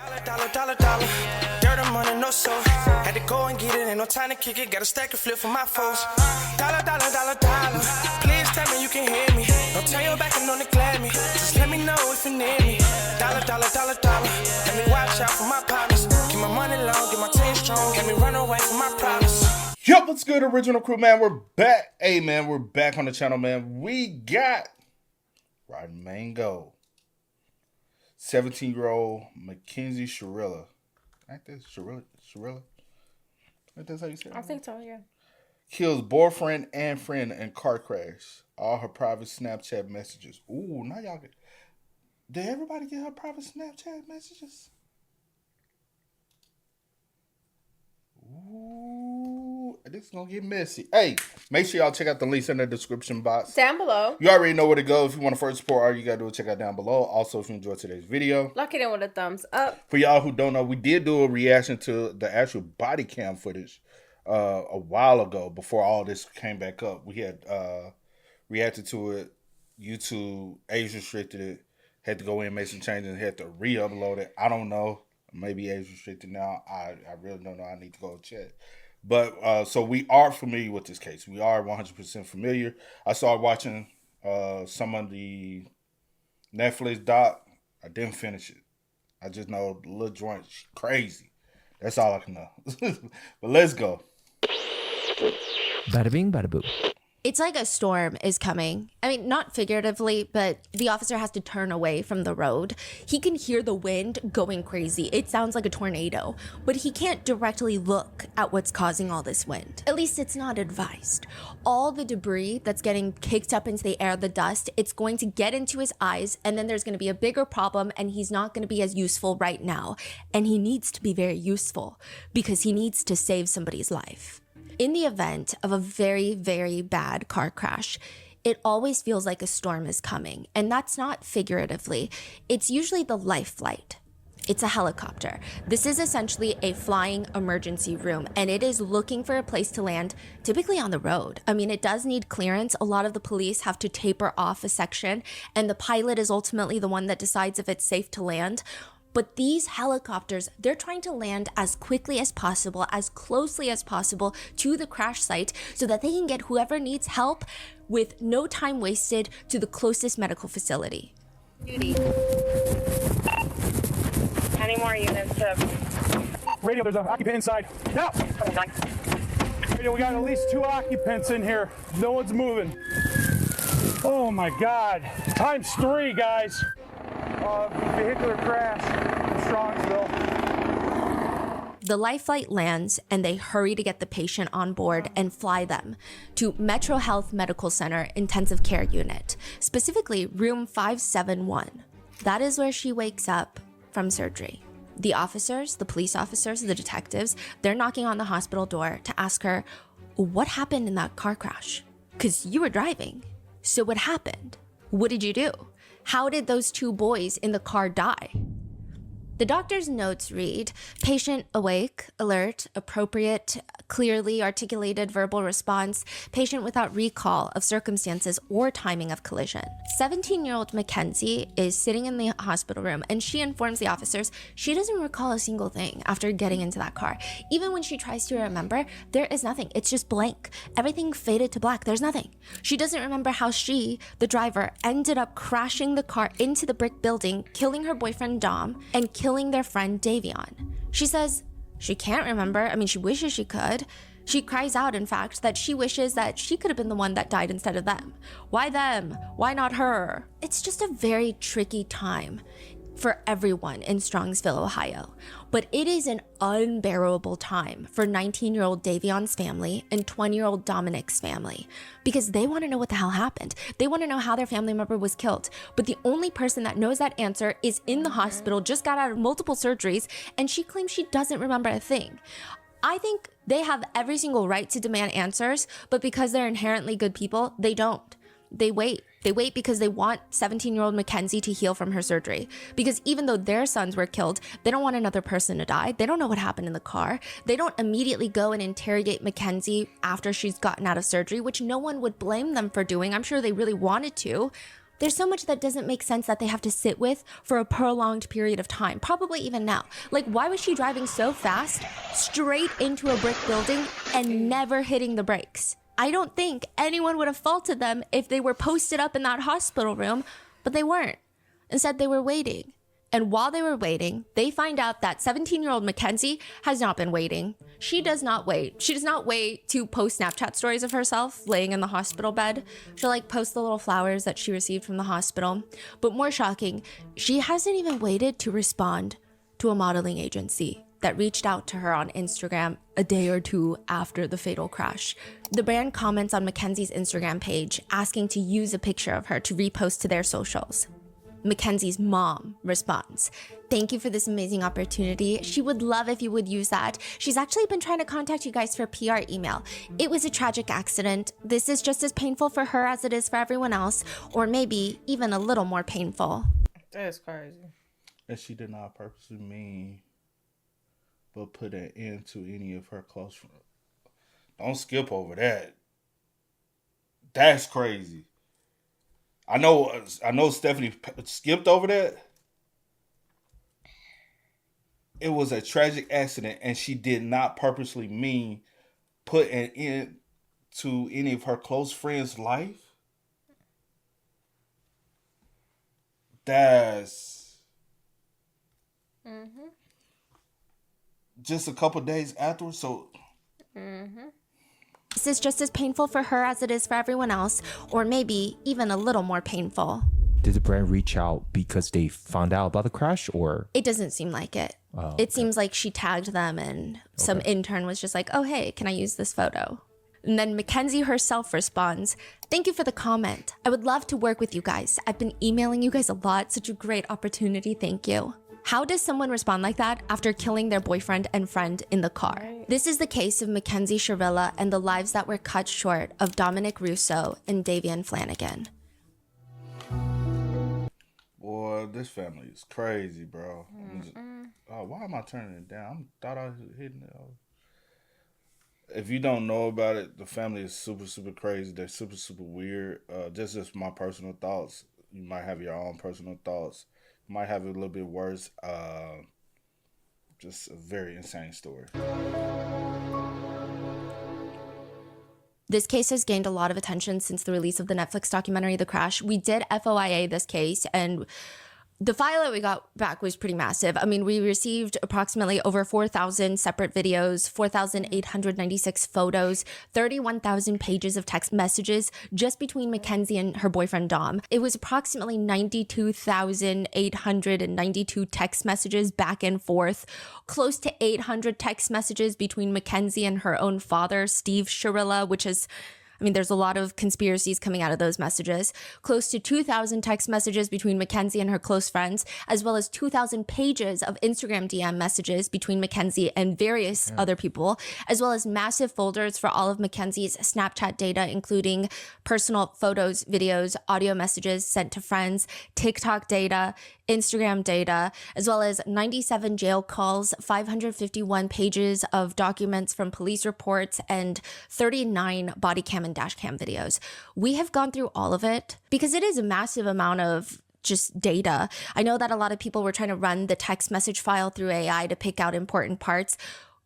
Dollar. Dirt and money, no soul. Had to go and get it, ain't no time to kick it. Got a stack and flip for my foes. Dollar. Please tell me you can hear me. Don't turn your back and don't neglect me. Just let me know if you need me. Dollar. Let me watch out for my partners. Keep my money long, get my team strong. Let me run away from my problems. Yup, what's good, original crew, man? We're back. Hey, man, we're back on the channel, man. We got Riding Mango. 17-year-old Mackenzie Shirilla. Ain't that Shirilla? Ain't that how you say it? I think so, yeah. Kills boyfriend and friend in car crash. All her private Snapchat messages. Ooh, now y'all get... Did everybody get her private Snapchat messages? Ooh, this is gonna get messy. Hey, make sure y'all check out the links in the description box. Down below. You already know where to go. If you want to further support, all you gotta do is check out down below. Also, if you enjoyed today's video, lock it in with a thumbs up. For y'all who don't know, we did do a reaction to the actual body cam footage a while ago before all this came back up. We had reacted to it. YouTube age restricted it. Had to go in and make some changes and had to re-upload it. I don't know. Maybe age restricted now. I really don't know. I need to go check. But so we are familiar with this case. We are 100% familiar. I started watching some of the Netflix doc. I didn't finish it. I just know the little joint crazy. That's all I can know. But let's go. Bada bing, bada boo. It's like a storm is coming. I mean, not figuratively, but the officer has to turn away from the road. He can hear the wind going crazy. It sounds like a tornado, but he can't directly look at what's causing all this wind. At least it's not advised. All the debris that's getting kicked up into the air, the dust, it's going to get into his eyes, and then there's going to be a bigger problem, and he's not going to be as useful right now. And he needs to be very useful because he needs to save somebody's life. In the event of a very, very bad car crash, it always feels like a storm is coming. And that's not figuratively. It's usually the life flight. It's a helicopter. This is essentially a flying emergency room, and it is looking for a place to land, typically on the road. I mean, it does need clearance. A lot of the police have to taper off a section, and the pilot is ultimately the one that decides if it's safe to land. But these helicopters, they're trying to land as quickly as possible, as closely as possible to the crash site so that they can get whoever needs help with no time wasted to the closest medical facility. Duty. Any more units? Radio, there's an occupant inside. Now! Radio, we got at least 2 occupants in here. No one's moving. Oh my God. Times 3, guys. Vehicular crash in Strongsville. The life flight lands and they hurry to get the patient on board and fly them to Metro Health Medical Center Intensive Care Unit, specifically room 571. That is where she wakes up from surgery. The officers, the police officers, the detectives, they're knocking on the hospital door to ask her, what happened in that car crash? Because you were driving. So what happened? What did you do? How did those 2 boys in the car die? The doctor's notes read, patient awake, alert, appropriate, clearly articulated verbal response, patient without recall of circumstances or timing of collision. 17-year-old Mackenzie is sitting in the hospital room and she informs the officers she doesn't recall a single thing after getting into that car. Even when she tries to remember, there is nothing. It's just blank. Everything faded to black. There's nothing. She doesn't remember how she, the driver, ended up crashing the car into the brick building, killing her boyfriend Dom, and killing their friend Davion. She says she can't remember. I mean, she wishes she could. She cries out, in fact, that she wishes that she could have been the one that died instead of them. Why them? Why not her? It's just a very tricky time for everyone in Strongsville, Ohio. But it is an unbearable time for 19-year-old Davion's family and 20-year-old Dominic's family because they want to know what the hell happened. They want to know how their family member was killed. But the only person that knows that answer is in the hospital, just got out of multiple surgeries, and she claims she doesn't remember a thing. I think they have every single right to demand answers, but because they're inherently good people, they don't. They wait. They wait because they want 17-year-old Mackenzie to heal from her surgery. Because even though their sons were killed, they don't want another person to die. They don't know what happened in the car. They don't immediately go and interrogate Mackenzie after she's gotten out of surgery, which no one would blame them for doing. I'm sure they really wanted to, There's so much that doesn't make sense that they have to sit with for a prolonged period of time, probably even now. Like, why was she driving so fast straight into a brick building and never hitting the brakes? I don't think anyone would have faulted them if they were posted up in that hospital room, but they weren't. Instead, they were waiting. And while they were waiting, they find out that 17-year-old Mackenzie has not been waiting. She does not wait. She does not wait to post Snapchat stories of herself laying in the hospital bed. She'll like post the little flowers that she received from the hospital. But more shocking, she hasn't even waited to respond to a modeling agency that reached out to her on Instagram a day or two after the fatal crash. The brand comments on Mackenzie's Instagram page asking to use a picture of her to repost to their socials. Mackenzie's mom responds, "Thank you for this amazing opportunity. She would love if you would use that. She's actually been trying to contact you guys for PR email. It was a tragic accident. This is just as painful for her as it is for everyone else, or maybe even a little more painful." That's crazy. And she did not purposely mean but put an end to any of her close friends. Don't skip over that. That's crazy. I know Stephanie skipped over that. It was a tragic accident, and she did not purposely mean put an end to any of her close friends' life. That's just a couple days afterwards. So This is just as painful for her as it is for everyone else, or maybe even a little more painful. Did the brand reach out because they found out about the crash, or? It doesn't seem like it. It seems like she tagged them and some intern was just like, "Oh, hey, can I use this photo?" And then Mackenzie herself responds, "Thank you for the comment. I would love to work with you guys. I've been emailing you guys a lot. Such a great opportunity. Thank you." How does someone respond like that after killing their boyfriend and friend in the car? This is the case of Mackenzie Shirilla and the lives that were cut short of Dominic Russo and Davian Flanagan. boy, this family is crazy, bro. Why am I turning it down? I thought I was hitting it. If you don't know about it, the family is super, super crazy. They're super, super weird. Just my personal thoughts. You might have your own personal thoughts. You might have it a little bit worse. Just a very insane story. This case has gained a lot of attention since the release of the Netflix documentary, The Crash. We did FOIA this case, and the file that we got back was pretty massive. I mean, we received approximately over 4,000 separate videos, 4,896 photos, 31,000 pages of text messages just between Mackenzie and her boyfriend, Dom. It was approximately 92,892 text messages back and forth, close to 800 text messages between Mackenzie and her own father, Steve Shirilla, which is... there's a lot of conspiracies coming out of those messages. Close to 2,000 text messages between Mackenzie and her close friends, as well as 2,000 pages of Instagram DM messages between Mackenzie and various other people, as well as massive folders for all of Mackenzie's Snapchat data, including personal photos, videos, audio messages sent to friends, TikTok data, Instagram data, as well as 97 jail calls, 551 pages of documents from police reports, and 39 body cam and dash cam videos. We have gone through all of it because it is a massive amount of just data. I know that a lot of people were trying to run the text message file through AI to pick out important parts.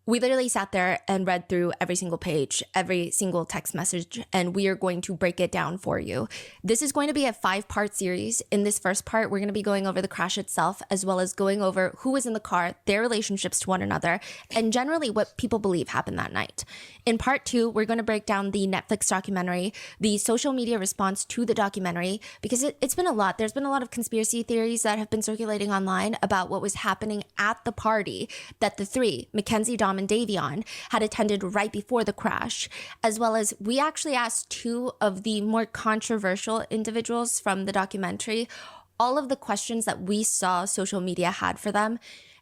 We literally sat there and read through every single page, every single text message, and we are going to break it down for you. This is going to be a 5-part series. In this first part, we're going to be going over the crash itself, as well as going over who was in the car, their relationships to one another, and generally what people believe happened that night. In part 2, we're going to break down the Netflix documentary, the social media response to the documentary, because it's been a lot. There's been a lot of conspiracy theories that have been circulating online about what was happening at the party that the three, Mackenzie, Dom, and Davion, had attended right before the crash, as well as we actually asked 2 of the more controversial individuals from the documentary all of the questions that we saw social media had for them,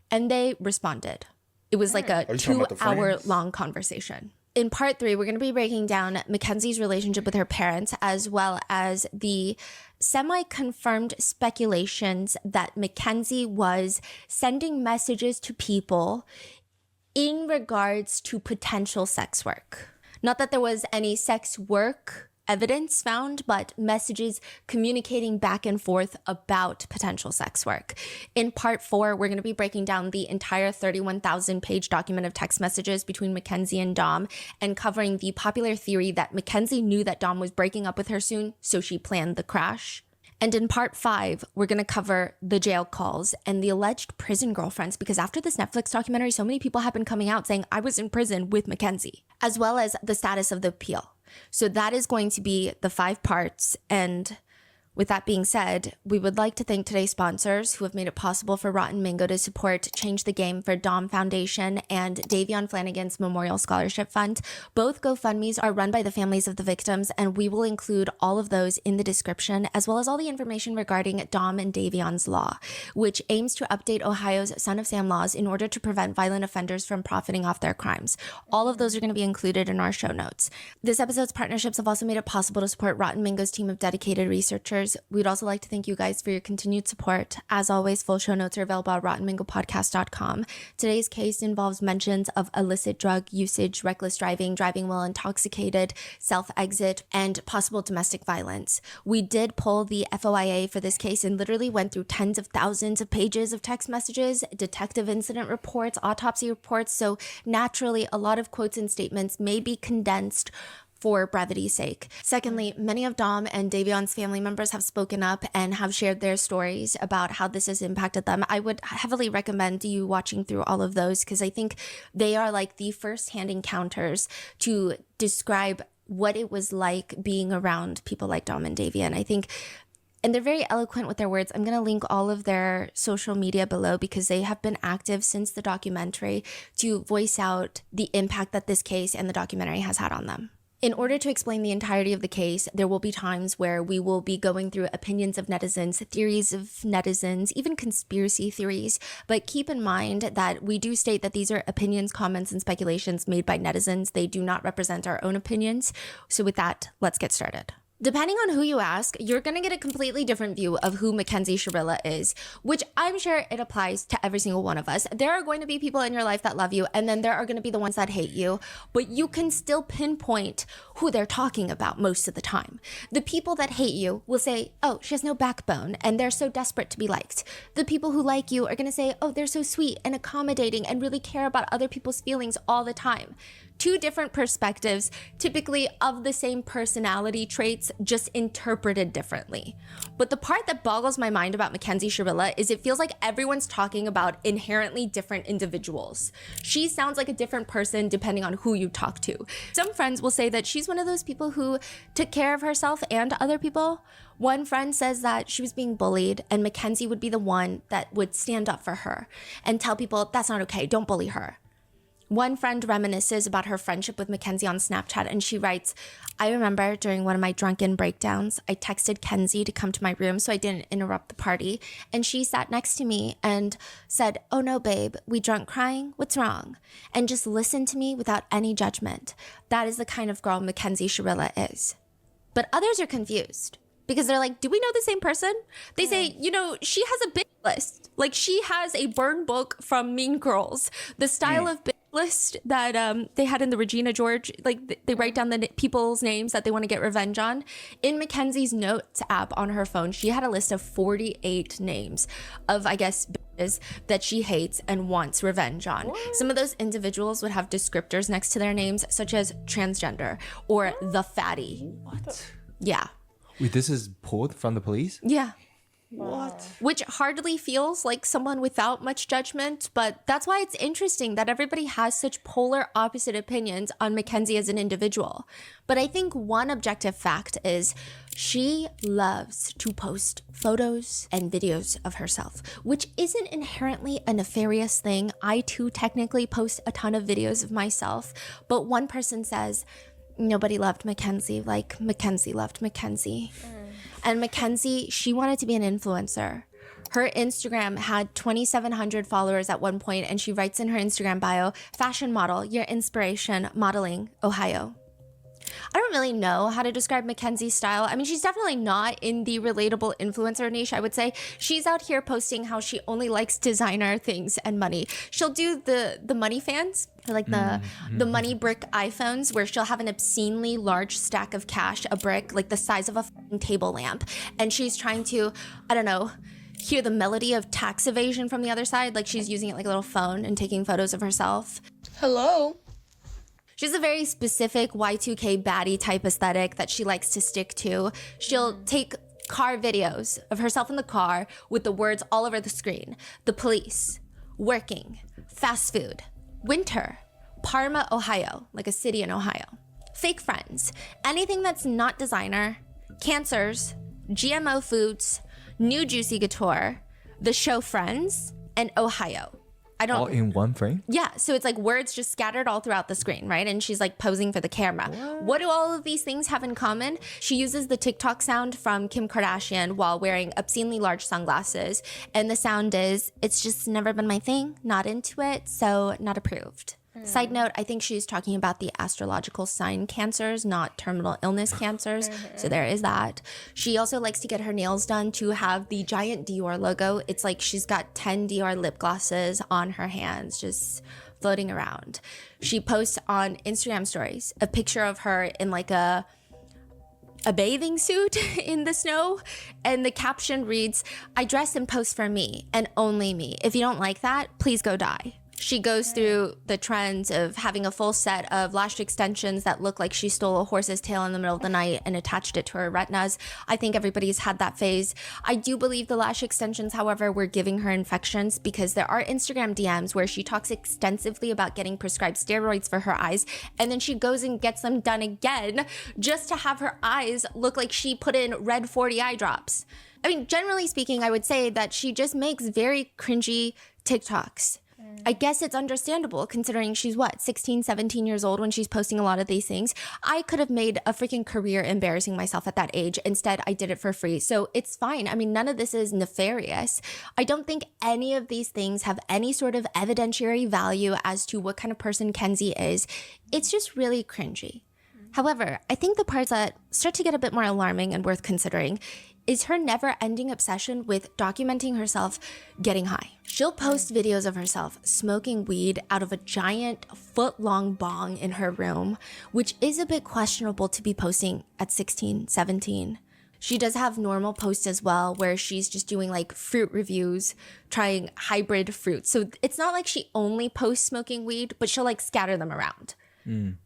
and they responded. It was like a 2-hour-long conversation. In part 3, we're going to be breaking down Mackenzie's relationship with her parents, as well as the semi-confirmed speculations that Mackenzie was sending messages to people in regards to potential sex work. Not that there was any sex work evidence found, but messages communicating back and forth about potential sex work. In part 4, we're going to be breaking down the entire 31,000-page document of text messages between Mackenzie and Dom and covering the popular theory that Mackenzie knew that Dom was breaking up with her soon, so she planned the crash. And in part 5, we're going to cover the jail calls and the alleged prison girlfriends, because after this Netflix documentary, so many people have been coming out saying, I was in prison with Mackenzie, as well as the status of the appeal. So that is going to be the 5 parts. And with that being said, we would like to thank today's sponsors who have made it possible for Rotten Mango to support Change the Game for Dom Foundation and Davion Flanagan's Memorial Scholarship Fund. Both GoFundMes are run by the families of the victims, and we will include all of those in the description, as well as all the information regarding Dom and Davion's law, which aims to update Ohio's Son of Sam laws in order to prevent violent offenders from profiting off their crimes. All of those are going to be included in our show notes. This episode's partnerships have also made it possible to support Rotten Mango's team of dedicated researchers. We'd also like to thank you guys for your continued support. As always, full show notes are available at rottenmangopodcast.com. Today's case involves mentions of illicit drug usage, reckless driving, driving while intoxicated, self-exit, and possible domestic violence. We did pull the FOIA for this case and literally went through tens of thousands of pages of text messages, detective incident reports, autopsy reports, so naturally a lot of quotes and statements may be condensed for brevity's sake. Secondly, many of Dom and Davion's family members have spoken up and have shared their stories about how this has impacted them. I would heavily recommend you watching through all of those because I think they are like the first-hand encounters to describe what it was like being around people like Dom and Davion. I think, and they're very eloquent with their words. I'm going to link all of their social media below because they have been active since the documentary to voice out the impact that this case and the documentary has had on them. In order to explain the entirety of the case, there will be times where we will be going through opinions of netizens, theories of netizens, even conspiracy theories. But keep in mind that we do state that these are opinions, comments, and speculations made by netizens. They do not represent our own opinions. So with that, let's get started. Depending on who you ask, you're going to get a completely different view of who Mackenzie Shirilla is, which I'm sure it applies to every single one of us. There are going to be people in your life that love you, and then there are going to be the ones that hate you, but you can still pinpoint who they're talking about most of the time. The people that hate you will say, oh, she has no backbone, and they're so desperate to be liked. The people who like you are going to say, oh, they're so sweet and accommodating and really care about other people's feelings all the time. Two different perspectives, typically of the same personality traits, just interpreted differently. But the part that boggles my mind about Mackenzie Shirilla is it feels like everyone's talking about inherently different individuals. She sounds like a different person depending on who you talk to. Some friends will say that she's one of those people who took care of herself and other people. One friend says that she was being bullied and Mackenzie would be the one that would stand up for her and tell people, that's not okay, don't bully her. One friend reminisces about her friendship with Mackenzie on Snapchat, and she writes, I remember during one of my drunken breakdowns, I texted Kenzie to come to my room so I didn't interrupt the party, and she sat next to me and said, oh no, babe, we drunk crying? What's wrong? And just listened to me without any judgment. That is the kind of girl Mackenzie Shirilla is. But others are confused because they're like, do we know the same person? They say, you know, she has a big list. Like she has a burn book from Mean Girls. The style of big list that they had in the Regina George, like they write down the people's names that they want to get revenge on. In Mackenzie's notes app on her phone, she had a list of 48 names of, I guess, bitches that she hates and wants revenge on. What? Some of those individuals would have descriptors next to their names, such as transgender or the fatty. What? Yeah. Wait, this is pulled from the police? Yeah. What? Which hardly feels like someone without much judgment, but that's why it's interesting that everybody has such polar opposite opinions on Mackenzie as an individual. But I think one objective fact is she loves to post photos and videos of herself, which isn't inherently a nefarious thing. I too technically post a ton of videos of myself, but one person says, nobody loved Mackenzie like Mackenzie loved Mackenzie. And Mackenzie, she wanted to be an influencer. Her Instagram had 2,700 followers at one point, and she writes in her Instagram bio, fashion model, your inspiration, modeling, Ohio. I don't really know how to describe Mackenzie's style. I mean, she's definitely not in the relatable influencer niche, I would say. She's out here posting how she only likes designer things and money. She'll do the money fans, like the money brick iPhones, where she'll have an obscenely large stack of cash, a brick like the size of a fucking table lamp. And she's trying to, I don't know, hear the melody of tax evasion from the other side. Like she's using it like a little phone and taking photos of herself. Hello. She has a very specific Y2K baddie type aesthetic that she likes to stick to. She'll take car videos of herself in the car with the words all over the screen. The police, working, fast food, winter, Parma, Ohio, like a city in Ohio, fake friends, anything that's not designer, cancers, GMO foods, new Juicy Couture, the show Friends, and Ohio. I don't. All in one frame? Yeah, so it's like words just scattered all throughout the screen, right? And she's like posing for the camera. What do all of these things have in common? She uses the TikTok sound from Kim Kardashian while wearing obscenely large sunglasses. And the sound is, it's just never been my thing, not into it, so not approved. Side note, I think she's talking about the astrological sign cancers, not terminal illness cancers. So there is that. She also likes to get her nails done to have the giant Dior logo. It's like she's got 10 Dior lip glosses on her hands, just floating around. She posts on Instagram stories a picture of her in like a bathing suit in the snow, and the caption reads, "I dress and post for me and only me. If you don't like that, please go die." She goes through the trends of having a full set of lash extensions that look like she stole a horse's tail in the middle of the night and attached it to her retinas. I think everybody's had that phase. I do believe the lash extensions, however, were giving her infections, because there are Instagram DMs where she talks extensively about getting prescribed steroids for her eyes, and then she goes and gets them done again just to have her eyes look like she put in red 40 eye drops. I mean, generally speaking, I would say that she just makes very cringy TikToks. I guess it's understandable considering she's 16, 17 years old when she's posting a lot of these things. I could have made a freaking career embarrassing myself at that age. Instead, I did it for free. So it's fine. I mean, none of this is nefarious. I don't think any of these things have any sort of evidentiary value as to what kind of person Kenzie is. It's just really cringy. However, I think the parts that start to get a bit more alarming and worth considering is her never-ending obsession with documenting herself getting high. She'll post videos of herself smoking weed out of a giant foot-long bong in her room, which is a bit questionable to be posting at 16, 17. She does have normal posts as well, where she's just doing like fruit reviews, trying hybrid fruits. So it's not like she only posts smoking weed, but she'll like scatter them around.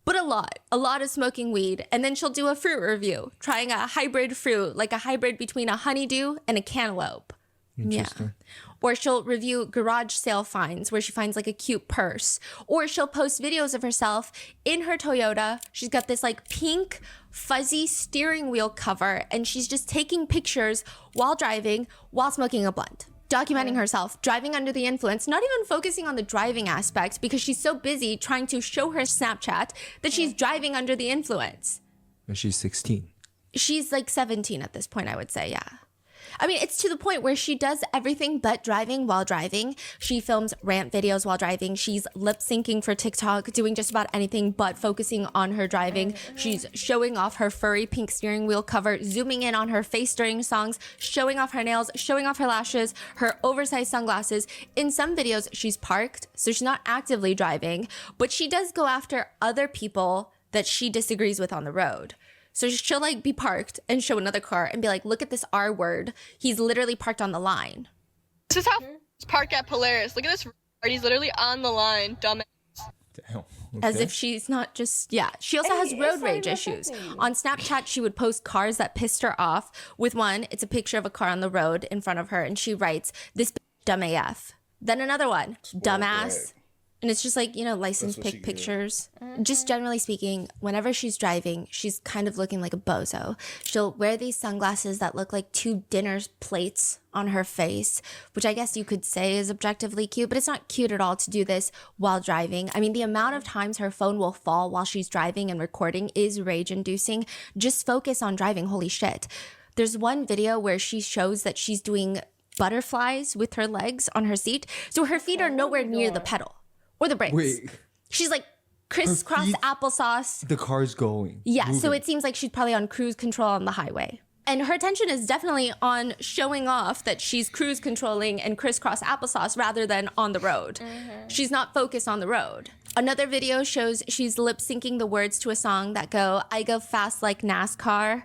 But a lot of smoking weed. And then she'll do a fruit review, trying a hybrid fruit, like a hybrid between a honeydew and a cantaloupe. Interesting. Yeah. Or she'll review garage sale finds where she finds like a cute purse. Or she'll post videos of herself in her Toyota. She's got this like pink fuzzy steering wheel cover, and she's just taking pictures while driving, while smoking a blunt. Documenting herself, driving under the influence, not even focusing on the driving aspect because she's so busy trying to show her Snapchat that she's driving under the influence. And she's 16. She's like 17 at this point, I would say, yeah. I mean, it's to the point where she does everything but driving while driving. She films rant videos while driving. She's lip syncing for TikTok, doing just about anything but focusing on her driving. She's showing off her furry pink steering wheel cover, zooming in on her face during songs, showing off her nails, showing off her lashes, her oversized sunglasses. In some videos, she's parked, so she's not actively driving, but she does go after other people that she disagrees with on the road. So she'll like be parked and show another car and be like, look at this R word. He's literally parked on the line. This is how it's parked at Polaris. Look at this. He's literally on the line. Dumbass. Damn. As if she's not just, yeah. She also has road rage issues. On Snapchat, she would post cars that pissed her off. With one, it's a picture of a car on the road in front of her, and she writes, "This dumb AF." Then another one, "Dumbass." And it's just like, you know, license pick pictures. Just generally speaking, whenever she's driving, she's kind of looking like a bozo. She'll wear these sunglasses that look like 2 dinner plates on her face, which I guess you could say is objectively cute, but it's not cute at all to do this while driving. I mean, the amount of times her phone will fall while she's driving and recording is rage-inducing. Just focus on driving, holy shit. There's one video where she shows that she's doing butterflies with her legs on her seat, so her feet are nowhere near the pedal or the brakes. Wait. She's like crisscross feet- applesauce. The car's going. Yeah, so moving. it seems like she's probably on cruise control on the highway. And her attention is definitely on showing off that she's cruise controlling and crisscross applesauce rather than on the road. She's not focused on the road. Another video shows she's lip syncing the words to a song that go, I go fast like NASCAR.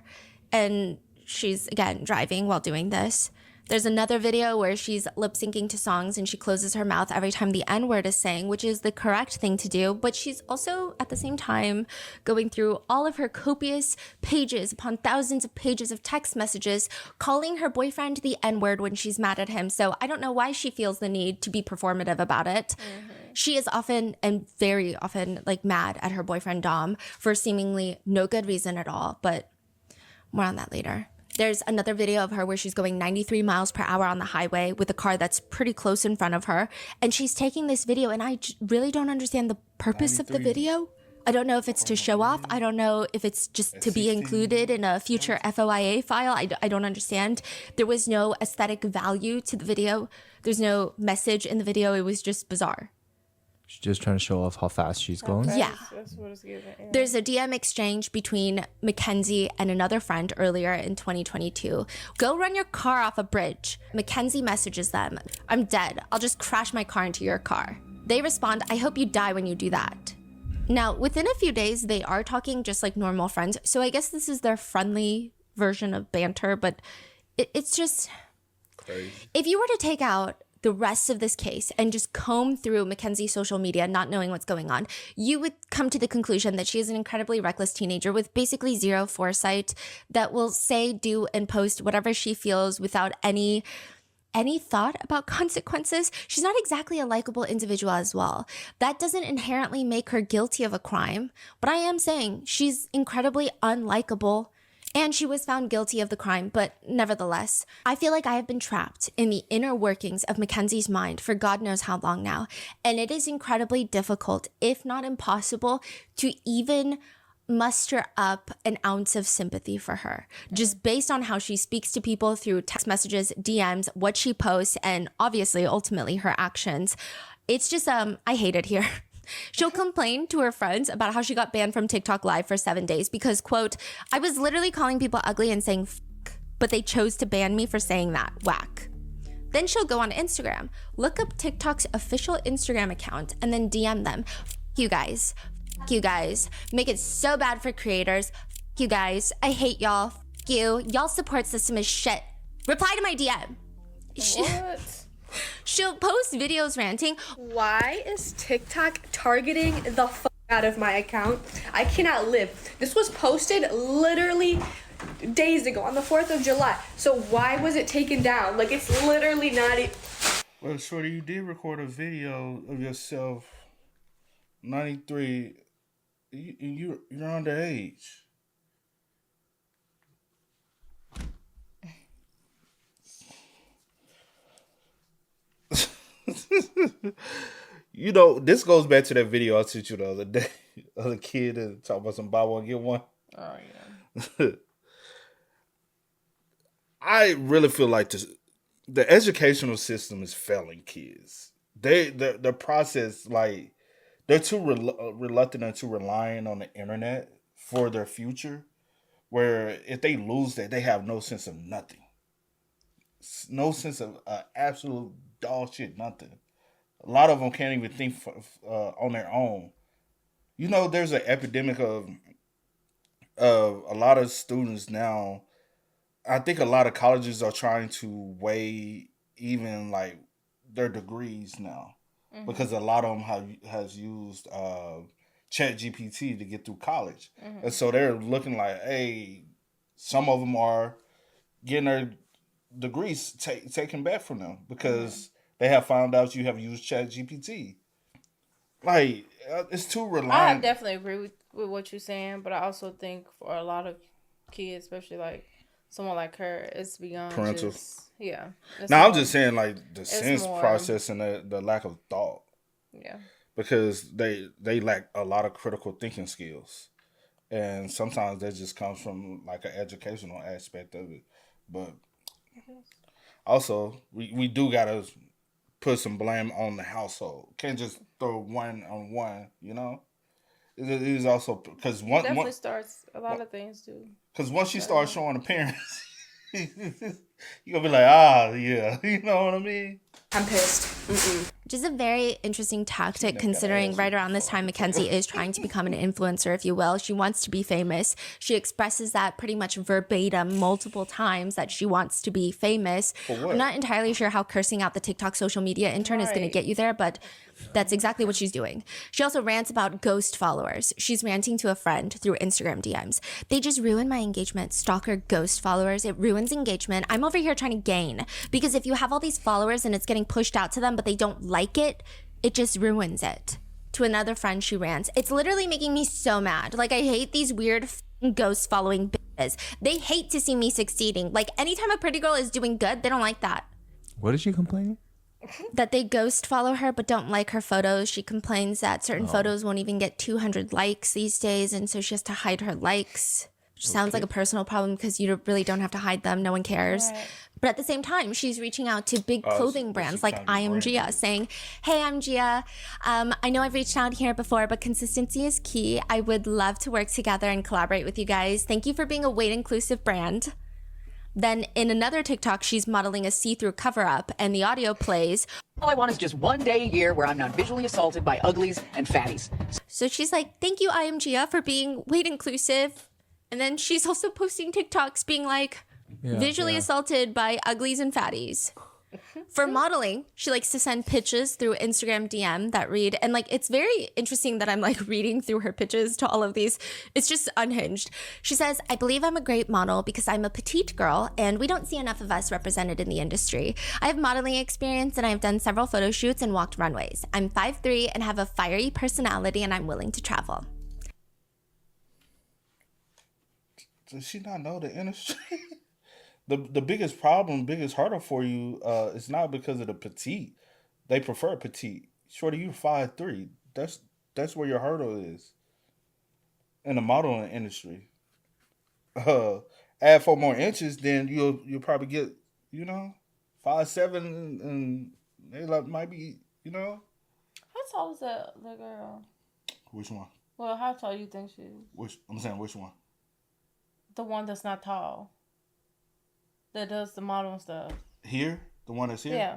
And she's, again, driving while doing this. There's another video where she's lip syncing to songs and she closes her mouth every time the N-word is saying, which is the correct thing to do. But she's also, at the same time, going through all of her copious pages upon thousands of pages of text messages, calling her boyfriend the N-word when she's mad at him. So I don't know why she feels the need to be performative about it. She is often, and very often, like mad at her boyfriend Dom for seemingly no good reason at all. But more on that later. There's another video of her where she's going 93 miles per hour on the highway with a car that's pretty close in front of her. And she's taking this video, and I really don't understand the purpose of the video. I don't know if it's to show off. I don't know if it's just to be included in a future FOIA file. I don't understand. There was no aesthetic value to the video. There's no message in the video. It was just bizarre. She's just trying to show off how fast she's going. Yeah. That's what it's giving. Yeah. There's a DM exchange between Mackenzie and another friend earlier in 2022. Go run your car off a bridge. Mackenzie messages them, I'm dead. I'll just crash my car into your car. They respond, I hope you die when you do that. Now, within a few days, they are talking just like normal friends. So I guess this is their friendly version of banter, but it's just crazy. If you were to take out the rest of this case and just comb through Mackenzie's social media, not knowing what's going on, you would come to the conclusion that she is an incredibly reckless teenager with basically zero foresight that will say, do, and post whatever she feels without any thought about consequences. She's not exactly a likable individual as well. That doesn't inherently make her guilty of a crime, but I am saying she's incredibly unlikable. And she was found guilty of the crime, but nevertheless, I feel like I have been trapped in the inner workings of Mackenzie's mind for God knows how long now. And it is incredibly difficult, if not impossible, to even muster up an ounce of sympathy for her, just based on how she speaks to people through text messages, DMs, what she posts, and obviously, ultimately, her actions. It's just, I hate it here. She'll complain to her friends about how she got banned from TikTok Live for 7 days because, quote, I was literally calling people ugly and saying f***, but they chose to ban me for saying that. Whack. Then she'll go on Instagram, look up TikTok's official Instagram account, and then DM them. F*** you guys. F*** you guys. Make it so bad for creators. F*** you guys. I hate y'all. F*** you. Y'all support system is shit. Reply to my DM. What? She'll post videos ranting. Why is TikTok targeting the fuck out of my account? I cannot live. This was posted literally days ago on the 4th of July. So why was it taken down? Like, it's literally not even... Well, Shorty, you did record a video of yourself, 93. You're underage. You know, this goes back to that video I sent you the other day of the kid and talk about some buy one get one. Oh yeah. I really feel like the educational system is failing kids. The process, like, they're too reluctant and too relying on the internet for their future. Where if they lose that, they have no sense of nothing. No sense of absolute dog shit, nothing. A lot of them can't even think on their own. You know, there's an epidemic of a lot of students now. I think a lot of colleges are trying to weigh even like their degrees now, because a lot of them has used Chat GPT to get through college, and so they're looking like, hey, some of them are getting their degrees taken back from them because they have found out you have used Chat GPT. Like, it's too reliant. I definitely agree with what you're saying, but I also think for a lot of kids, especially like someone like her, it's beyond parental. Now I'm just saying, like, the sense process and the lack of thought. Yeah. Because they lack a lot of critical thinking skills. And sometimes that just comes from like an educational aspect of it. But also, we do gotta put some blame on the household. Can't just throw one on one, you know? It is also because Definitely starts a lot of things too. because once you start showing appearance, you're gonna be like, yeah, you know what I mean? I'm pissed. Which is a very interesting tactic never considering asked right you around this time Mackenzie is trying to become an influencer, if you will. She wants to be famous. She expresses that pretty much verbatim multiple times that she wants to be famous. For what? I'm not entirely sure how cursing out the TikTok social media intern is going to Right. get you there, but that's exactly what she's doing. She also rants about ghost followers. She's ranting to a friend through Instagram DMs. They just ruin my engagement. Stalker ghost followers. It ruins engagement. I'm over here trying to gain because if you have all these followers and it's getting pushed out to them, but they don't like it, it just ruins it. To another friend, she rants. It's literally making me so mad. Like, I hate these weird ghost following bitches. They hate to see me succeeding. Like, anytime a pretty girl is doing good, they don't like that. What is she complaining? That they ghost follow her but don't like her photos. She complains that certain photos won't even get 200 likes these days, and so she has to hide her likes. Which sounds like a personal problem because you really don't have to hide them. No one cares. Right. But at the same time, she's reaching out to big clothing so brands she's like trying to I Am brand Gia, you. saying, "Hey, I'm Gia. I know I've reached out here before, but consistency is key. I would love to work together and collaborate with you guys. Thank you for being a weight inclusive brand." Then in another TikTok, she's modeling a see-through cover-up, and the audio plays. All I want is just one day a year where I'm not visually assaulted by uglies and fatties. So she's like, "Thank you, I Am Gia, for being weight inclusive." And then she's also posting TikToks being like, visually assaulted by uglies and fatties. For modeling, she likes to send pitches through Instagram DM that read, and like, it's very interesting that I'm like reading through her pitches to all of these. It's just unhinged. She says, "I believe I'm a great model because I'm a petite girl and we don't see enough of us represented in the industry. I have modeling experience and I've done several photo shoots and walked runways. I'm 5'3" and have a fiery personality and I'm willing to travel." Does she not know the industry? The biggest problem, biggest hurdle for you, is not because of the petite. They prefer petite. Shorty, you 5'3". That's where your hurdle is in the modeling industry. Add 4 more inches, then you'll probably get 5'7", and they might be How tall is the girl? Which one? Well, how tall you think she is? I'm saying which one? The one that's not tall. That does the modeling stuff. Here, the one that's here. Yeah.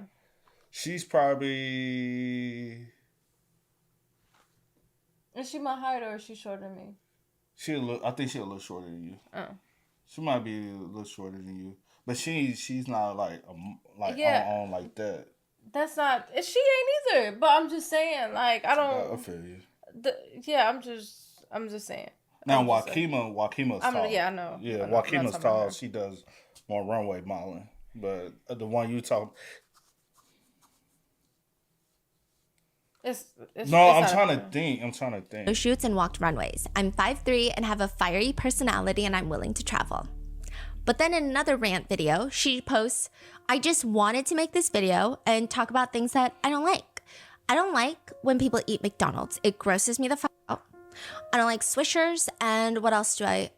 She's probably. Is she my height or is she shorter than me? I think she's a little shorter than you. Oh. She might be a little shorter than you, but she's not like on like that. That's not. She ain't either. But I'm just saying, like, I don't. I feel you. I'm just saying. Now Wakima's tall. Yeah, I know. Yeah, I know. I'm not Wakima's talking about tall. her. She does more runway modeling, but the one you talk. It's No, it's I'm Photo trying to think. shoots and walked runways. I'm 5'3" and have a fiery personality and I'm willing to travel. But then in another rant video, she posts, "I just wanted to make this video and talk about things that I don't like. I don't like when people eat McDonald's. It grosses me the fuck out. I don't like Swishers, and what else do I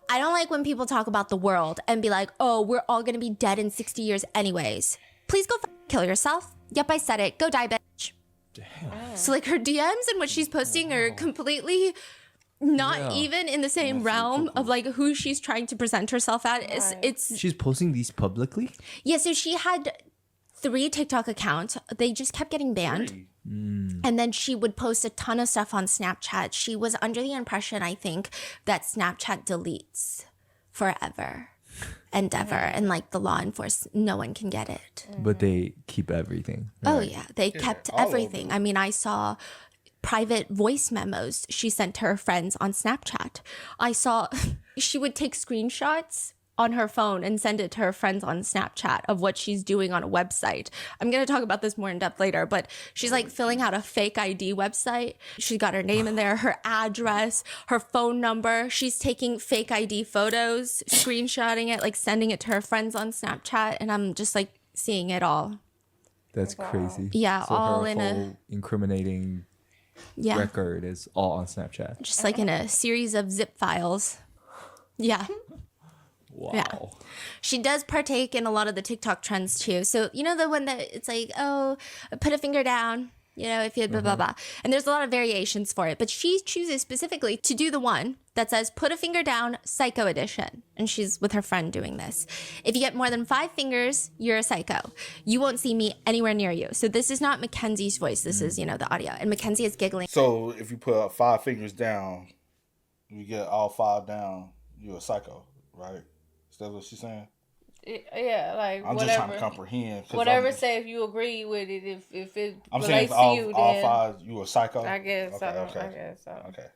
don't like when people talk about the world and be like, oh, we're all gonna be dead in 60 years anyways. Please go kill yourself. Yep, I said it. Go die, bitch." Damn. So like her DMs and what she's posting are completely not even in the same realm of like who she's trying to present herself at. It's She's posting these publicly? yeah, so she had 3 TikTok accounts. They just kept getting banned. And then she would post a ton of stuff on Snapchat. She was under the impression, I think, that Snapchat deletes forever and ever. And like the law enforcement, no one can get it. But they keep everything. Oh, yeah. They kept all of everything. I mean, I saw private voice memos she sent to her friends on Snapchat. I saw she would take screenshots on her phone and send it to her friends on Snapchat of what she's doing on a website. I'm going to talk about this more in depth later, but she's like filling out a fake ID website. She's got her name in there, her address, her phone number. She's taking fake ID photos, screenshotting it, like sending it to her friends on Snapchat. And I'm just like seeing it all. That's crazy. Yeah, so all her in a- whole incriminating Yeah. record is all on Snapchat. Just like in a series of zip files. Yeah. Wow. Yeah. She does partake in a lot of the TikTok trends too. So, you know, the one that it's like, oh, put a finger down. You know, if you blah, blah, blah. And there's a lot of variations for it. But she chooses specifically to do the one that says, put a finger down, psycho edition. And she's with her friend doing this. If you get more than 5 fingers, you're a psycho. You won't see me anywhere near you. So this is not Mackenzie's voice. This is, you know, the audio. And Mackenzie is giggling. So if you put 5 fingers down, you get all 5 down, you're a psycho, right? Is that what she's saying? Yeah, like I'm whatever. just trying to comprehend. Whatever, say if you agree with it, if it I'm saying relates if all, to you, all then 5, you a psycho? I guess so. Okay. I guess so. Okay.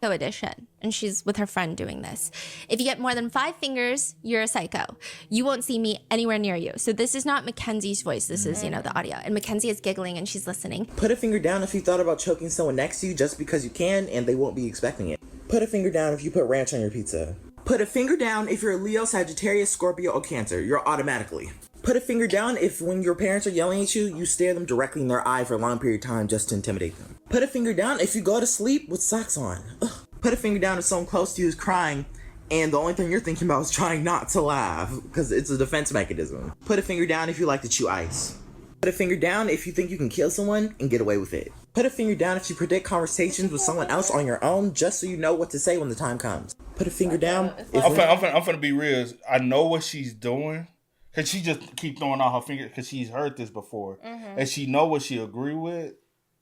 Psycho edition. And she's with her friend doing this. If you get more than 5 fingers, you're a psycho. You won't see me anywhere near you. So this is not Mackenzie's voice. This is, you know, the audio. And Mackenzie is giggling and she's listening. Put a finger down if you thought about choking someone next to you just because you can and they won't be expecting it. Put a finger down if you put ranch on your pizza. Put a finger down if you're a Leo, Sagittarius, Scorpio, or Cancer. You're automatically. Put a finger down if when your parents are yelling at you, you stare them directly in their eye for a long period of time just to intimidate them. Put a finger down if you go to sleep with socks on. Ugh. Put a finger down if someone close to you is crying and the only thing you're thinking about is trying not to laugh because it's a defense mechanism. Put a finger down if you like to chew ice. Put a finger down if you think you can kill someone and get away with it. Put a finger down if you predict conversations with someone else on your own just so you know what to say when the time comes. Put a finger down if... I'm finna be real. I know what she's doing. Because she just keep throwing out her finger because she's heard this before. And she know what she agree with,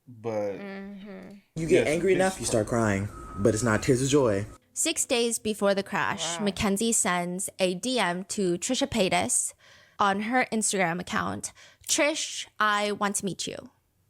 but... You get angry enough, you start crying. But it's not tears of joy. 6 days before the crash, Mackenzie sends a DM to Trisha Paytas on her Instagram account. Trish, I want to meet you,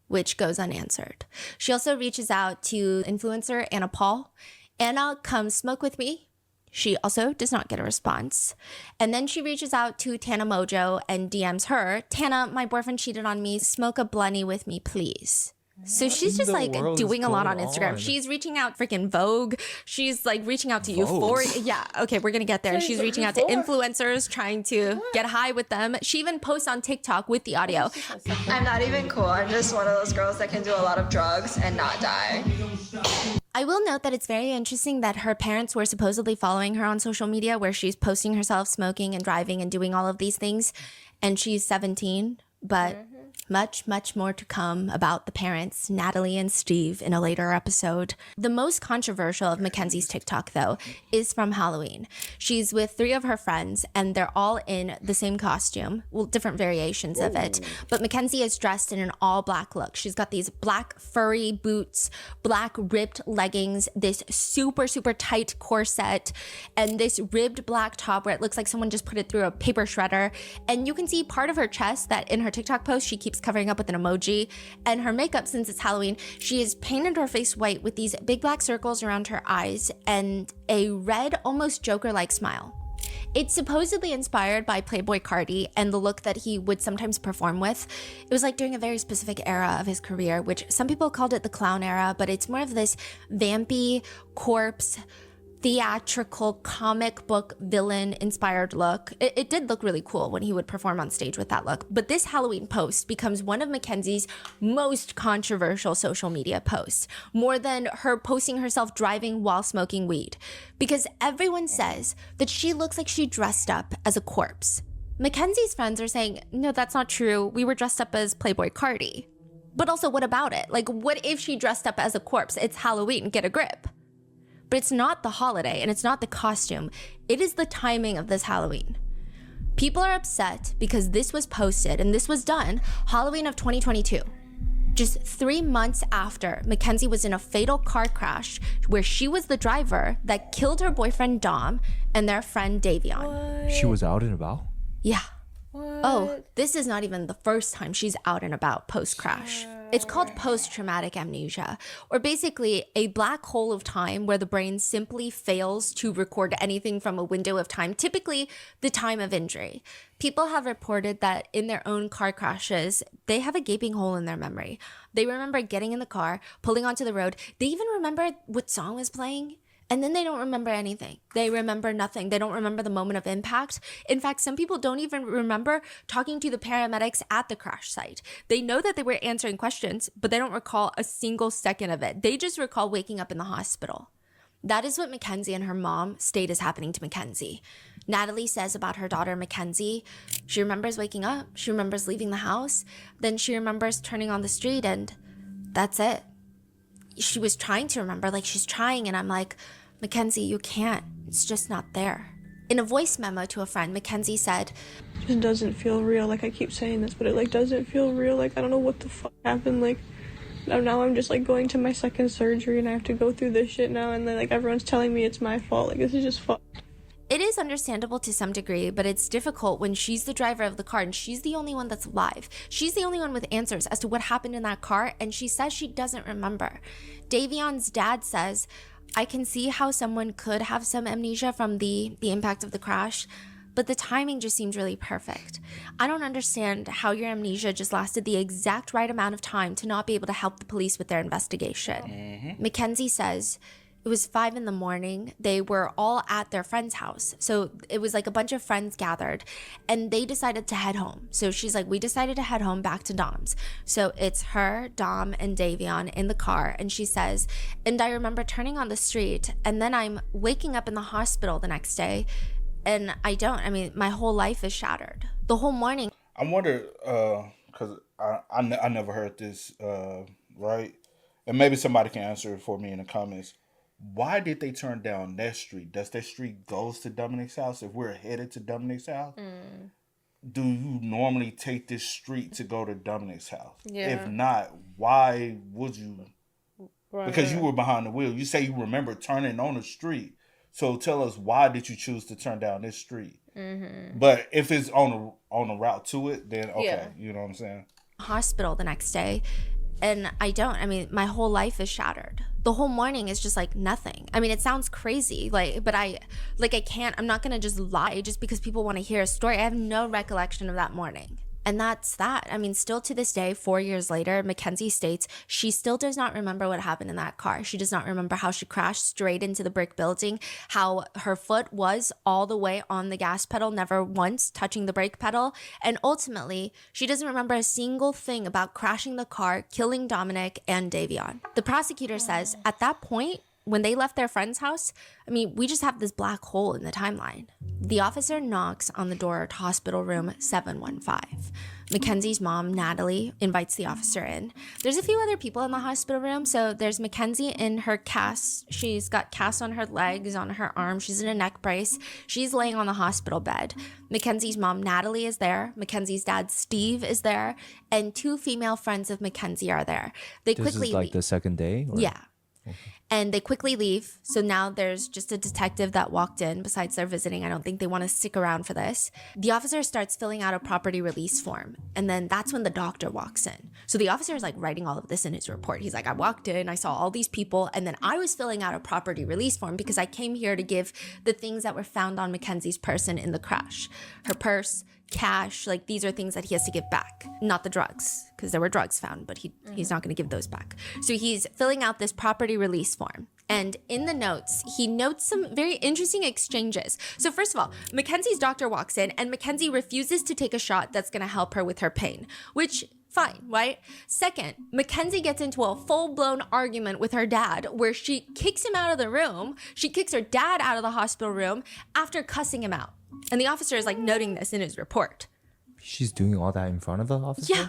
which goes unanswered. She also reaches out to influencer Anna Paul. Anna, come smoke with me. She also does not get a response. And then she reaches out to Tana Mojo and DMs her, Tana, my boyfriend cheated on me. Smoke a blunny with me, please. So she's just like doing a lot on Instagram. She's reaching out freaking Vogue. She's like reaching out to Euphoria. Yeah, okay, we're gonna get there. She's reaching out to influencers, trying to get high with them. She even posts on TikTok with the audio. I'm not even cool. I'm just one of those girls that can do a lot of drugs and not die. I will note that it's very interesting that her parents were supposedly following her on social media where she's posting herself smoking and driving and doing all of these things, and she's 17, but much, much more to come about the parents, Natalie and Steve, in a later episode. The most controversial of Mackenzie's TikTok, though, is from Halloween. She's with 3 of her friends, and they're all in the same costume. Well, different variations of it. But Mackenzie is dressed in an all-black look. She's got these black furry boots, black ripped leggings, this super, super tight corset, and this ribbed black top where it looks like someone just put it through a paper shredder. And you can see part of her chest that in her TikTok post, she keeps covering up with an emoji. And her makeup, since it's Halloween, she has painted her face white with these big black circles around her eyes and a red, almost Joker-like smile. It's supposedly inspired by Playboy Cardi and the look that he would sometimes perform with. It was like during a very specific era of his career, which some people called it the clown era, but it's more of this vampy corpse, theatrical comic book villain inspired look. It did look really cool when he would perform on stage with that look. But this Halloween post becomes one of Mackenzie's most controversial social media posts, more than her posting herself driving while smoking weed, because everyone says that she looks like she dressed up as a corpse. Mackenzie's friends are saying, no, that's not true. We were dressed up as Playboy Cardi. But also, what about it? Like, what if she dressed up as a corpse? It's Halloween, get a grip. But it's not the holiday and it's not the costume. It is the timing of this Halloween. People are upset because this was posted and this was done Halloween of 2022. Just 3 months after Mackenzie was in a fatal car crash where she was the driver that killed her boyfriend Dom and their friend Davion. She was out and about? Yeah. Oh, this is not even the first time she's out and about post-crash. It's called post-traumatic amnesia, or basically a black hole of time where the brain simply fails to record anything from a window of time, typically the time of injury. People have reported that in their own car crashes, they have a gaping hole in their memory. They remember getting in the car, pulling onto the road. They even remember what song was playing. And then they don't remember anything. They remember nothing. They don't remember the moment of impact. In fact, some people don't even remember talking to the paramedics at the crash site. They know that they were answering questions, but they don't recall a single second of it. They just recall waking up in the hospital. That is what Mackenzie and her mom state is happening to Mackenzie. Natalie says about her daughter, Mackenzie, she remembers waking up. She remembers leaving the house. Then she remembers turning on the street and that's it. She was trying to remember, like she's trying, and I'm like, Mackenzie, you can't. It's just not there. In a voice memo to a friend, Mackenzie said, it doesn't feel real. Like, I keep saying this, but it like doesn't feel real. Like, I don't know what the fuck happened. Like, now I'm just like going to my second surgery and I have to go through this shit now, and then like everyone's telling me it's my fault. Like, this is just fucked. It is understandable to some degree, but it's difficult when she's the driver of the car and she's the only one that's alive. She's the only one with answers as to what happened in that car, and she says she doesn't remember. Davion's dad says, I can see how someone could have some amnesia from the impact of the crash, but the timing just seems really perfect. I don't understand how your amnesia just lasted the exact right amount of time to not be able to help the police with their investigation. Mackenzie says, it was 5 a.m. They were all at their friend's house. So it was like a bunch of friends gathered and they decided to head home. So she's like, we decided to head home back to Dom's. So it's her, Dom, and Davion in the car. And she says, and I remember turning on the street and then I'm waking up in the hospital the next day. And my whole life is shattered. The whole morning. I wonder, because I never heard this, right? And maybe somebody can answer it for me in the comments. Why did they turn down that street? Does that street goes to Dominic's house? If we're headed to Dominic's house, do you normally take this street to go to Dominic's house? Yeah. If not, why would you? Right. Because you were behind the wheel. You say you remember turning on the street. So tell us, why did you choose to turn down this street? But if it's on a route to it, then okay, yeah. You know what I'm saying? Hospital the next day. And my whole life is shattered. The whole morning is just like nothing. I mean, it sounds crazy, but I'm not going to just lie just because people want to hear a story. I have no recollection of that morning. And that's that. I mean, still to this day, 4 years later, Mackenzie states she still does not remember what happened in that car. She does not remember how she crashed straight into the brick building, how her foot was all the way on the gas pedal, never once touching the brake pedal. And ultimately, she doesn't remember a single thing about crashing the car, killing Dominic and Davion. The prosecutor says at that point, when they left their friend's house, we just have this black hole in the timeline. The officer knocks on the door to hospital room 715. Mackenzie's mom, Natalie, invites the officer in. There's a few other people in the hospital room. So there's Mackenzie in her cast. She's got casts on her legs, on her arms. She's in a neck brace. She's laying on the hospital bed. Mackenzie's mom, Natalie, is there. Mackenzie's dad, Steve, is there. And 2 female friends of Mackenzie are there. This is like the second day? Or? Yeah. Okay. And they quickly leave. So now there's just a detective that walked in. Besides their visiting, I don't think they want to stick around for this. The officer starts filling out a property release form. And then that's when the doctor walks in. So the officer is like writing all of this in his report. He's like, I walked in, I saw all these people. And then I was filling out a property release form because I came here to give the things that were found on Mackenzie's person in the crash. Her purse, cash, like these are things that he has to give back, not the drugs, because there were drugs found, but he's not going to give those back. So he's filling out this property release form. And in the notes, he notes some very interesting exchanges. So first of all, Mackenzie's doctor walks in and Mackenzie refuses to take a shot that's going to help her with her pain, which fine, right? Second, Mackenzie gets into a full-blown argument with her dad where she kicks him out of the room. She kicks her dad out of the hospital room after cussing him out. And the officer is like noting this in his report. She's doing all that in front of the officer? Yeah.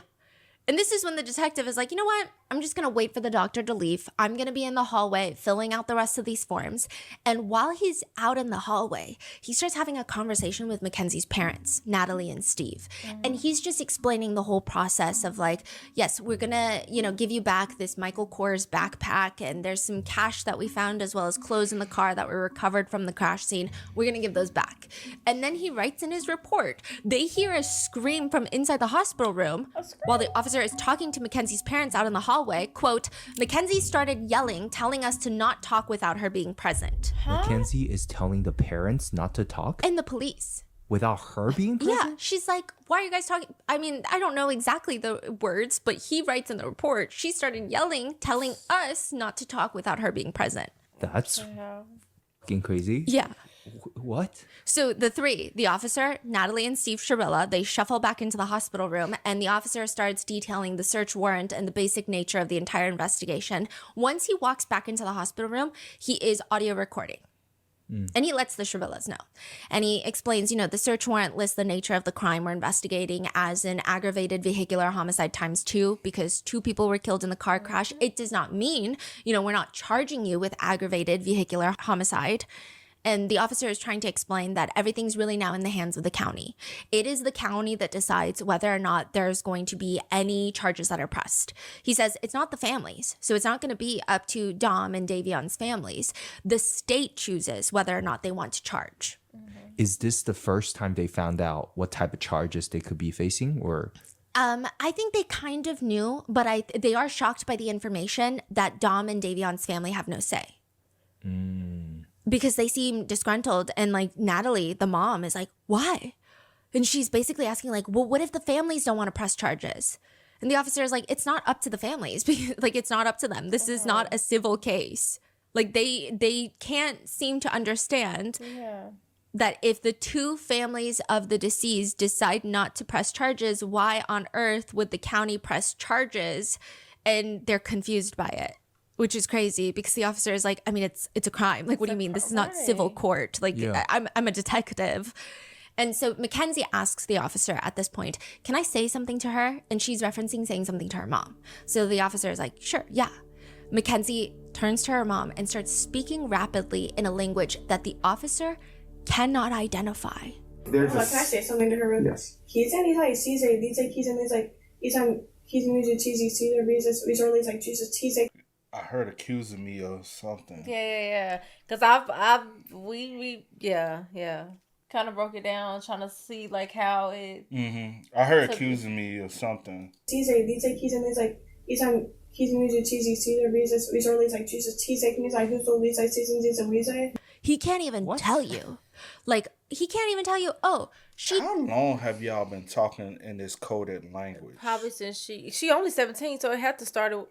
And this is when the detective is like, you know what? I'm just going to wait for the doctor to leave. I'm going to be in the hallway filling out the rest of these forms. And while he's out in the hallway, he starts having a conversation with Mackenzie's parents, Natalie and Steve. And he's just explaining the whole process of like, yes, we're going to, give you back this Michael Kors backpack. And there's some cash that we found as well as clothes in the car that were recovered from the crash scene. We're going to give those back. And then he writes in his report, they hear a scream from inside the hospital room while the officer is talking to Mackenzie's parents out in the hallway. Quote, Mackenzie started yelling, telling us to not talk without her being present. Mackenzie is telling the parents not to talk? And the police. Without her being present? Yeah, she's like, why are you guys talking? I don't know exactly the words, but he writes in the report, she started yelling, telling us not to talk without her being present. That's fucking crazy. Yeah. What? So the 3, the officer, Natalie and Steve Shirilla, they shuffle back into the hospital room and the officer starts detailing the search warrant and the basic nature of the entire investigation. Once he walks back into the hospital room, he is audio recording. And he lets the Shirillas know. And he explains, the search warrant lists the nature of the crime we're investigating as an aggravated vehicular homicide ×2 because 2 people were killed in the car crash. It does not mean, we're not charging you with aggravated vehicular homicide. And the officer is trying to explain that everything's really now in the hands of the county. It is the county that decides whether or not there's going to be any charges that are pressed. He says it's not the families. So it's not going to be up to Dom and Davion's families. The state chooses whether or not they want to charge. Is this the first time they found out what type of charges they could be facing, or? I think they kind of knew, but they are shocked by the information that Dom and Davion's family have no say. Because they seem disgruntled, and like Natalie, the mom, is like, why? And she's basically asking like, well, what if the families don't want to press charges? And the officer is like, it's not up to the families. Because, like, it's not up to them. This is not a civil case. Like they can't seem to understand that if the 2 families of the deceased decide not to press charges, why on earth would the county press charges? And they're confused by it. Which is crazy because the officer is like, I mean, it's a crime. Like, what do you mean? This is not civil court. Like, I'm a detective. And so Mackenzie asks the officer at this point, can I say something to her? And she's referencing saying something to her mom. So the officer is like, sure, yeah. Mackenzie turns to her mom and starts speaking rapidly in a language that the officer cannot identify. Can I say something to her? Yes. I heard accusing me of something. Yeah. Because we kind of broke it down, trying to see like how it. I heard accusing me of something. He can't even tell you. Like, he can't even tell you, oh, she... How long have y'all been talking in this coded language? Probably since she only 17, so it had to start young.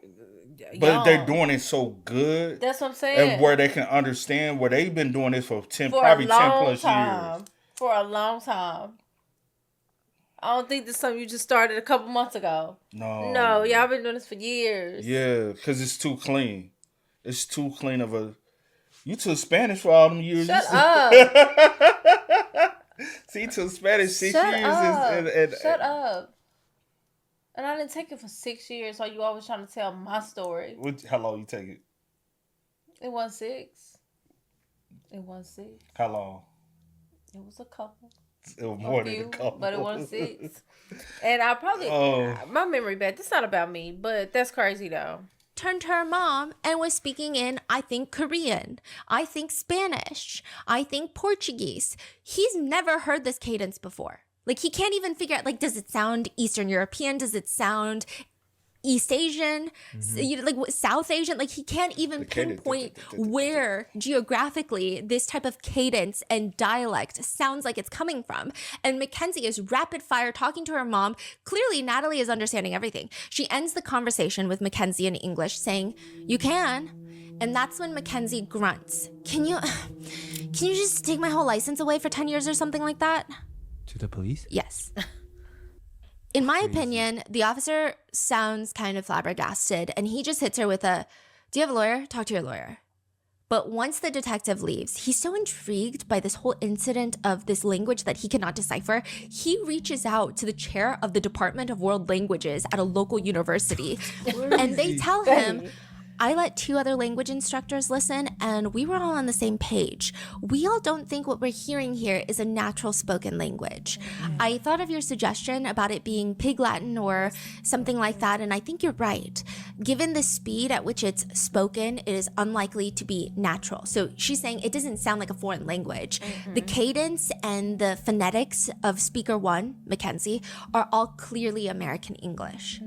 But they're doing it so good. That's what I'm saying. And where they can understand, where they've been doing this for 10 for probably a long 10 plus time. years. For a long time. I don't think this is something you just started a couple months ago. No, y'all been doing this for years. Yeah, because it's too clean. It's too clean of a... You took Spanish for all them years. Shut up. See, you took Spanish 6 Shut years. Up. Shut up. And I didn't take it for 6 years, so you always trying to tell my story. How long you take it? It wasn't 6. How long? It was a couple. It was more than a couple. But it wasn't 6. And I probably... My memory bad. This is not about me, but that's crazy, though. Turned to her mom and was speaking in, I think, Korean. I think Spanish. I think Portuguese. He's never heard this cadence before. Like, he can't even figure out, like, does it sound Eastern European? Does it sound East Asian? Like, South Asian? Like, he can't even pinpoint where geographically this type of cadence and dialect sounds like it's coming from. And Mackenzie is rapid fire talking to her mom. Clearly, Natalie is understanding everything. She ends the conversation with Mackenzie in English saying, you can. And that's when Mackenzie grunts. Can you just take my whole license away for 10 years or something like that? To the police? Yes. In my opinion, the officer sounds kind of flabbergasted, and he just hits her with a, do you have a lawyer? Talk to your lawyer. But once the detective leaves, he's so intrigued by this whole incident of this language that he cannot decipher, he reaches out to the chair of the Department of World Languages at a local university, and they tell him, I let 2 other language instructors listen, and we were all on the same page. We all don't think what we're hearing here is a natural spoken language. I thought of your suggestion about it being Pig Latin or something like that, and I think you're right. Given the speed at which it's spoken, it is unlikely to be natural. So she's saying it doesn't sound like a foreign language. The cadence and the phonetics of speaker 1, Mackenzie, are all clearly American English.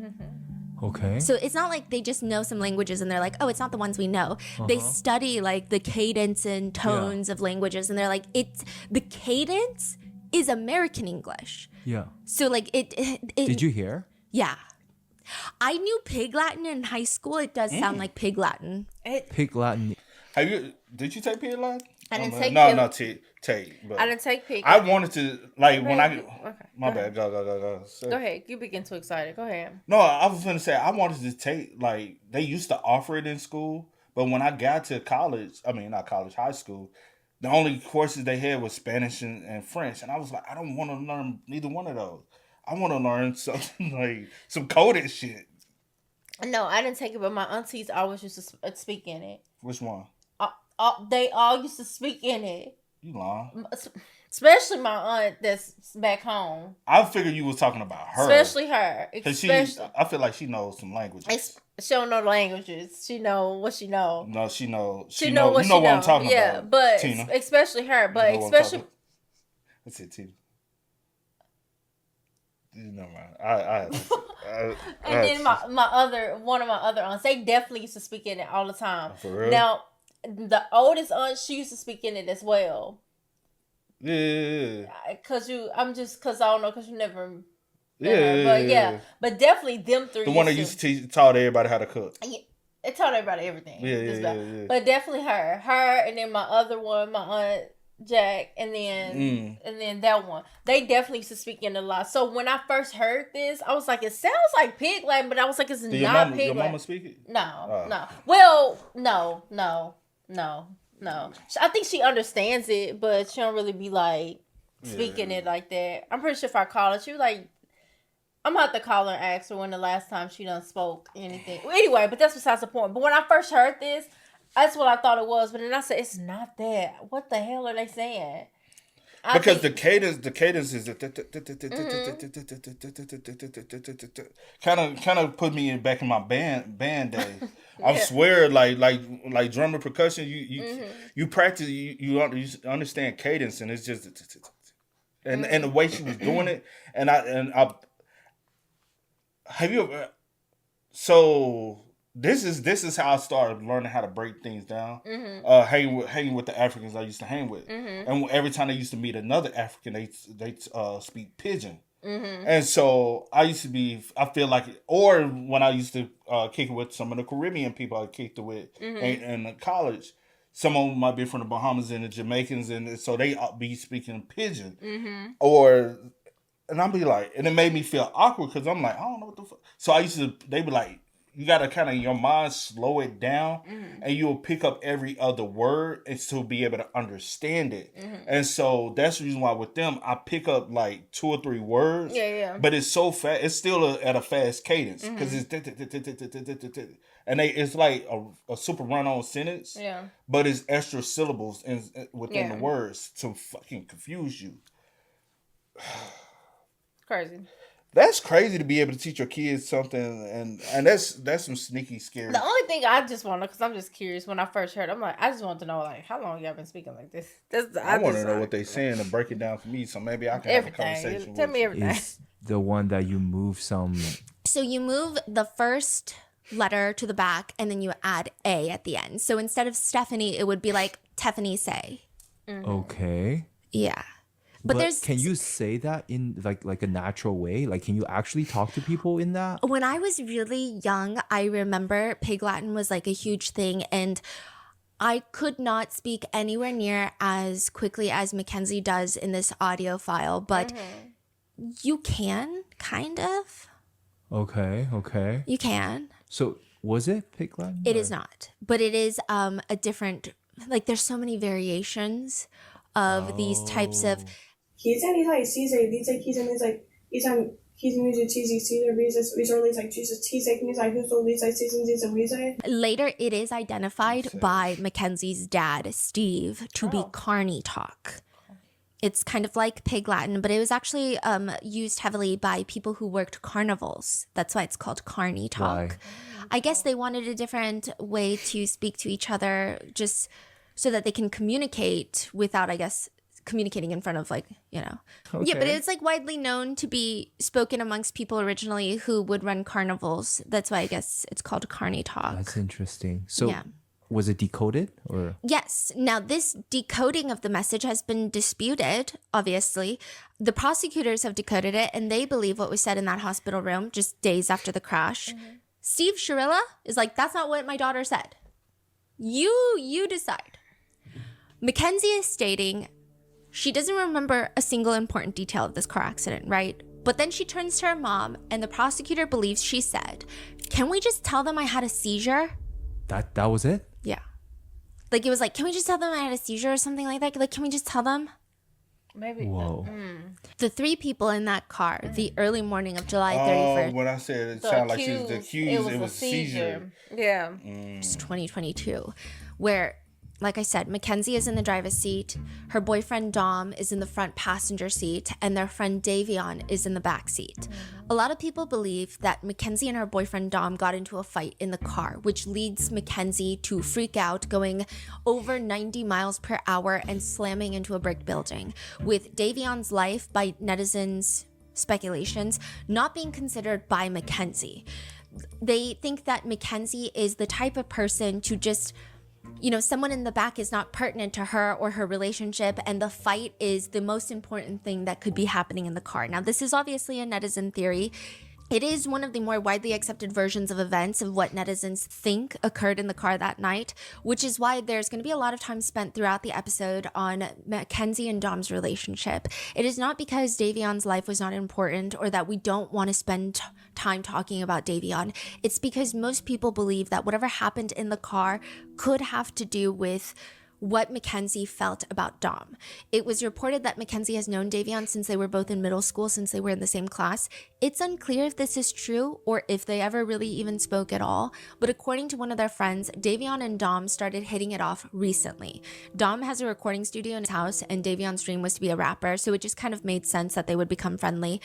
Okay. So it's not like they just know some languages and they're like, oh, it's not the ones we know. They study like the cadence and tones of languages, and they're like, the cadence is American English. Yeah. So like it Did you hear? Yeah. I knew Pig Latin in high school. It does sound like Pig Latin. Pig Latin. Did you take Pig Latin? I didn't take take. But I didn't take Pig. I wanted to, like, when I... Okay. My bad. Go. Go ahead. You begin too excited. Go ahead. No, I was going to say, I wanted to take, like, they used to offer it in school, but when I got to college, high school, the only courses they had was Spanish and French, and I was like, I don't want to learn neither one of those. I want to learn something like some coded shit. No, I didn't take it, but my aunties always used to speak in it. Which one? They all used to speak in it. You lying? Especially my aunt that's back home. I figured you was talking about her. Especially her. I feel like she knows some languages. She don't know languages. She know what she know. No, she know. She know what I'm talking about. Yeah, but Tina. especially her. But especially. That's it, Tina. Never mind. And then one of my other aunts, they definitely used to speak in it all the time. For real? Now, the oldest aunt, she used to speak in it as well. Yeah. Cause I don't know, cause you never. But definitely them three. The one that used to taught everybody how to cook. Yeah, it taught everybody everything. Yeah. But definitely her, and then my other one, my aunt Jack, and then that one. They definitely used to speak in a lot. So when I first heard this, I was like, it sounds like pig Latin, but I was like, it's not pig Latin. Your mama speak it? No. Well, no. I think she understands it, but she don't really be like speaking it like that. I'm pretty sure if I call her, she was like, I'm gonna have to call her and ask her when the last time she done spoke anything. Well, anyway, but that's besides the point. But when I first heard this, that's what I thought it was. But then I said, it's not that. What the hell are they saying? Because the cadence is kind of put me back in my band days. I swear, like drum and percussion, you practice, you understand cadence, and it's just and the way she was doing it, and I have you ever, so. This is how I started learning how to break things down. Hanging with the Africans I used to hang with, and every time they used to meet another African, they speak pidgin, and so I used to be. I feel like, or when I used to kick it with some of the Caribbean people I kicked it with in college, some of them might be from the Bahamas and the Jamaicans, and so they be speaking pidgin, and I'll be like, and it made me feel awkward because I'm like, I don't know what the fuck. So they be like. You gotta kind of your mind slow it down, and you'll pick up every other word and still be able to understand it. And so that's the reason why with them I pick up like 2 or 3 words. But it's so fast. It's still at a fast cadence because it's and it's like a super run-on sentence. But it's extra syllables within the words to fucking confuse you. Crazy. That's crazy to be able to teach your kids something, and that's some sneaky scary. The only thing I just want to, because I'm just curious, when I first heard, I'm like, I just want to know, like, how long y'all been speaking like this? I want to know what they saying and break it down for me, so maybe I can have a conversation. Tell me everything. Is the one that you move some. So you move the first letter to the back, and then you add A at the end. So instead of Stephanie, it would be like Tiffany say. Okay. Yeah. But can you say that in like a natural way? Like, can you actually talk to people in that? When I was really young, I remember Pig Latin was like a huge thing, and I could not speak anywhere near as quickly as Mackenzie does in this audio file, but you can, kind of. Okay. You can. So was it Pig Latin? It is not, but it is a different, like there's so many variations of these types of. Later, it is identified by Mackenzie's dad, Steve, to be Carney talk. It's kind of like Pig Latin, but it was actually used heavily by people who worked carnivals. That's why it's called Carney talk. Why? I guess they wanted a different way to speak to each other, just so that they can communicate without, I guess, communicating in front of Okay. Yeah, but it's like widely known to be spoken amongst people originally who would run carnivals. That's why I guess it's called Carney talk. That's interesting. So was it decoded or? Yes. Now this decoding of the message has been disputed, obviously. The prosecutors have decoded it and they believe what was said in that hospital room just days after the crash. Steve Shirilla is like, that's not what my daughter said. You decide. Mackenzie is stating she doesn't remember a single important detail of this car accident, right? But then she turns to her mom, and the prosecutor believes she said, "Can we just tell them I had a seizure?" That was it? Yeah. Like, it was like, can we just tell them I had a seizure or something like that? Like, can we just tell them? Maybe. Whoa. The 3 people in that car, the early morning of July Oh, 31st, when I said it sounded like she was the accused, It was a seizure. Yeah. 2022, where, like I said, Mackenzie is in the driver's seat, her boyfriend Dom is in the front passenger seat, and their friend Davion is in the back seat. A lot of people believe that Mackenzie and her boyfriend Dom got into a fight in the car, which leads Mackenzie to freak out, going over 90 miles per hour and slamming into a brick building, with Davion's life, by netizens' speculations, not being considered by Mackenzie. They think that Mackenzie is the type of person to just, you know, someone in the back is not pertinent to her or her relationship, and the fight is the most important thing that could be happening in the car. Now, this is obviously a netizen theory. It is one of the more widely accepted versions of events of what netizens think occurred in the car that night, which is why there's going to be a lot of time spent throughout the episode on Mackenzie and Dom's relationship. It is not because Davion's life was not important or that we don't want to spend time talking about Davion. It's because most people believe that whatever happened in the car could have to do with what Mackenzie felt about Dom. It was reported that Mackenzie has known Davion since they were both in middle school, since they were in the same class. It's unclear if this is true or if they ever really even spoke at all, but according to one of their friends, Davion and Dom started hitting it off recently. Dom has a recording studio in his house, and Davion's dream was to be a rapper, so it just kind of made sense that they would become friendly.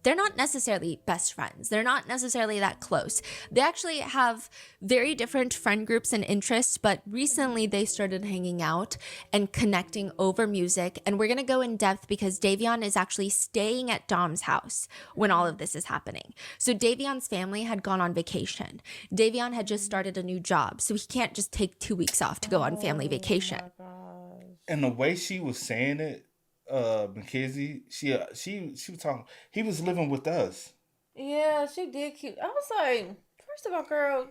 They're not necessarily best friends. They're not necessarily that close. They actually have very different friend groups and interests, but recently they started hanging out and connecting over music. And we're going to go in depth because Davion is actually staying at Dom's house when all of this is happening. So Davion's family had gone on vacation. Davion had just started a new job, so he can't just take 2 weeks off to go on family vacation. And the way she was saying it, Mackenzie, she was talking. He was living with us. Yeah, she did keep. I was like, first of all, girl.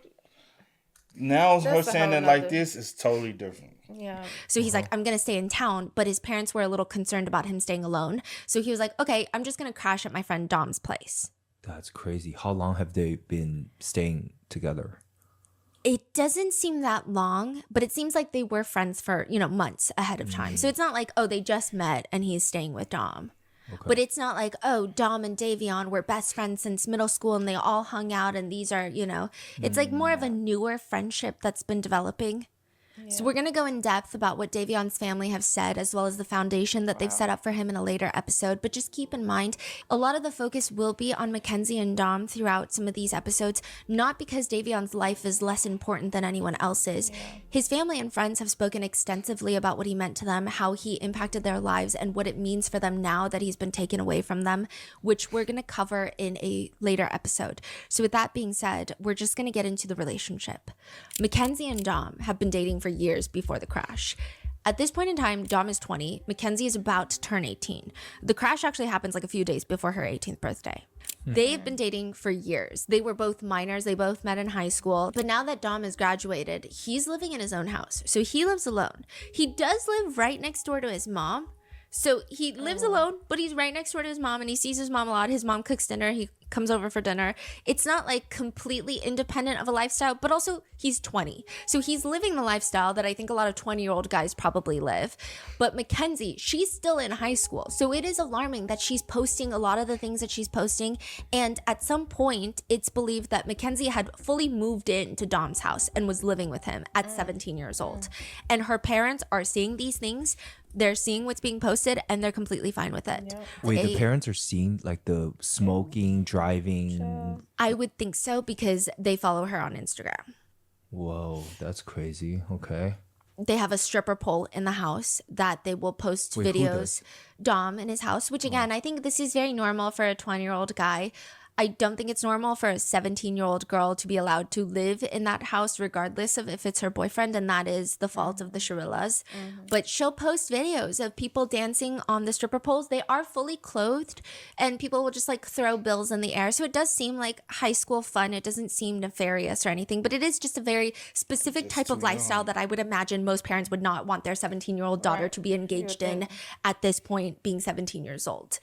Now her saying it like this is totally different. Yeah. So he's like, I'm going to stay in town, but his parents were a little concerned about him staying alone. So he was like, okay, I'm just going to crash at my friend Dom's place. That's crazy. How long have they been staying together? It doesn't seem that long, but it seems like they were friends for, months ahead of time. So it's not like, oh, they just met and he's staying with Dom. Okay. But it's not like, oh, Dom and Davion were best friends since middle school and they all hung out and these are, it's like more of a newer friendship that's been developing. Yeah. So we're going to go in depth about what Davion's family have said, as well as the foundation that they've set up for him in a later episode. But just keep in mind, a lot of the focus will be on Mackenzie and Dom throughout some of these episodes, not because Davion's life is less important than anyone else's. Yeah. His family and friends have spoken extensively about what he meant to them, how he impacted their lives, and what it means for them now that he's been taken away from them, which we're going to cover in a later episode. So with that being said, we're just going to get into the relationship. Mackenzie and Dom have been dating for years before the crash. At this point in time, Dom is 20, Mackenzie is about to turn 18. The crash actually happens like a few days before her 18th birthday. They've been dating for years. They were both minors. They both met in high school. But now that Dom has graduated, he's living in his own house. So he lives alone. He does live right next door to his mom. So he lives alone, but he's right next door to his mom and he sees his mom a lot. His mom cooks dinner. He comes over for dinner. It's not like completely independent of a lifestyle, but also he's 20. So he's living the lifestyle that I think a lot of 20-year-old guys probably live. But Mackenzie, she's still in high school. So it is alarming that she's posting a lot of the things that she's posting. And at some point, it's believed that Mackenzie had fully moved into Dom's house and was living with him at 17 years old. And her parents are seeing these things. They're seeing what's being posted and they're completely fine with it. Yep. Wait, the parents are seeing like the smoking, driving? I would think so because they follow her on Instagram. Whoa, that's crazy. Okay. They have a stripper pole in the house that they will post videos. Dom in his house, which again, I think this is very normal for a 20-year-old guy. I don't think it's normal for a 17-year-old girl to be allowed to live in that house regardless of if it's her boyfriend, and that is the fault of the Shirillas. But she'll post videos of people dancing on the stripper poles. They are fully clothed and people will just like throw bills in the air. So it does seem like high school fun. It doesn't seem nefarious or anything, but it is just a very specific type of lifestyle that I would imagine most parents would not want their 17-year-old daughter to be engaged in at this point, being 17 years old.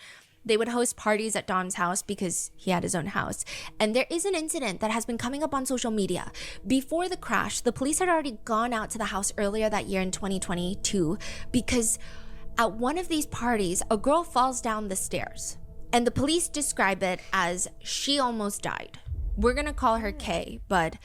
They would host parties at Don's house because he had his own house. And there is an incident that has been coming up on social media. Before the crash, the police had already gone out to the house earlier that year in 2022 because at one of these parties, a girl falls down the stairs. And the police describe it as she almost died. We're going to call her Kay, but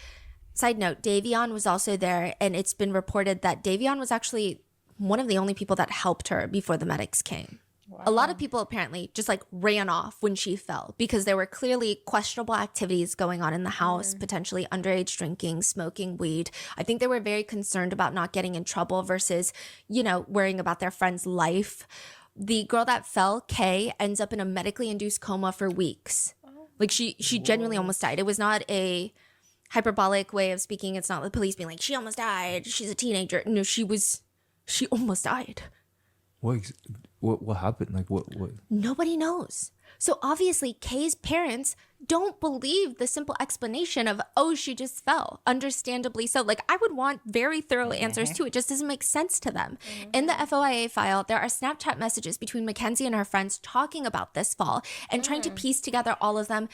side note, Davion was also there, and it's been reported that Davion was actually one of the only people that helped her before the medics came. Wow. A lot of people apparently just like ran off when she fell because there were clearly questionable activities going on in the house, potentially underage drinking, smoking weed. I think they were very concerned about not getting in trouble versus, you know, worrying about their friend's life. The girl that fell, Kay, ends up in a medically induced coma for weeks. Like she genuinely almost died. It was not a hyperbolic way of speaking. It's not the police being like, she almost died, she's a teenager. No, she almost died. What happened? Like what? Nobody knows. So obviously Kay's parents don't believe the simple explanation of, oh, she just fell. Understandably so. Like, I would want very thorough answers too. It just doesn't make sense to them. In the FOIA file, there are Snapchat messages between Mackenzie and her friends talking about this fall and trying to piece together all of them.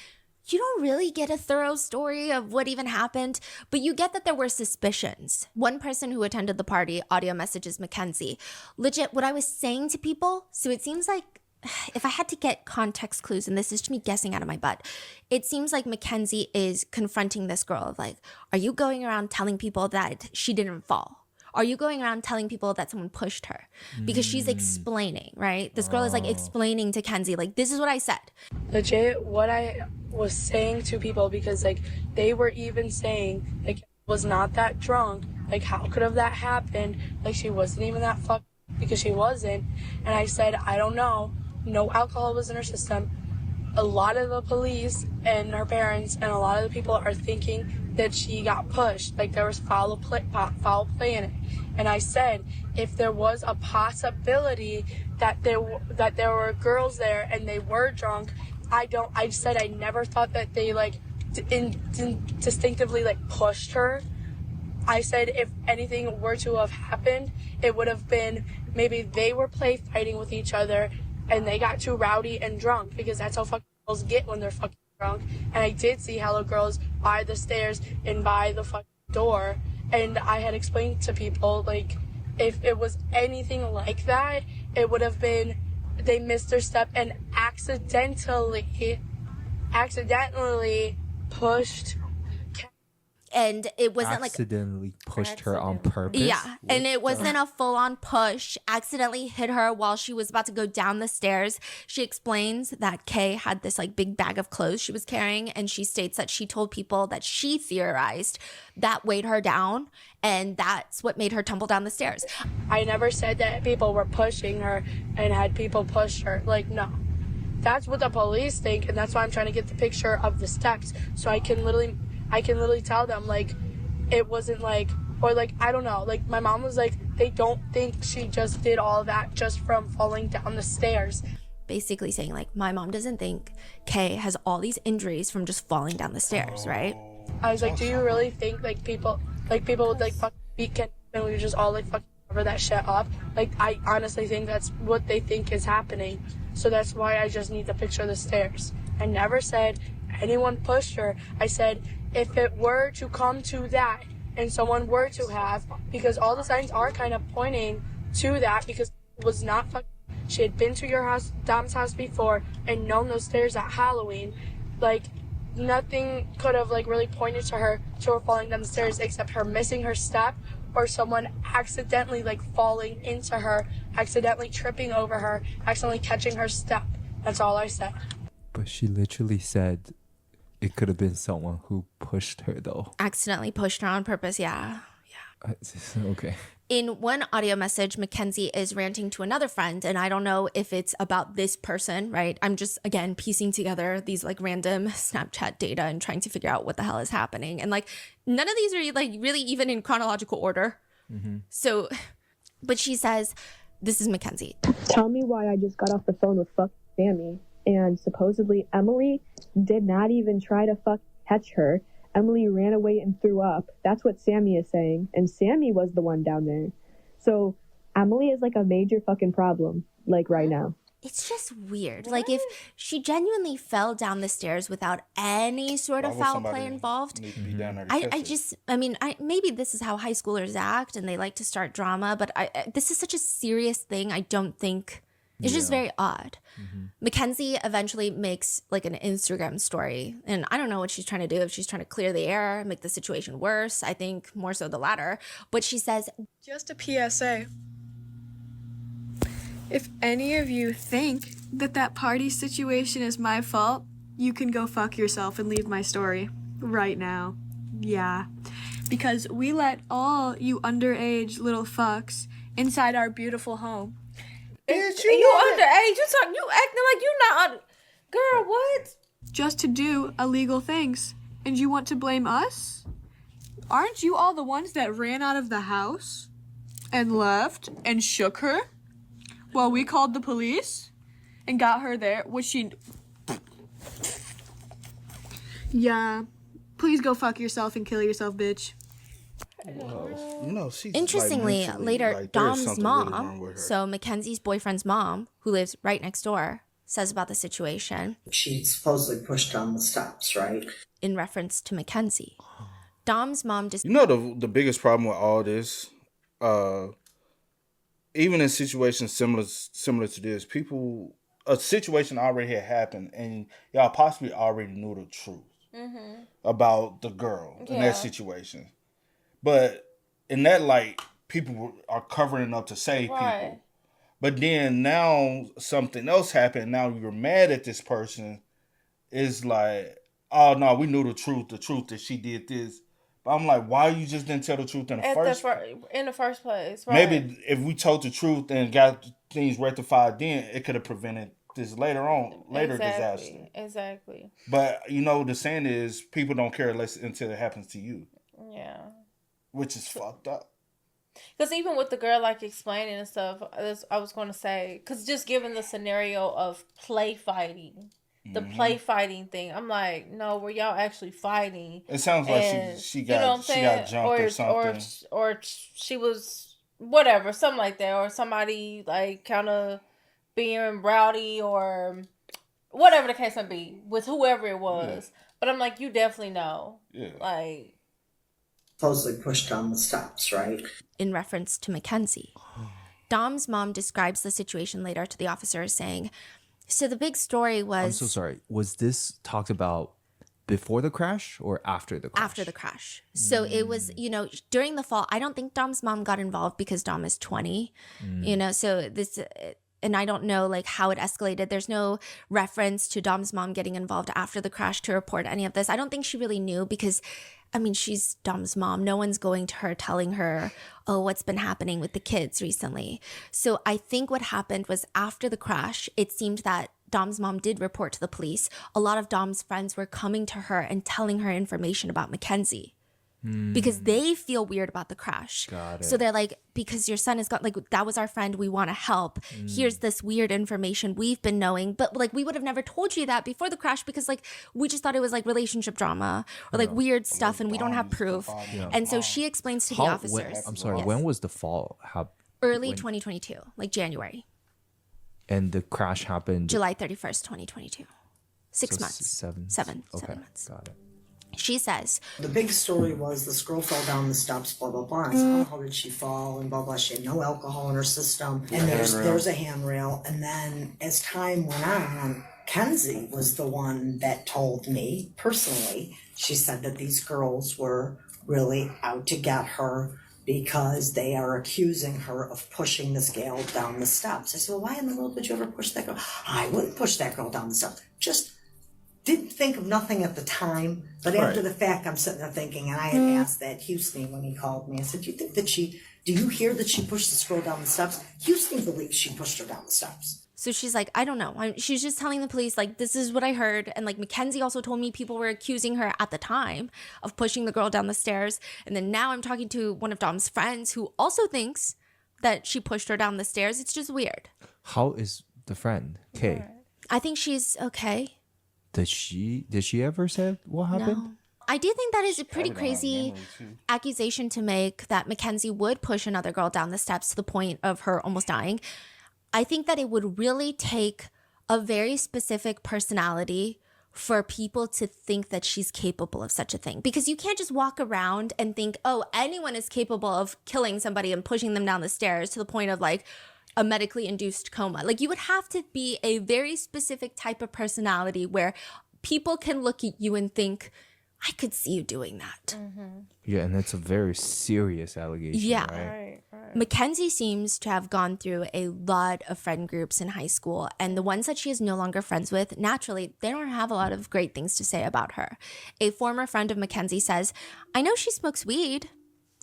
You don't really get a thorough story of what even happened, but you get that there were suspicions. One person who attended the party audio messages Mackenzie. Legit, what I was saying to people, so it seems like, if I had to get context clues, and this is just me guessing out of my butt, it seems like Mackenzie is confronting this girl of like, are you going around telling people that she didn't fall? Are you going around telling people that someone pushed her? Because she's explaining, right? This girl is like explaining to Kenzie, like, this is what I said. Legit, what I was saying to people, because like they were even saying like was not that drunk, like how could have that happened, like she wasn't even that fucked, because she wasn't. And I said, I don't know, no alcohol was in her system. A lot of the police and her parents and a lot of the people are thinking that she got pushed, like there was foul play in it. And I said, if there was a possibility that there were girls there and they were drunk, I said I never thought that they like distinctively like pushed her. I said if anything were to have happened, it would have been maybe they were play fighting with each other and they got too rowdy and drunk, because that's how fucking girls get when they're fucking drunk. And I did see hella girls by the stairs and by the fucking door, and I had explained to people, like, if it was anything like that, it would have been they missed their step and accidentally pushed. And it wasn't accidentally pushed her on purpose. Yeah, and it wasn't a full-on push. Accidentally hit her while she was about to go down the stairs. She explains that Kay had this like big bag of clothes she was carrying, and she states that she told people that she theorized that weighed her down, and that's what made her tumble down the stairs. I never said that people were pushing her and had people push her. Like, no. That's what the police think, and that's why I'm trying to get the picture of the steps so I can literally tell them, like, it wasn't like, or like, I don't know, like my mom was like, they don't think she just did all that just from falling down the stairs. Basically saying like, my mom doesn't think Kay has all these injuries from just falling down the stairs, right? I was like, do you really think like people would like fucking beat and we just all like fucking cover that shit up? Like, I honestly think that's what they think is happening. So that's why I just need the picture of the stairs. I never said anyone pushed her. I said, if it were to come to that and someone were to have, because all the signs are kind of pointing to that, because it was not she had been to your house, Dom's house before, and known those stairs at Halloween. Like, nothing could have like really pointed to her falling down the stairs except her missing her step, or someone accidentally like falling into her, accidentally tripping over her, accidentally catching her step. That's all I said. But she literally said it could have been someone who pushed her, though. Accidentally pushed her on purpose, yeah. Okay. In one audio message, Mackenzie is ranting to another friend, and I don't know if it's about this person, right? I'm just, again, piecing together these like random Snapchat data and trying to figure out what the hell is happening. And like, none of these are like really even in chronological order. So, but she says, this is Mackenzie. Tell me why I just got off the phone with Sammy. And supposedly Emily did not even try to catch her. Emily ran away and threw up. That's what Sammy is saying. And Sammy was the one down there. So Emily is like a major fucking problem, like right now. It's just weird. Like, if she genuinely fell down the stairs without any sort of foul play involved, maybe this is how high schoolers act and they like to start drama, but this is such a serious thing. I don't think it's just very odd. Mackenzie eventually makes like an Instagram story, and I don't know what she's trying to do. If she's trying to clear the air, make the situation worse. I think more so the latter. But she says, just a PSA. If any of you think that party situation is my fault, you can go fuck yourself and leave my story right now. Yeah. Because we let all you underage little fucks inside our beautiful home. Bitch, you underage. You acting like you not girl, what? Just to do illegal things. And you want to blame us? Aren't you all the ones that ran out of the house and left and shook her while we called the police and got her there? Was she... Yeah. Please go fuck yourself and kill yourself, bitch. Interestingly, later, Dom's mom, so Mackenzie's boyfriend's mom, who lives right next door, says about the situation. She supposedly pushed down the steps, right? In reference to Mackenzie. Dom's mom just... the biggest problem with all this, even in situations similar to this, a situation already had happened and y'all possibly already knew the truth about the girl in that situation. But in that light, people are covering up to save people. But then now something else happened. Now you're mad at this person. It's like, oh no, we knew the truth that she did this. But I'm like, why you just didn't tell the truth in the first place? Right. Maybe if we told the truth and got things rectified then, it could have prevented this later disaster. Exactly. But the saying is, people don't care until it happens to you. Yeah. Which is fucked up. Because even with the girl, like, explaining and stuff, I was going to say, because just given the scenario of play fighting, the play fighting thing, I'm like, no, were y'all actually fighting? It sounds like she got jumped or something. Or she was, whatever, something like that. Or somebody, like, kind of being rowdy or whatever the case may be with whoever it was. Yeah. But I'm like, you definitely know. Yeah. Like... supposedly pushed down the steps, right? In reference to Mackenzie. Dom's mom describes the situation later to the officers saying, so the big story was... I'm so sorry. Was this talked about before the crash or after the crash? After the crash. So it was, during the fall, I don't think Dom's mom got involved because Dom is 20, so this... And I don't know like how it escalated. There's no reference to Dom's mom getting involved after the crash to report any of this. I don't think she really knew because, she's Dom's mom. No one's going to her telling her, oh, what's been happening with the kids recently. So I think what happened was after the crash, it seemed that Dom's mom did report to the police. A lot of Dom's friends were coming to her and telling her information about Mackenzie. Because they feel weird about the crash. Got it. So they're like, because your son has got, like, that was our friend, we want to help. Here's this weird information we've been knowing. But, like, we would have never told you that before the crash because, like, we just thought it was, like, relationship drama or, like, weird stuff and we don't have proof. Yeah. And so she explains to the officers. When was the fall? Early 2022, like January. And the crash happened? July 31st, 2022. 6 months. 7 months. Got it. She says, the big story was this girl fell down the steps, blah, blah, blah. I said, oh, how did she fall? And blah, blah. She had no alcohol in her system. And there's a handrail. And then as time went on, Kenzie was the one that told me personally, she said that these girls were really out to get her because they are accusing her of pushing this gal down the steps. I said, well, why in the world would you ever push that girl? I wouldn't push that girl down the steps. Just didn't think of nothing at the time, but after the fact, I'm sitting there thinking, and I had asked that Houston when he called me. I said, do you hear that she pushed this girl down the steps? Houston believes she pushed her down the steps. So she's like, I don't know. She's just telling the police, like, this is what I heard. And, like, Mackenzie also told me people were accusing her at the time of pushing the girl down the stairs. And then now I'm talking to one of Dom's friends who also thinks that she pushed her down the stairs. It's just weird. How is the friend, Kay? I think she's okay. Did she ever say what happened? No. I do think that is a pretty crazy accusation to make, that Mackenzie would push another girl down the steps to the point of her almost dying. I think that it would really take a very specific personality for people to think that she's capable of such a thing. Because you can't just walk around and think, oh, anyone is capable of killing somebody and pushing them down the stairs to the point of like a medically induced coma. Like you would have to be a very specific type of personality where people can look at you and think, I could see you doing that. Yeah, and it's a very serious allegation, Yeah. right? Mackenzie seems to have gone through a lot of friend groups in high school, and the ones that she is no longer friends with, naturally, they don't have a lot of great things to say about her. A former friend of Mackenzie says, I know she smokes weed.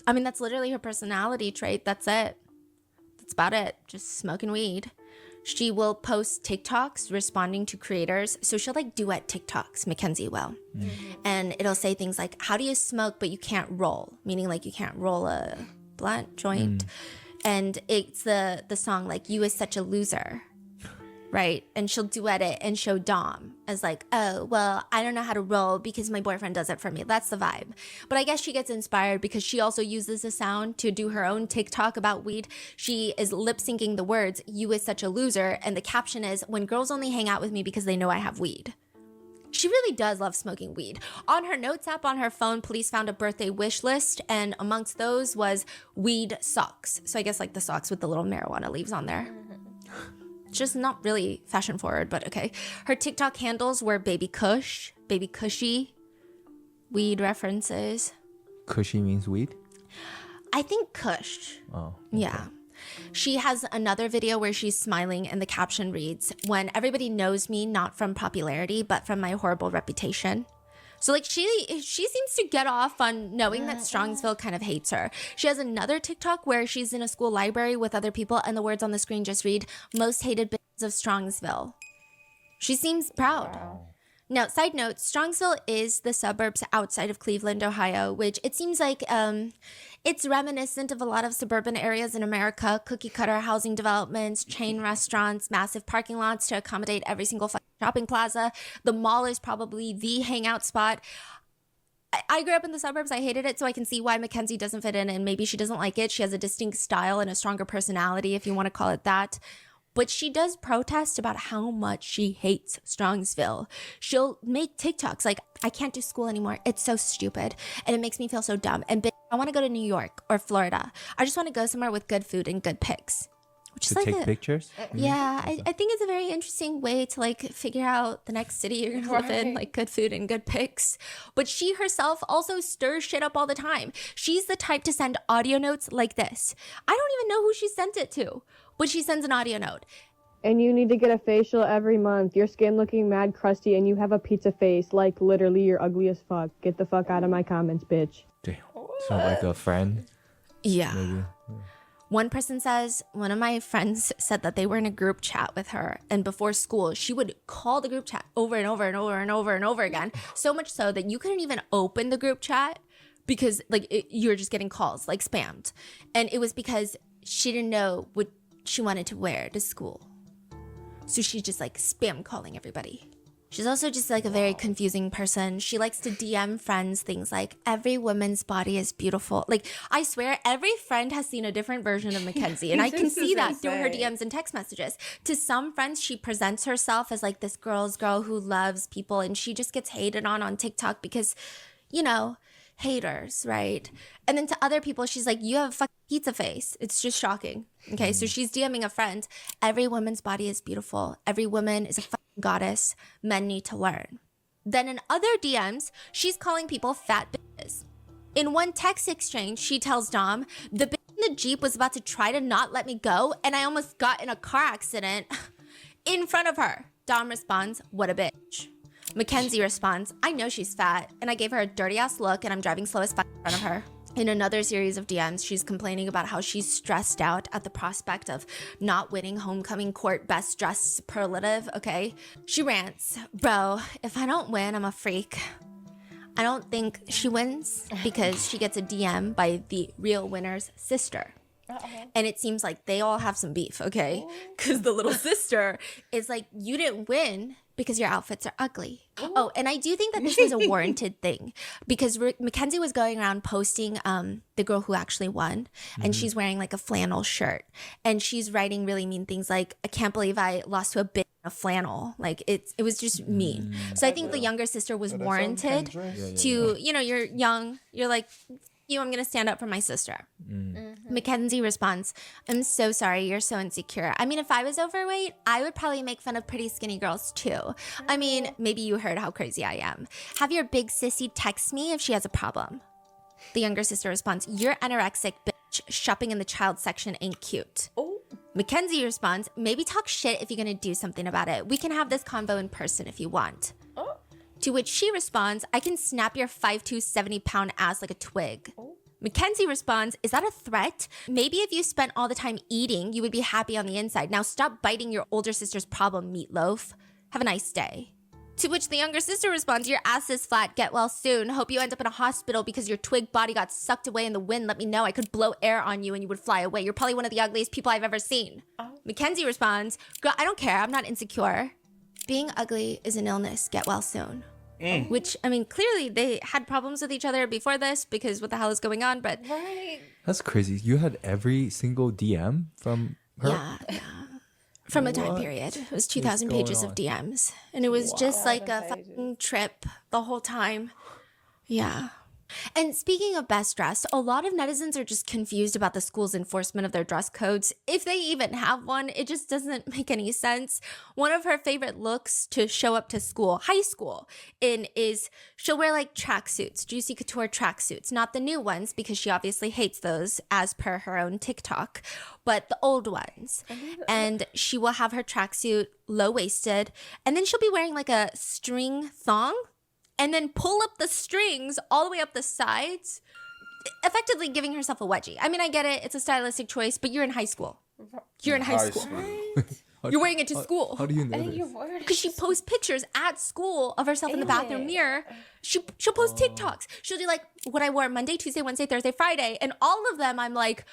I mean, that's literally her personality trait. That's it. That's about it. Just smoking weed. She will post TikToks responding to creators. So she'll like duet TikToks, Mackenzie will. And it'll say things like, how do you smoke but you can't roll? Meaning like you can't roll a blunt joint. And it's the song like, you is such a loser. Right? And she'll duet it and show Dom as like, oh, well, I don't know how to roll because my boyfriend does it for me. That's the vibe. But I guess she gets inspired because she also uses the sound to do her own TikTok about weed. She is lip syncing the words, you is such a loser. And the caption is, when girls only hang out with me because they know I have weed. She really does love smoking weed. On her notes app on her phone, police found a birthday wish list. And amongst those was weed socks. So I guess like the socks with the little marijuana leaves on there. Just not really fashion forward, but okay. Her TikTok handles were Baby Kush, Baby Cushy, weed references. Cushy means weed? I think Kush. Oh. Okay. Yeah. She has another video where she's smiling and the caption reads, when everybody knows me not from popularity, but from my horrible reputation. So like she seems to get off on knowing that Strongsville kind of hates her. She has another TikTok where she's in a school library with other people and the words on the screen just read, most hated bitches of Strongsville. She seems proud. Wow. Now, side note, Strongsville is the suburbs outside of Cleveland, Ohio, which it seems like it's reminiscent of a lot of suburban areas in America, cookie cutter housing developments, chain restaurants, massive parking lots to accommodate every single shopping plaza. The mall is probably the hangout spot. I grew up in the suburbs. I hated it, so I can see why Mackenzie doesn't fit in, and maybe she doesn't like it. She has a distinct style and a stronger personality, if you want to call it that. But she does protest about how much she hates Strongsville. She'll make TikToks like, I can't do school anymore. It's so stupid. And it makes me feel so dumb. And I want to go to New York or Florida. I just want to go somewhere with good food and good pics. Which to is like take pictures? Yeah, I think it's a very interesting way to like figure out the next city you're gonna live in, like good food and good pics. But she herself also stirs shit up all the time. She's the type to send audio notes like this. I don't even know who she sent it to, but she sends an audio note. And you need to get a facial every month. Your skin looking mad crusty and you have a pizza face. Like literally you're ugly as fuck. Get the fuck out of my comments, bitch. Damn. Sound like a friend? Yeah. Maybe. One person says, one of my friends said that they were in a group chat with her, and before school, she would call the group chat over and over and over and over and over again. So much so that you couldn't even open the group chat because you were just getting calls, like spammed. And it was because she didn't know what she wanted to wear to school. So she's just like spam calling everybody. She's also just like a very confusing person. She likes to DM friends things like, every woman's body is beautiful. Like, I swear, every friend has seen a different version of Mackenzie. And I can see that through her DMs and text messages. To some friends, she presents herself as like this girl who loves people. And she just gets hated on TikTok because, you know, haters, right? And then to other people, she's like, you have a fucking pizza face. It's just shocking. Okay, so she's DMing a friend. Every woman's body is beautiful. Every woman is a fucking goddess. Men need to learn. Then in other DMs, she's calling people fat bitches. In one text exchange, she tells Dom, the bitch in the Jeep was about to try to not let me go, and I almost got in a car accident in front of her. Dom responds, what a bitch. Mackenzie responds, I know she's fat, and I gave her a dirty ass look, and I'm driving slow as fuck in front of her. In another series of DMs, she's complaining about how she's stressed out at the prospect of not winning homecoming court best dressed superlative, okay? She rants, bro, if I don't win, I'm a freak. I don't think she wins because she gets a DM by the real winner's sister. And it seems like they all have some beef, okay? Because the little sister is like, you didn't win Because your outfits are ugly. Oh, and I do think that this was a warranted thing because Mackenzie was going around posting the girl who actually won, and she's wearing like a flannel shirt, and she's writing really mean things like, I can't believe I lost to a bitch in a flannel. Like it was just mean. So I think the younger sister was warranted to, you know, you're young, you're like, I'm going to stand up for my sister. Mackenzie responds, I'm so sorry. You're so insecure. I mean, if I was overweight, I would probably make fun of pretty skinny girls too. I mean, maybe you heard how crazy I am. Have your big sissy text me if she has a problem. The younger sister responds, you're anorexic, bitch. Shopping in the child section ain't cute. Mackenzie responds, maybe talk shit if you're going to do something about it. We can have this convo in person if you want. To which she responds, I can snap your 5'2", 70-pound ass like a twig. Mackenzie responds, is that a threat? Maybe if you spent all the time eating, you would be happy on the inside. Now stop biting your older sister's problem, meatloaf. Have a nice day. To which the younger sister responds, your ass is flat. Get well soon. Hope you end up in a hospital because your twig body got sucked away in the wind. Let me know. I could blow air on you and you would fly away. You're probably one of the ugliest people I've ever seen. Mackenzie responds, girl, I don't care. I'm not insecure. Being ugly is an illness. Get well soon. Which, I mean, clearly they had problems with each other before this because what the hell is going on? But That's crazy. You had every single DM from her? Yeah. From a time period. It was 2,000 pages of DMs. And it was just like a fucking trip the whole time. Yeah. And speaking of best dressed, a lot of netizens are just confused about the school's enforcement of their dress codes. If they even have one, it just doesn't make any sense. One of her favorite looks to show up to school, high school, is she'll wear like tracksuits, Juicy Couture tracksuits, not the new ones because she obviously hates those as per her own TikTok, but the old ones. And she will have her tracksuit low-waisted, and then she'll be wearing like a string thong, and then pull up the strings all the way up the sides, effectively giving herself a wedgie. I mean, I get it. It's a stylistic choice, but you're in high school. You're in high school. You're wearing it to school. How do you know this? Because she posts pictures at school of herself in the bathroom mirror. She'll post TikToks. She'll do like what I wore Monday, Tuesday, Wednesday, Thursday, Friday. And all of them, I'm like,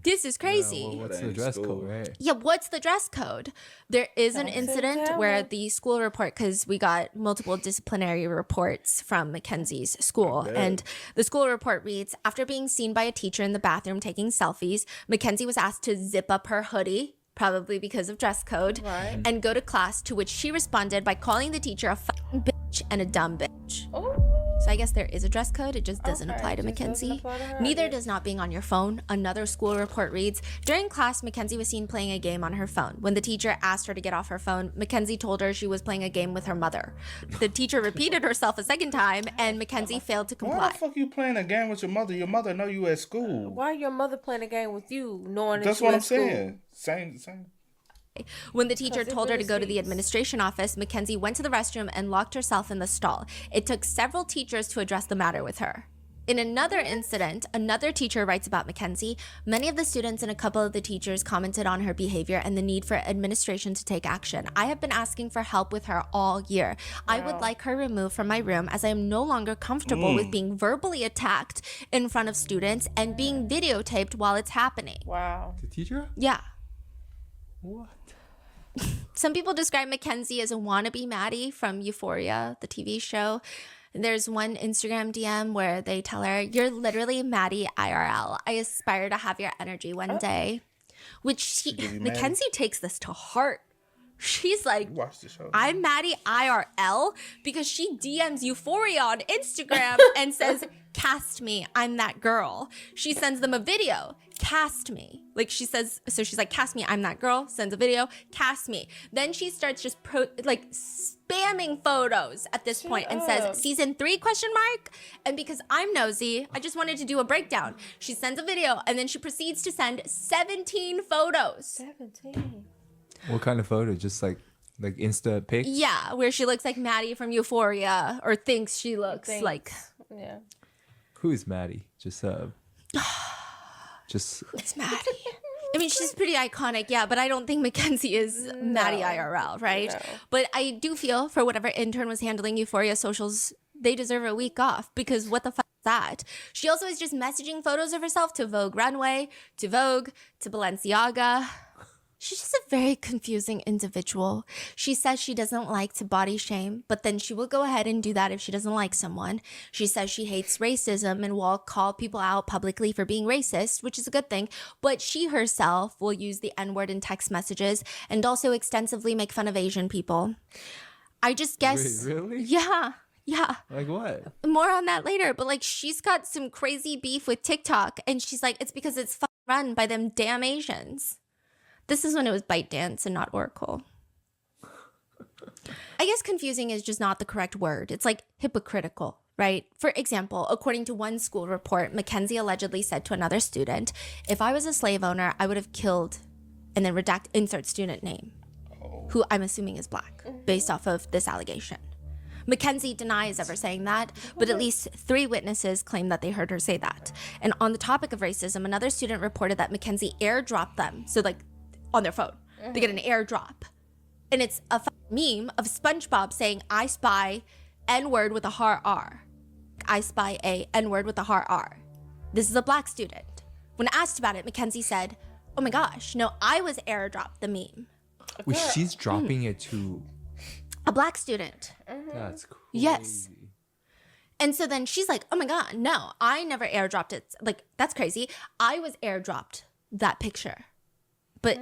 this is crazy. Yeah, well, what's the dress code, right? Yeah, what's the dress code? There is an incident where the school report, because we got multiple disciplinary reports from Mackenzie's school, and the school report reads, after being seen by a teacher in the bathroom taking selfies, Mackenzie was asked to zip up her hoodie, probably because of dress code, and go to class, to which she responded by calling the teacher a fucking bitch and a dumb bitch. So I guess there is a dress code. It just doesn't apply to Mackenzie. Neither does not being on your phone. Another school report reads, during class, Mackenzie was seen playing a game on her phone. When the teacher asked her to get off her phone, Mackenzie told her she was playing a game with her mother. The teacher repeated herself a second time, and Mackenzie failed to comply. Why the fuck you playing a game with your mother? Your mother know you at school. Why your mother playing a game with you, knowing That's what I'm saying. Same. When the teacher told her to go to the administration office, Mackenzie went to the restroom and locked herself in the stall. It took several teachers to address the matter with her. In another incident, another teacher writes about Mackenzie. Many of the students and a couple of the teachers commented on her behavior and the need for administration to take action. I have been asking for help with her all year. I would like her removed from my room as I am no longer comfortable with being verbally attacked in front of students and being videotaped while it's happening. Wow. The teacher? Yeah. What? Some people describe Mackenzie as a wannabe Maddie from Euphoria, the TV show. There's one Instagram DM where they tell her, you're literally Maddie IRL. I aspire to have your energy one day. Which Mackenzie takes this to heart. She's like, I'm Maddie IRL because she DMs Euphoria on Instagram and says, cast me, I'm that girl. She sends them a video, cast me. Like she says, so she's like, cast me, I'm that girl, sends a video, cast me. Then she starts just spamming photos at this point and says, season 3 ? And because I'm nosy, I just wanted to do a breakdown. She sends a video and then she proceeds to send 17 photos. 17. What kind of photo? Just like Insta pics? Yeah, where she looks like Maddie from Euphoria, or thinks she looks like. Yeah. Who is Maddie? Just It's Maddie. I mean, she's pretty iconic, yeah, but I don't think Mackenzie is Maddie IRL, right? No. But I do feel for whatever intern was handling Euphoria socials, they deserve a week off because what the fuck is that? She also is just messaging photos of herself to Vogue Runway, to Vogue, to Balenciaga. She's just a very confusing individual. She says she doesn't like to body shame, but then she will go ahead and do that if she doesn't like someone. She says she hates racism and will call people out publicly for being racist, which is a good thing. But she herself will use the N-word in text messages and also extensively make fun of Asian people. I just guess... Wait, really? Yeah. Yeah. Like what? More on that later, but like she's got some crazy beef with TikTok and she's like, it's because it's run by them damn Asians. This is when it was ByteDance and not Oracle. I guess confusing is just not the correct word. It's like hypocritical, right? For example, according to one school report, Mackenzie allegedly said to another student, if I was a slave owner, I would have killed, and then insert student name, who I'm assuming is black, based off of this allegation. Mackenzie denies ever saying that, but at least 3 witnesses claim that they heard her say that. And on the topic of racism, another student reported that Mackenzie airdropped them. So like on their phone, they get an airdrop. And it's a meme of SpongeBob saying, I spy N-word with a hard R. I spy a N-word with a hard R. This is a black student. When asked about it, Mackenzie said, oh my gosh, no, I was airdropped the meme. Wait, she's dropping it to... A black student. That's crazy. Yes. And so then she's like, oh my God, no, I never airdropped it. Like, that's crazy. I was airdropped that picture. But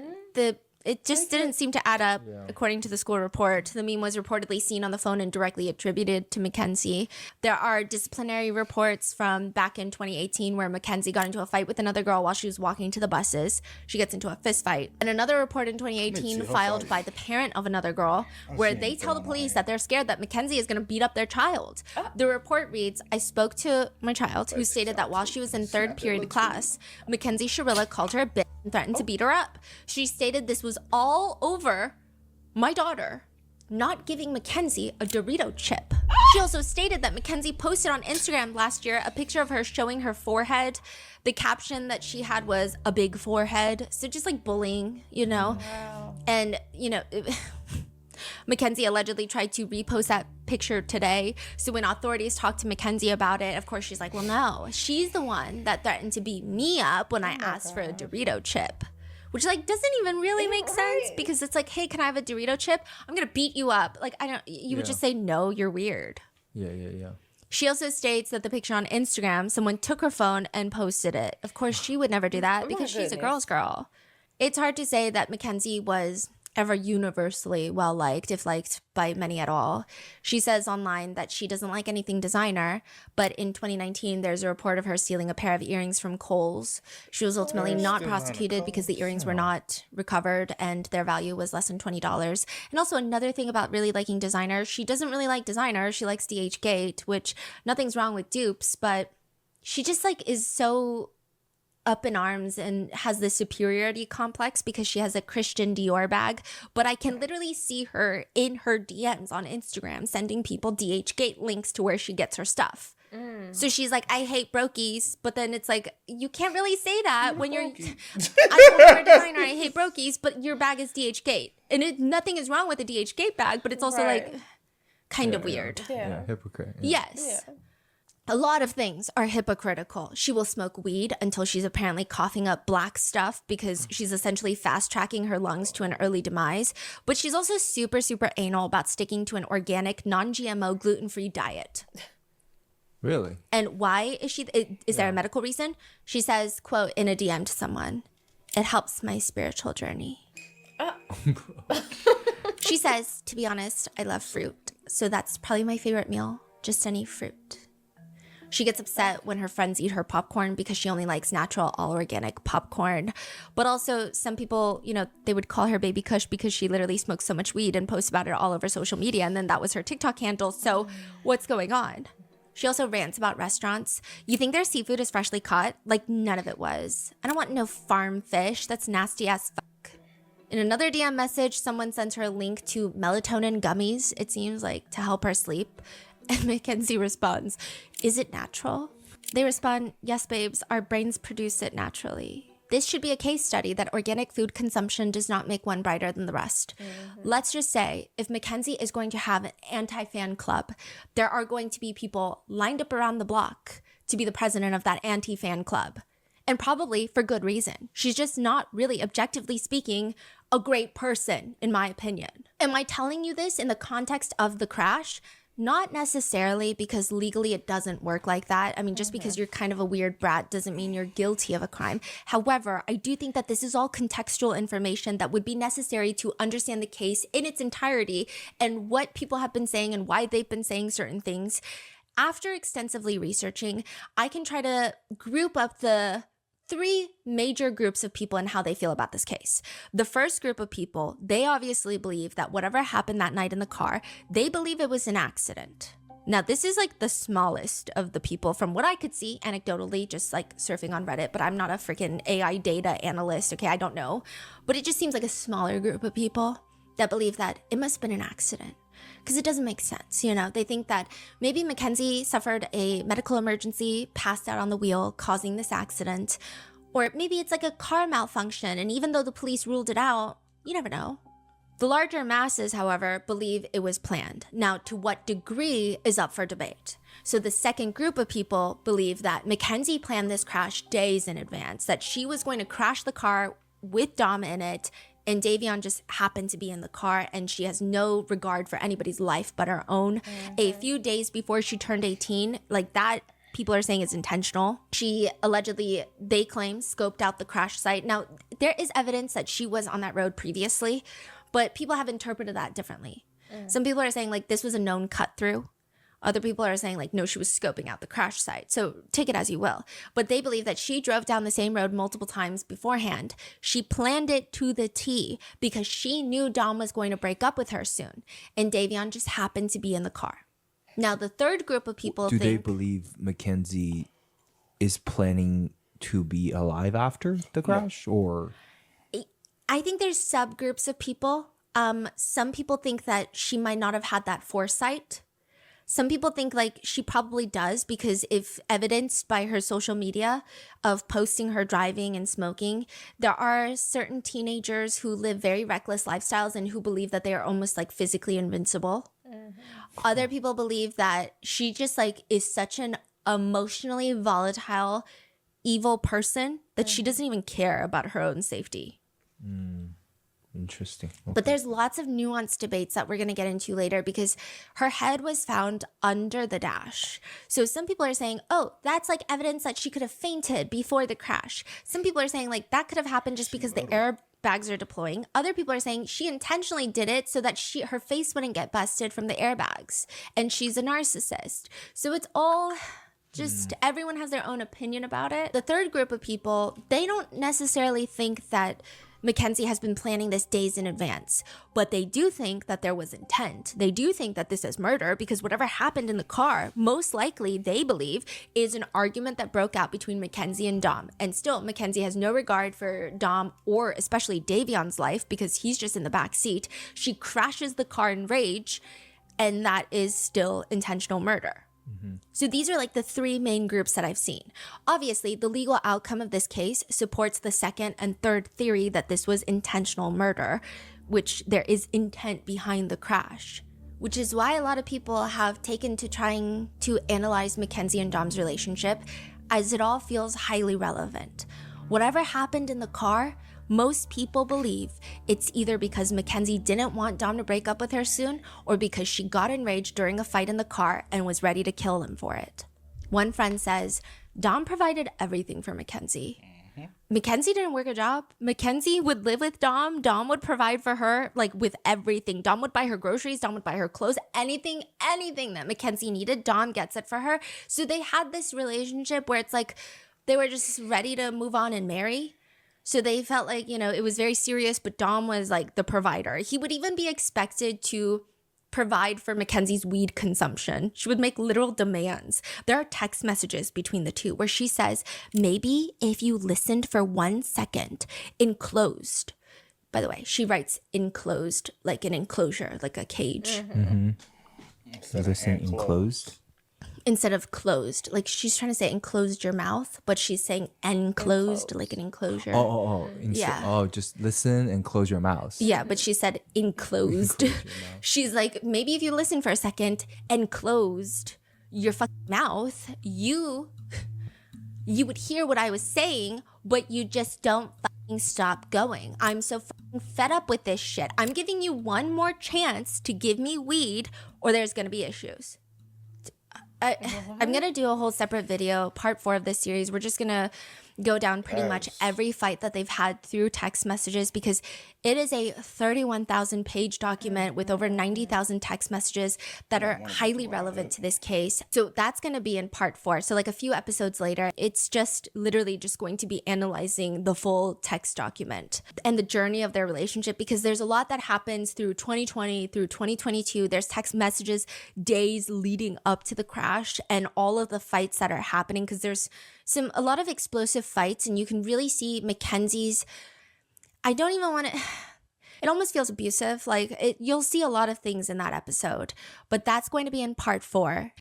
it just didn't seem to add up, according to the school report. The meme was reportedly seen on the phone and directly attributed to Mackenzie. There are disciplinary reports from back in 2018 where Mackenzie got into a fight with another girl while she was walking to the buses. She gets into a fist fight. And another report in 2018 filed by the parent of another girl where they tell the police that they're scared that Mackenzie is going to beat up their child. The report reads, I spoke to my child who stated that while she was in 3rd period class, Mackenzie Shirilla called her a bitch and threatened to beat her up. She stated this was all over my daughter not giving Mackenzie a Dorito chip. She also stated that Mackenzie posted on Instagram last year a picture of her showing her forehead. The caption that she had was a big forehead. So just like bullying, you know? Wow. And, you know, Mackenzie allegedly tried to repost that picture today. So when authorities talked to Mackenzie about it, of course, she's like, well, no, she's the one that threatened to beat me up when I asked for a Dorito chip. Which like doesn't even really make sense because it's like, hey, can I have a Dorito chip? I'm gonna beat you up. Like you would just say no, you're weird. Yeah. She also states that the picture on Instagram, someone took her phone and posted it. Of course, she would never do that because she's a girl's girl. It's hard to say that Mackenzie was ever universally well liked, if liked by many at all. She says online that she doesn't like anything designer, but in 2019, there's a report of her stealing a pair of earrings from Kohl's. She was ultimately not prosecuted because the earrings were not recovered and their value was less than $20. And also another thing about really liking designer, she doesn't really like designer. She likes DHgate, which nothing's wrong with dupes, but she just like is so up in arms and has this superiority complex because she has a Christian Dior bag, but I can literally see her in her DMs on Instagram sending people DHgate links to where she gets her stuff. So she's like, I hate brokies, but then it's like, you can't really say that when you're, I told you're a designer, I hate brokies, but your bag is DHgate. And nothing is wrong with a DHgate bag, but it's also like kind of weird. Yeah, hypocrite. Yes. A lot of things are hypocritical. She will smoke weed until she's apparently coughing up black stuff because she's essentially fast-tracking her lungs to an early demise. But she's also super, super anal about sticking to an organic, non-GMO, gluten-free diet. Really? And why is she? Is there a medical reason? She says, quote, in a DM to someone, it helps my spiritual journey. She says, to be honest, I love fruit. So that's probably my favorite meal, just any fruit. She gets upset when her friends eat her popcorn because she only likes natural, all organic popcorn. But also some people, you know, they would call her Baby Kush because she literally smokes so much weed and posts about it all over social media. And then that was her TikTok handle. So what's going on? She also rants about restaurants. You think their seafood is freshly caught? Like none of it was. I don't want no farm fish. That's nasty as fuck. In another DM message, someone sent her a link to melatonin gummies, it seems like, to help her sleep. And Mackenzie responds, is it natural? They respond, yes, babes, our brains produce it naturally. This should be a case study that organic food consumption does not make one brighter than the rest. Let's just say, if Mackenzie is going to have an anti-fan club, there are going to be people lined up around the block to be the president of that anti-fan club. And probably for good reason. She's just not really, objectively speaking, a great person, in my opinion. Am I telling you this in the context of the crash? Not necessarily, because legally it doesn't work like that. I mean, just because you're kind of a weird brat doesn't mean you're guilty of a crime. However, I do think that this is all contextual information that would be necessary to understand the case in its entirety and what people have been saying and why they've been saying certain things. After extensively researching, I can try to group up the 3 major groups of people and how they feel about this case. The first group of people, they obviously believe that whatever happened that night in the car, they believe it was an accident. Now, this is like the smallest of the people from what I could see anecdotally, just like surfing on Reddit, but I'm not a freaking AI data analyst, okay? I don't know. But it just seems like a smaller group of people that believe that it must have been an accident. Because it doesn't make sense, you know? They think that maybe Mackenzie suffered a medical emergency, passed out on the wheel, causing this accident. Or maybe it's like a car malfunction, and even though the police ruled it out, you never know. The larger masses, however, believe it was planned. Now, to what degree is up for debate. So the second group of people believe that Mackenzie planned this crash days in advance, that she was going to crash the car with Dom in it, and Davion just happened to be in the car, and she has no regard for anybody's life but her own. A few days before she turned 18, like that, people are saying is intentional. She allegedly, they claim, scoped out the crash site. Now, there is evidence that she was on that road previously, but people have interpreted that differently. Some people are saying like this was a known cut through. Other people are saying like, no, she was scoping out the crash site. So take it as you will. But they believe that she drove down the same road multiple times beforehand. She planned it to the T because she knew Dom was going to break up with her soon. And Davion just happened to be in the car. Now, the third group of people Do they believe Mackenzie is planning to be alive after the crash? Or I think there's subgroups of people. Some people think that she might not have had that foresight. Some people think like she probably does, because if evidenced by her social media of posting her driving and smoking, there are certain teenagers who live very reckless lifestyles and who believe that they are almost like physically invincible. Other people believe that she just like is such an emotionally volatile, evil person that she doesn't even care about her own safety. Interesting. But there's lots of nuanced debates that we're going to get into later, because her head was found under the dash. So some people are saying, oh, that's like evidence that she could have fainted before the crash. Some people are saying like that could have happened just because the airbags are deploying. Other people are saying she intentionally did it so that her face wouldn't get busted from the airbags, and she's a narcissist. So it's all just everyone has their own opinion about it. The third group of people, they don't necessarily think that Mackenzie has been planning this days in advance, but they do think that there was intent. They do think that this is murder, because whatever happened in the car, most likely they believe is an argument that broke out between Mackenzie and Dom. And still, Mackenzie has no regard for Dom or especially Davion's life, because he's just in the back seat. She crashes the car in rage, and that is still intentional murder. So these are like the 3 main groups that I've seen. Obviously, the legal outcome of this case supports the second and third theory that this was intentional murder, which there is intent behind the crash, which is why a lot of people have taken to trying to analyze Mackenzie and Dom's relationship, as it all feels highly relevant. Whatever happened in the car, most people believe it's either because Mackenzie didn't want Dom to break up with her soon, or because she got enraged during a fight in the car and was ready to kill him for it. One friend says, Dom provided everything for Mackenzie. Mackenzie didn't work a job. Mackenzie would live with Dom. Dom would provide for her, like with everything. Dom would buy her groceries. Dom would buy her clothes. Anything that Mackenzie needed, Dom gets it for her. So they had this relationship where it's like they were just ready to move on and marry. So they felt like, you know, it was very serious, but Dom was like the provider. He would even be expected to provide for Mackenzie's weed consumption. She would make literal demands. There are text messages between the two where she says, maybe if you listened for 1 second, enclosed. By the way, she writes enclosed, like an enclosure, like a cage. They're saying enclosed? Instead of closed. Like she's trying to say enclosed your mouth, but she's saying enclosed, like an enclosure. Yeah. Oh, just listen and close your mouth. Yeah, but she said enclosed. She's like, maybe if you listen for a second and closed your fucking mouth, you would hear what I was saying, but you just don't stop going. I'm so fed up with this shit. I'm giving you one more chance to give me weed or there's going to be issues. I'm going to do a whole separate video, part 4 of this series. We're just going to go down pretty much every fight that they've had through text messages, because it is a 31,000 page document with over 90,000 text messages that are highly relevant to this case. So that's going to be in part 4. So like a few episodes later, it's just literally just going to be analyzing the full text document and the journey of their relationship, because there's a lot that happens through 2020, through 2022. There's text messages days leading up to the crash and all of the fights that are happening, because there's a lot of explosive fights, and you can really see Mackenzie's, I don't even want to, it almost feels abusive. Like you'll see a lot of things in that episode, but that's going to be in part 4.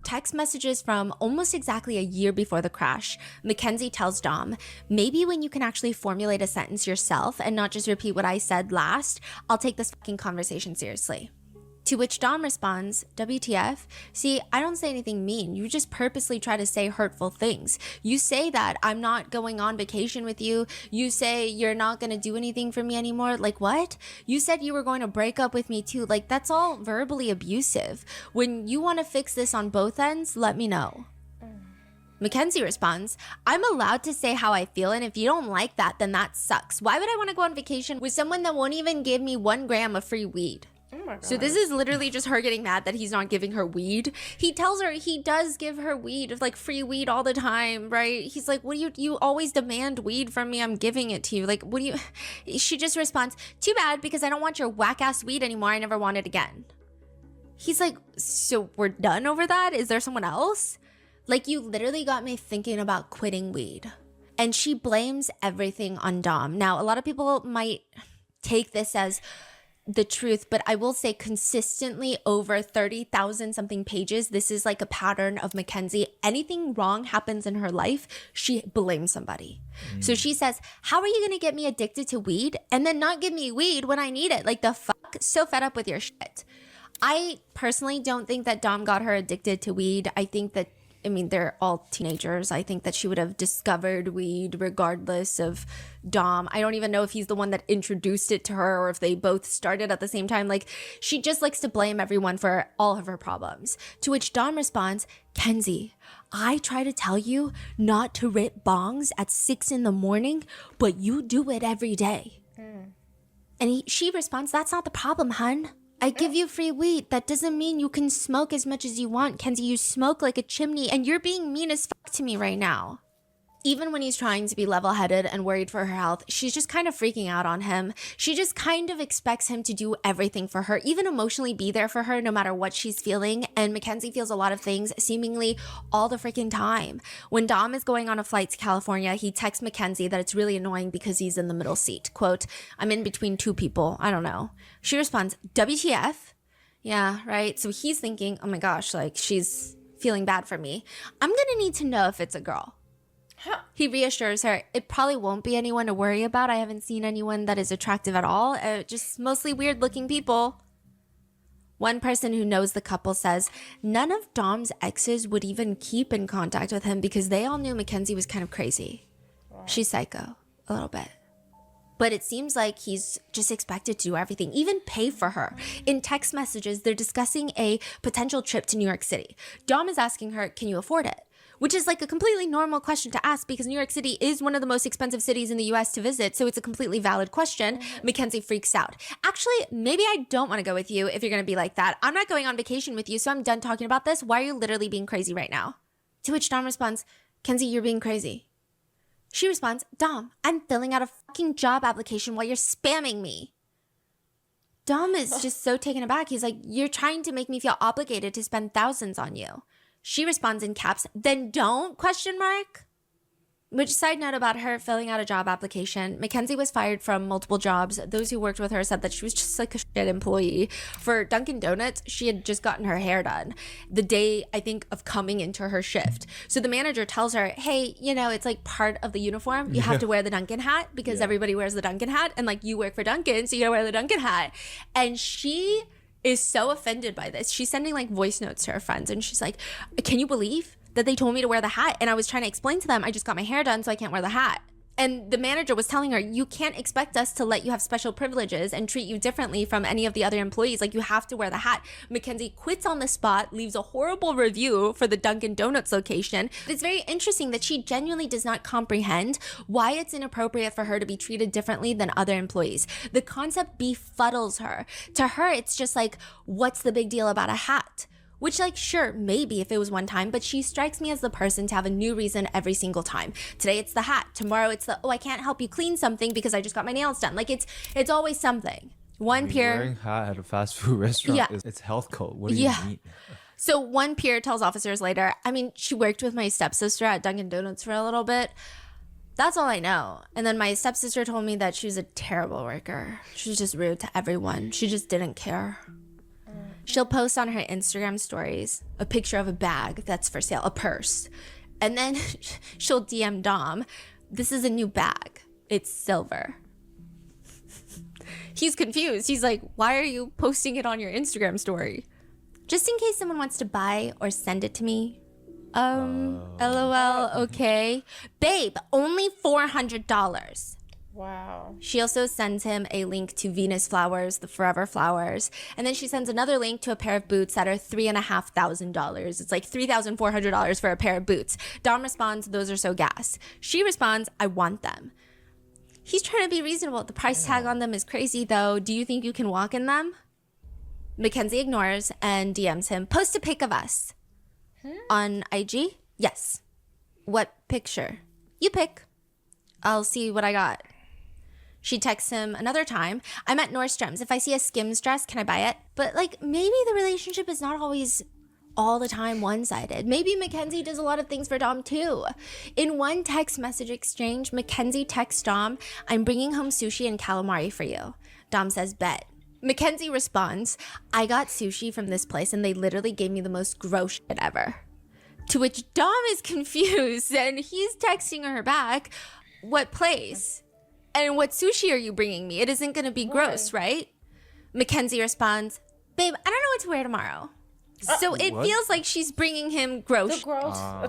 Text messages from almost exactly a year before the crash, Mackenzie tells Dom, maybe when you can actually formulate a sentence yourself and not just repeat what I said last, I'll take this fucking conversation seriously. To which Dom responds, WTF? See, I don't say anything mean. You just purposely try to say hurtful things. You say that I'm not going on vacation with you. You say you're not going to do anything for me anymore. Like what? You said you were going to break up with me too. Like that's all verbally abusive. When you want to fix this on both ends, let me know. Mackenzie responds, I'm allowed to say how I feel, and if you don't like that, then that sucks. Why would I want to go on vacation with someone that won't even give me 1 gram of free weed? Oh my God. So this is literally just her getting mad that he's not giving her weed. He tells her he does give her weed, like free weed all the time, right? He's like, what do you always demand weed from me? I'm giving it to you. Like, what do you, she just responds, too bad, because I don't want your whack ass weed anymore. I never want it again. He's like, so we're done over that? Is there someone else? Like, you literally got me thinking about quitting weed. And she blames everything on Dom. Now, a lot of people might take this as the truth, but I will say consistently over 30,000 something pages, this is like a pattern of Mackenzie. Anything wrong happens in her life, she blames somebody. So she says, how are you going to get me addicted to weed and then not give me weed when I need it? Like the fuck? So fed up with your shit. I personally don't think that Dom got her addicted to weed. I think that, I mean, they're all teenagers. I think that she would have discovered weed regardless of Dom. I don't even know if he's the one that introduced it to her or if they both started at the same time. Like, she just likes to blame everyone for all of her problems. To which Dom responds, Kenzie, I try to tell you not to rip bongs at 6 a.m, but you do it every day. And she responds, that's not the problem, hun. I give you free weed. That doesn't mean you can smoke as much as you want, Kenzie. You smoke like a chimney, and you're being mean as fuck to me right now. Even when he's trying to be level-headed and worried for her health, she's just kind of freaking out on him. She just kind of expects him to do everything for her, even emotionally be there for her no matter what she's feeling. And Mackenzie feels a lot of things seemingly all the freaking time. When Dom is going on a flight to California, he texts Mackenzie that it's really annoying because he's in the middle seat. Quote, I'm in between 2 people. I don't know. She responds, WTF? Yeah, right. So he's thinking, oh my gosh, like she's feeling bad for me. I'm going to need to know if it's a girl. He reassures her, it probably won't be anyone to worry about. I haven't seen anyone that is attractive at all. Just mostly weird looking people. One person who knows the couple says none of Dom's exes would even keep in contact with him because they all knew Mackenzie was kind of crazy. Wow. She's psycho, a little bit. But it seems like he's just expected to do everything, even pay for her. In text messages, they're discussing a potential trip to New York City. Dom is asking her, can you afford it? Which is like a completely normal question to ask because New York City is one of the most expensive cities in the US to visit. So it's a completely valid question. Mackenzie freaks out. Actually, maybe I don't want to go with you if you're going to be like that. I'm not going on vacation with you, so I'm done talking about this. Why are you literally being crazy right now? To which Dom responds, Kenzie, you're being crazy. She responds, Dom, I'm filling out a fucking job application while you're spamming me. Dom is just so taken aback. He's like, you're trying to make me feel obligated to spend thousands on you. She responds in caps, then don't, ? Which, side note about her filling out a job application, Mackenzie was fired from multiple jobs. Those who worked with her said that she was just like a shit employee. For Dunkin' Donuts, she had just gotten her hair done the day, I think, of coming into her shift. So the manager tells her, hey, you know, it's like part of the uniform. You have to wear the Dunkin' hat because everybody wears the Dunkin' hat. And like you work for Dunkin', so you gotta wear the Dunkin' hat. And she is so offended by this. She's sending like voice notes to her friends and she's like, can you believe that they told me to wear the hat. And I was trying to explain to them, I just got my hair done, so I can't wear the hat. And the manager was telling her, you can't expect us to let you have special privileges and treat you differently from any of the other employees. Like, you have to wear the hat. Mackenzie quits on the spot, leaves a horrible review for the Dunkin' Donuts location. It's very interesting that she genuinely does not comprehend why it's inappropriate for her to be treated differently than other employees. The concept befuddles her. To her, it's just like, what's the big deal about a hat? Which, like, sure, maybe if it was one time, but she strikes me as the person to have a new reason every single time. Today it's the hat. Tomorrow it's the, oh, I can't help you clean something because I just got my nails done. Like, it's always something. One peer... Wearing a hat at a fast food restaurant, Yeah. it's health code. What do you mean? So one peer tells officers later, I mean, she worked with my stepsister at Dunkin' Donuts for a little bit. That's all I know. And then my stepsister told me that she was a terrible worker. She was just rude to everyone. She just didn't care. She'll post on her Instagram stories a picture of a bag that's for sale, a purse. And then she'll DM Dom, this is a new bag. It's silver. He's confused. He's like, why are you posting it on your Instagram story? Just in case someone wants to buy or send it to me. LOL, okay. Babe, only $400. Wow. She also sends him a link to Venus flowers, the forever flowers. And then she sends another link to a pair of boots that are $3,500. It's like $3,400 for a pair of boots. Dom responds, those are so gas. She responds, I want them. He's trying to be reasonable. The price tag on them is crazy though. Do you think you can walk in them? Mackenzie ignores and DMs him, post a pic of us. On IG? Yes. What picture? You pick. I'll see what I got. She texts him another time, I'm at Nordstrom's. If I see a Skims dress, can I buy it? But like, maybe the relationship is not always all the time one-sided. Maybe Mackenzie does a lot of things for Dom too. In one text message exchange, Mackenzie texts Dom, I'm bringing home sushi and calamari for you. Dom says, bet. Mackenzie responds, I got sushi from this place and they literally gave me the most gross shit ever. To which Dom is confused and he's texting her back, what place? And what sushi are you bringing me? It isn't going to be gross, right? Mackenzie responds, babe, I don't know what to wear tomorrow. So it feels like she's bringing him gross,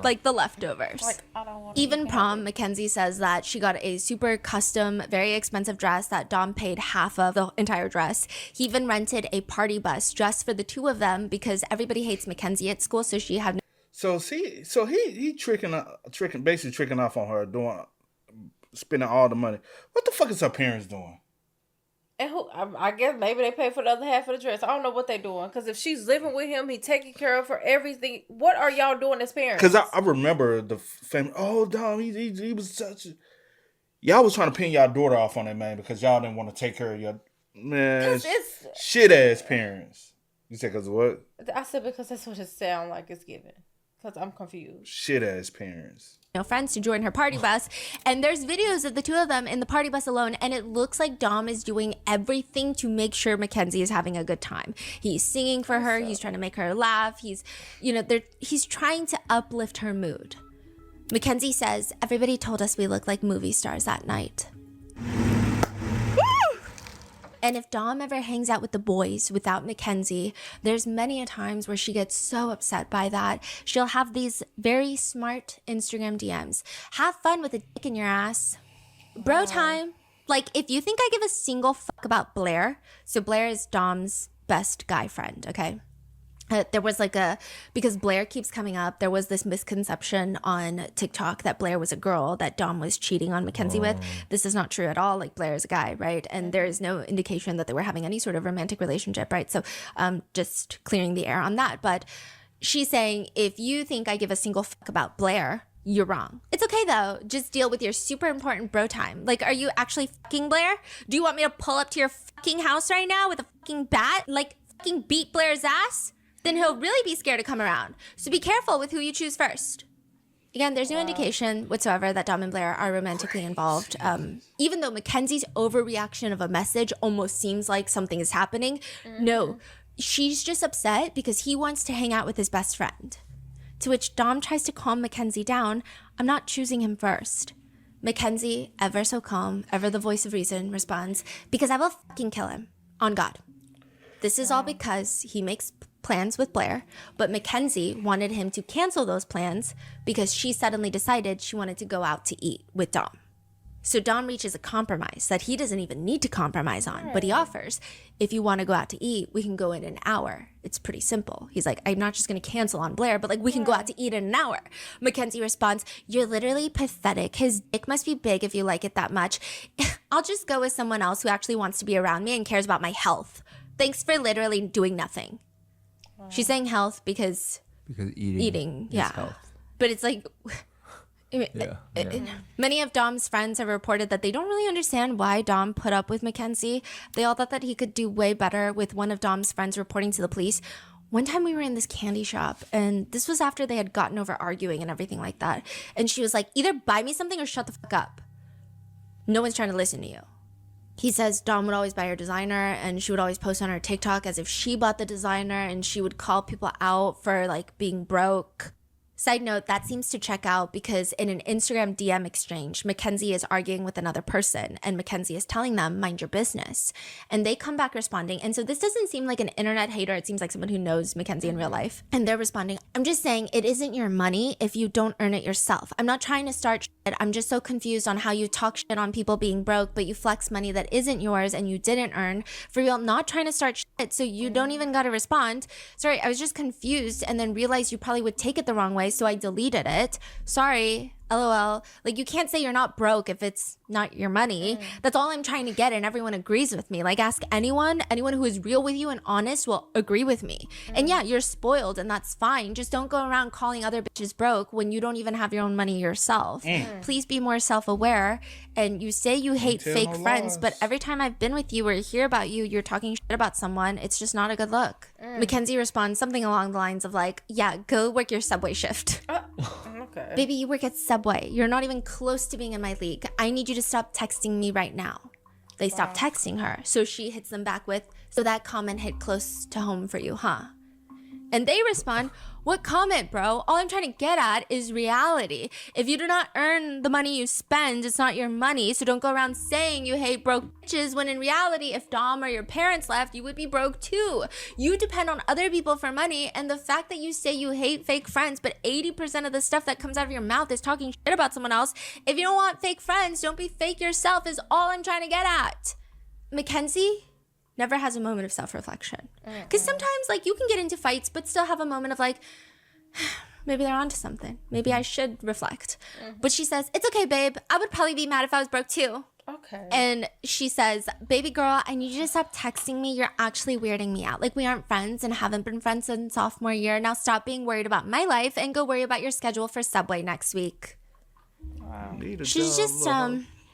like the leftovers. Like, I don't want Even prom, Mackenzie says that she got a super custom, very expensive dress that Dom paid half of the entire dress. He even rented a party bus just for the two of them because everybody hates Mackenzie at school, so she had no... So he tricking off on her, spending all the money. What the fuck is her parents doing? And I guess maybe they pay for the other half of the dress. I don't know what they're doing. Because if she's living with him, he taking care of her, everything. What are y'all doing as parents? Because I remember the family. Oh, Dom, he was such a... Y'all was trying to pin y'all daughter off on that man because y'all didn't want to take care of your... Man, shit-ass parents. You said because of what? I said because that's what it sounds like it's given. Because I'm confused. Shit-ass parents. Friends to join her party bus, and there's videos of the two of them in the party bus alone, and it looks like Dom is doing everything to make sure Mackenzie is having a good time. He's singing for her, he's trying to make her laugh, he's trying to uplift her mood. Mackenzie says, everybody told us we looked like movie stars that night. And if Dom ever hangs out with the boys without Mackenzie, there's many a times where she gets so upset by that. She'll have these very smart Instagram DMs. Have fun with a dick in your ass. Bro time. Like, if you think I give a single fuck about Blair, so Blair is Dom's best guy friend, okay? There was because Blair keeps coming up, there was this misconception on TikTok that Blair was a girl that Dom was cheating on Mackenzie with. This is not true at all. Like, Blair is a guy, right? And there is no indication that they were having any sort of romantic relationship, right? So just clearing the air on that. But she's saying, if you think I give a single fuck about Blair, you're wrong. It's okay though. Just deal with your super important bro time. Like, are you actually fucking Blair? Do you want me to pull up to your fucking house right now with a fucking bat? Like, fucking beat Blair's ass? Then he'll really be scared to come around. So be careful with who you choose first. Again, there's no indication whatsoever that Dom and Blair are romantically involved. Even though Mackenzie's overreaction of a message almost seems like something is happening, no, she's just upset because he wants to hang out with his best friend. To which Dom tries to calm Mackenzie down. I'm not choosing him first. Mackenzie, ever so calm, ever the voice of reason, responds, because I will fucking kill him. On God. This is all because he makes plans with Blair, but Mackenzie wanted him to cancel those plans because she suddenly decided she wanted to go out to eat with Dom. So Dom reaches a compromise that he doesn't even need to compromise on, but he offers, if you want to go out to eat, we can go in an hour. It's pretty simple. He's like, I'm not just going to cancel on Blair, but like we can go out to eat in an hour. Mackenzie responds, you're literally pathetic. His dick must be big if you like it that much. I'll just go with someone else who actually wants to be around me and cares about my health. Thanks for literally doing nothing. She's saying health because eating is yeah. health. But it's like... Many of Dom's friends have reported that they don't really understand why Dom put up with Mackenzie. They all thought that he could do way better, with one of Dom's friends reporting to the police. One time we were in this candy shop, and this was after they had gotten over arguing and everything like that. And she was like, either buy me something or shut the fuck up. No one's trying to listen to you. He says Dom would always buy her designer, and she would always post on her TikTok as if she bought the designer, and she would call people out for like being broke. Side note, that seems to check out because in an Instagram DM exchange, Mackenzie is arguing with another person and Mackenzie is telling them, mind your business. And they come back responding. And so this doesn't seem like an internet hater. It seems like someone who knows Mackenzie in real life. And they're responding, I'm just saying it isn't your money if you don't earn it yourself. I'm not trying to start shit. I'm just so confused on how you talk shit on people being broke, but you flex money that isn't yours and you didn't earn. For real, not trying to start shit, so you don't even got to respond. Sorry, I was just confused and then realized you probably would take it the wrong way. So I deleted it. Sorry. LOL. Like, you can't say you're not broke if it's not your money. That's all I'm trying to get, and everyone agrees with me. Like, ask anyone who is real with you and honest will agree with me. And yeah, you're spoiled, and that's fine. Just don't go around calling other bitches broke when you don't even have your own money yourself. Please be more self-aware. And you say you hate fake friends, but every time I've been with you or hear about you, you're talking shit about someone. It's just not a good look. Mackenzie responds something along the lines of like, yeah, go work your Subway shift. Okay. Baby, you work at Subway. You're not even close to being in my league. I need you to stop texting me right now. They stop texting her. So she hits them back with, so that comment hit close to home for you, huh? And they respond, what comment, bro? All I'm trying to get at is reality. If you do not earn the money you spend, it's not your money. So don't go around saying you hate broke bitches when in reality, if Dom or your parents left, you would be broke too. You depend on other people for money. And the fact that you say you hate fake friends, but 80% of the stuff that comes out of your mouth is talking shit about someone else. If you don't want fake friends, don't be fake yourself is all I'm trying to get at. Mackenzie never has a moment of self-reflection. Because sometimes, like, you can get into fights, but still have a moment of, like, maybe they're onto something. Maybe I should reflect. But she says, it's okay, babe. I would probably be mad if I was broke, too. Okay. And she says, baby girl, I need you to stop texting me. You're actually weirding me out. Like, we aren't friends and haven't been friends since sophomore year. Now stop being worried about my life and go worry about your schedule for Subway next week. Wow. She's just,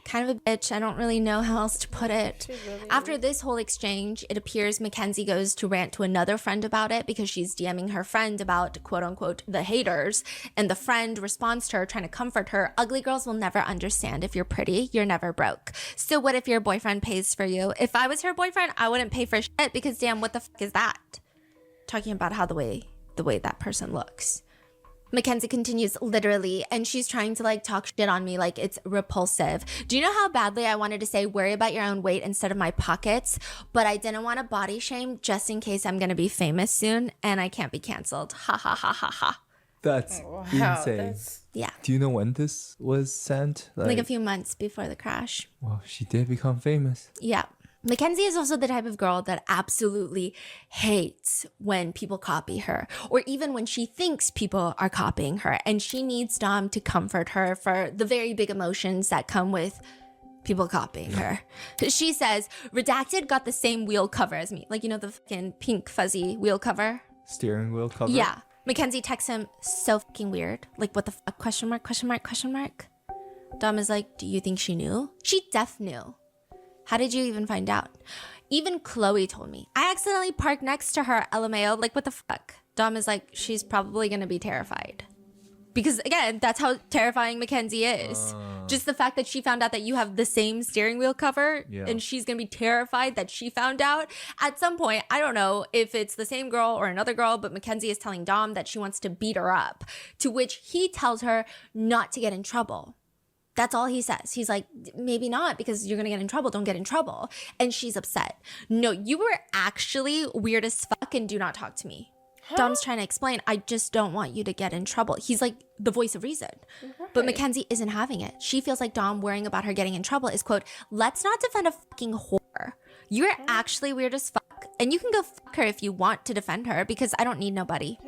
kind of a bitch. I don't really know how else to put it. After this whole exchange, it appears Mackenzie goes to rant to another friend about it because she's DMing her friend about quote unquote the haters, and the friend responds to her trying to comfort her. Ugly girls will never understand. If you're pretty, you're never broke. So what if your boyfriend pays for you? If I was her boyfriend, I wouldn't pay for shit because damn, what the fuck is that? Talking about how the way that person looks. Mackenzie continues literally, and she's trying to like talk shit on me like it's repulsive. Do you know how badly I wanted to say worry about your own weight instead of my pockets? But I didn't want to body shame just in case I'm going to be famous soon and I can't be canceled. Ha ha ha ha ha. That's insane. Yeah. Do you know when this was sent? Like a few months before the crash. Well, she did become famous. Yeah. Mackenzie is also the type of girl that absolutely hates when people copy her, or even when she thinks people are copying her, and she needs Dom to comfort her for the very big emotions that come with people copying her. She says, Redacted got the same wheel cover as me. Like, you know, the fucking pink fuzzy wheel cover? Steering wheel cover? Yeah. Mackenzie texts him, so fucking weird. Like, what the fuck? Question mark, question mark, question mark. Dom is like, do you think she knew? She def knew. How did you even find out? Even Chloe told me. I accidentally parked next to her, LMAO. Like, what the fuck? Dom is like, she's probably going to be terrified. Because, again, that's how terrifying Mackenzie is. Just the fact that she found out that you have the same steering wheel cover, and she's going to be terrified that she found out. At some point, I don't know if it's the same girl or another girl, but Mackenzie is telling Dom that she wants to beat her up, to which he tells her not to get in trouble. That's all he says. He's like, maybe not, because you're going to get in trouble. Don't get in trouble. And she's upset. No, you were actually weird as fuck and do not talk to me. Dom's trying to explain, I just don't want you to get in trouble. He's like the voice of reason. But Mackenzie isn't having it. She feels like Dom worrying about her getting in trouble is, quote, let's not defend a fucking whore. You're actually weird as fuck. And you can go fuck her if you want to defend her, because I don't need nobody.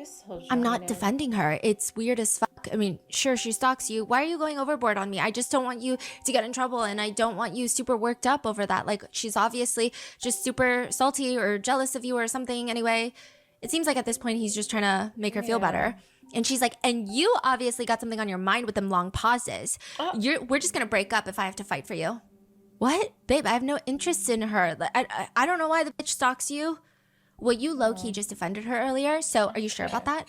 I'm not defending her. It's weird as fuck. I mean, sure, she stalks you. Why are you going overboard on me? I just don't want you to get in trouble, and I don't want you super worked up over that. Like, she's obviously just super salty or jealous of you or something. Anyway, it seems like at this point he's just trying to make her feel better. And she's like, and you obviously got something on your mind with them long pauses. We're just gonna break up if I have to fight for you. What? Babe, I have no interest in her. I don't know why the bitch stalks you. Well, you low-key just defended her earlier, so are you sure about that?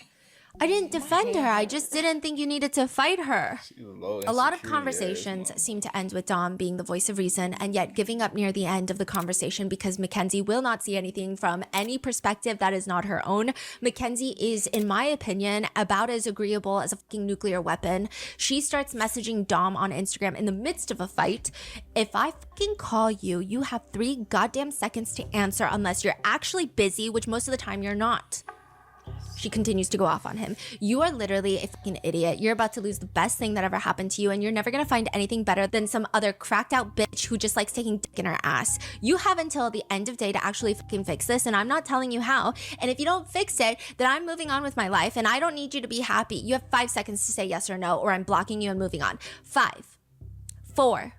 I didn't defend her. I just didn't think you needed to fight her. A lot of conversations seem to end with Dom being the voice of reason and yet giving up near the end of the conversation because Mackenzie will not see anything from any perspective that is not her own. Mackenzie is, in my opinion, about as agreeable as a fucking nuclear weapon. She starts messaging Dom on Instagram in the midst of a fight. If I fucking call you, you have 3 goddamn seconds to answer unless you're actually busy, which most of the time you're not. She continues to go off on him. You are literally a fucking idiot. You're about to lose the best thing that ever happened to you, and you're never gonna find anything better than some other cracked out bitch who just likes taking dick in her ass. You have until the end of day to actually fucking fix this, and I'm not telling you how. And if you don't fix it, then I'm moving on with my life, and I don't need you to be happy. You have 5 seconds to say yes or no, or I'm blocking you and moving on. 5, 4,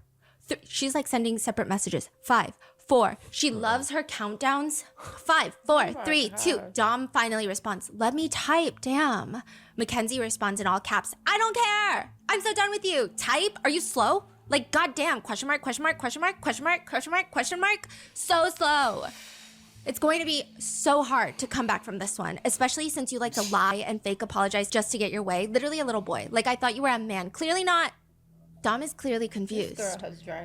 3. She's like sending separate messages. 5, 4. She loves her countdowns. 5, 4, 3, 2. Dom finally responds, let me type, damn. Mackenzie responds in all caps, I don't care. I'm so done with you. Type? Are you slow? Like, goddamn, question mark, question mark, question mark, question mark, question mark, question mark. So slow. It's going to be so hard to come back from this one, especially since you like to lie and fake apologize just to get your way. Literally a little boy. Like, I thought you were a man. Clearly not. Dom is clearly confused.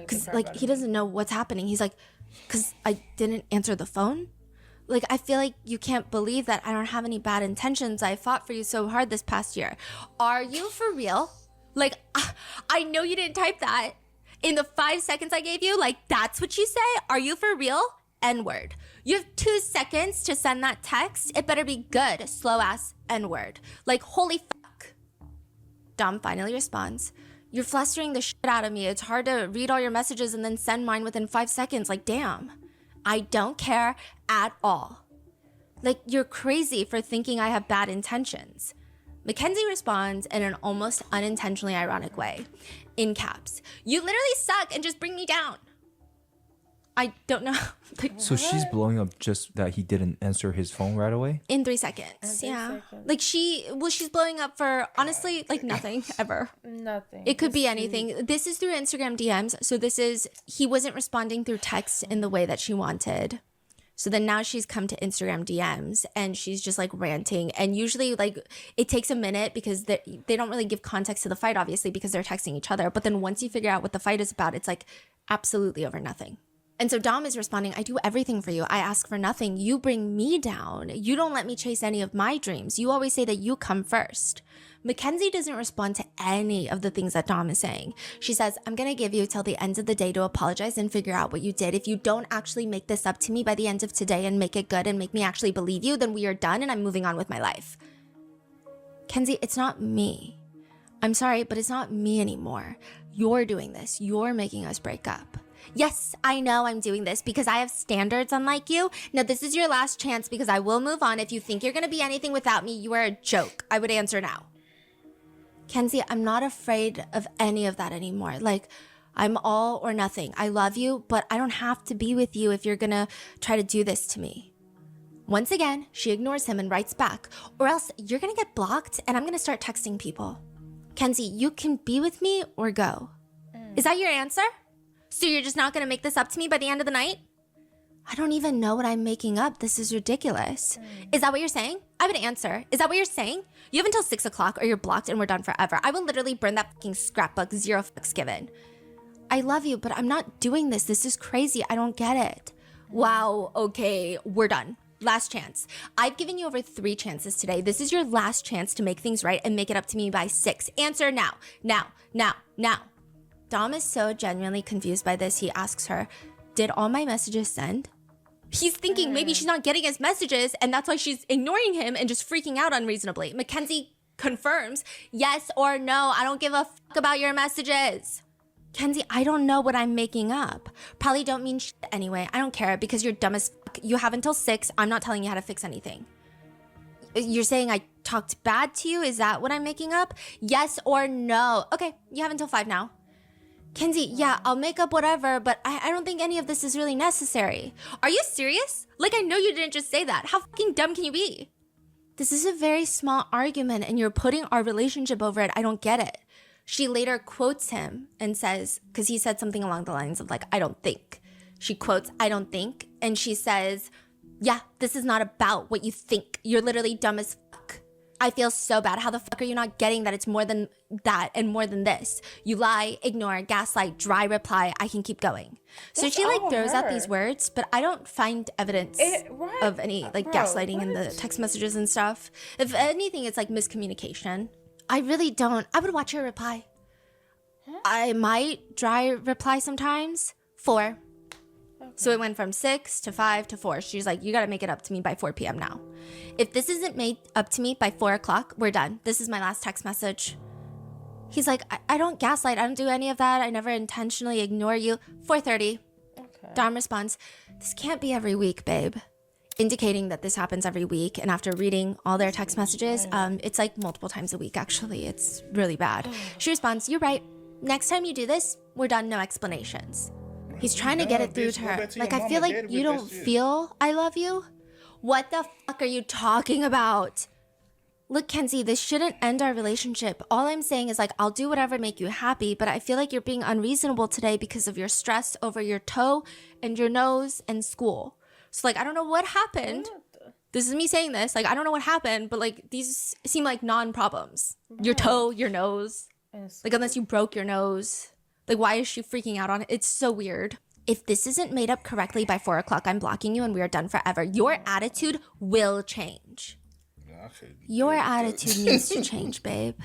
Because, like, he doesn't know what's happening. He's like, because I didn't answer the phone? Like, I feel like you can't believe that I don't have any bad intentions. I fought for you so hard this past year. Are you for real? Like, I know you didn't type that in the 5 seconds I gave you. Like, that's what you say? Are you for real? N-word. You have 2 seconds to send that text. It better be good, slow-ass N-word. Like, holy fuck. Dom finally responds, you're flustering the shit out of me. It's hard to read all your messages and then send mine within 5 seconds. Like, damn. I don't care at all. Like, you're crazy for thinking I have bad intentions. Mackenzie responds in an almost unintentionally ironic way. In caps. You literally suck and just bring me down. I don't know. So she's blowing up just that he didn't answer his phone right away? In 3 seconds. Yeah. Like she's blowing up for honestly like nothing ever. Nothing. It could be anything. This is through Instagram DMs. So he wasn't responding through text in the way that she wanted. So then now she's come to Instagram DMs and she's just like ranting. And usually like it takes a minute because they don't really give context to the fight, obviously, because they're texting each other. But then once you figure out what the fight is about, it's like absolutely over nothing. And so Dom is responding, I do everything for you. I ask for nothing. You bring me down. You don't let me chase any of my dreams. You always say that you come first. Mackenzie doesn't respond to any of the things that Dom is saying. She says, I'm going to give you till the end of the day to apologize and figure out what you did. If you don't actually make this up to me by the end of today and make it good and make me actually believe you, then we are done and I'm moving on with my life. Kenzie, it's not me. I'm sorry, but it's not me anymore. You're doing this. You're making us break up. Yes, I know I'm doing this because I have standards unlike you. Now, this is your last chance because I will move on. If you think you're going to be anything without me, you are a joke. I would answer now. Kenzie, I'm not afraid of any of that anymore. Like, I'm all or nothing. I love you, but I don't have to be with you if you're going to try to do this to me. Once again, she ignores him and writes back, or else you're going to get blocked and I'm going to start texting people. Kenzie, you can be with me or go. Is that your answer? So you're just not going to make this up to me by the end of the night? I don't even know what I'm making up. This is ridiculous. Is that what you're saying? I would answer. Is that what you're saying? You have until 6 o'clock or you're blocked and we're done forever. I will literally burn that fucking scrapbook. 0 fucks given. I love you, but I'm not doing this. This is crazy. I don't get it. Wow. Okay. We're done. Last chance. I've given you over 3 chances today. This is your last chance to make things right and make it up to me by 6. Answer now. Now. Now. Now. Dom is so genuinely confused by this, he asks her, did all my messages send? He's thinking maybe she's not getting his messages and that's why she's ignoring him and just freaking out unreasonably. Mackenzie confirms, yes or no, I don't give a fuck about your messages. Kenzie, I don't know what I'm making up. Probably don't mean shit anyway. I don't care because you're dumb as fuck. You have until 6. I'm not telling you how to fix anything. You're saying I talked bad to you? Is that what I'm making up? Yes or no? Okay, you have until 5 now. Kenzie, yeah, I'll make up whatever, but I don't think any of this is really necessary. Are you serious? Like, I know you didn't just say that. How fucking dumb can you be? This is a very small argument and you're putting our relationship over it. I don't get it. She later quotes him and says, because he said something along the lines of like, I don't think. She quotes, I don't think. And she says, yeah, this is not about what you think. You're literally dumb as fuck. I feel so bad. How the fuck are you not getting that it's more than that and more than this? You lie, ignore, gaslight, dry reply. I can keep going. So she like throws out these words, but I don't find evidence of any like gaslighting in the text messages and stuff. If anything, it's like miscommunication. I really don't. I would watch her reply. I might dry reply sometimes. 4. So it went from 6 to 5 to 4. She's like, you got to make it up to me by 4 p.m. now. If this isn't made up to me by 4 o'clock, we're done. This is my last text message. He's like, I don't gaslight. I don't do any of that. I never intentionally ignore you. 4:30. Okay. Dom responds, this can't be every week, babe. Indicating that this happens every week. And after reading all their text messages, it's like multiple times a week, actually. It's really bad. She responds, you're right. Next time you do this, we're done. No explanations. He's trying to get it through to her. Like, I feel like you don't feel I love you. What the fuck are you talking about? Look, Kenzie, this shouldn't end our relationship. All I'm saying is like, I'll do whatever make you happy, but I feel like you're being unreasonable today because of your stress over your toe and your nose and school. So like, I don't know what happened. This is me saying this. Like, I don't know what happened, but like, these seem like non-problems. Your toe, your nose. Like, unless you broke your nose. Like, why is she freaking out on it? It's so weird. If this isn't made up correctly by 4 o'clock, I'm blocking you and we are done forever. Your attitude will change. Your attitude needs to change, babe.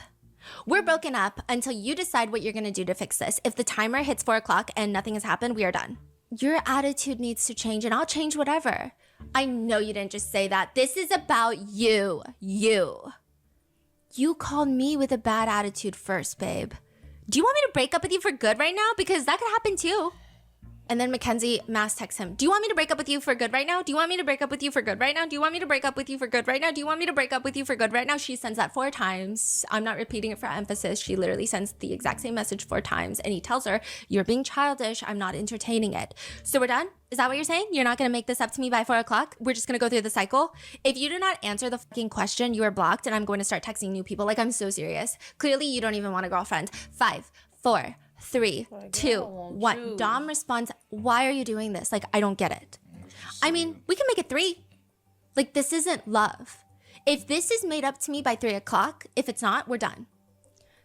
We're broken up until you decide what you're going to do to fix this. If the timer hits 4 o'clock and nothing has happened, we are done. Your attitude needs to change and I'll change whatever. I know you didn't just say that. This is about you. You called me with a bad attitude first, babe. Do you want me to break up with you for good right now? Because that could happen too. And then Mackenzie mass texts him. Do you want me to break up with you for good right now? Do you want me to break up with you for good right now? Do you want me to break up with you for good right now? Do you want me to break up with you for good right now? She sends that 4 times. I'm not repeating it for emphasis. She literally sends the exact same message 4 times. And he tells her, you're being childish. I'm not entertaining it. So we're done? Is that what you're saying? You're not going to make this up to me by 4 o'clock? We're just going to go through the cycle? If you do not answer the fucking question, you are blocked and I'm going to start texting new people. Like, I'm so serious. Clearly, you don't even want a girlfriend. 5, 4, 3, 2, 1. Dom responds, why are you doing this? Like, I don't get it. I mean, we can make it 3. Like, this isn't love. If this is made up to me by 3 o'clock, if it's not, we're done.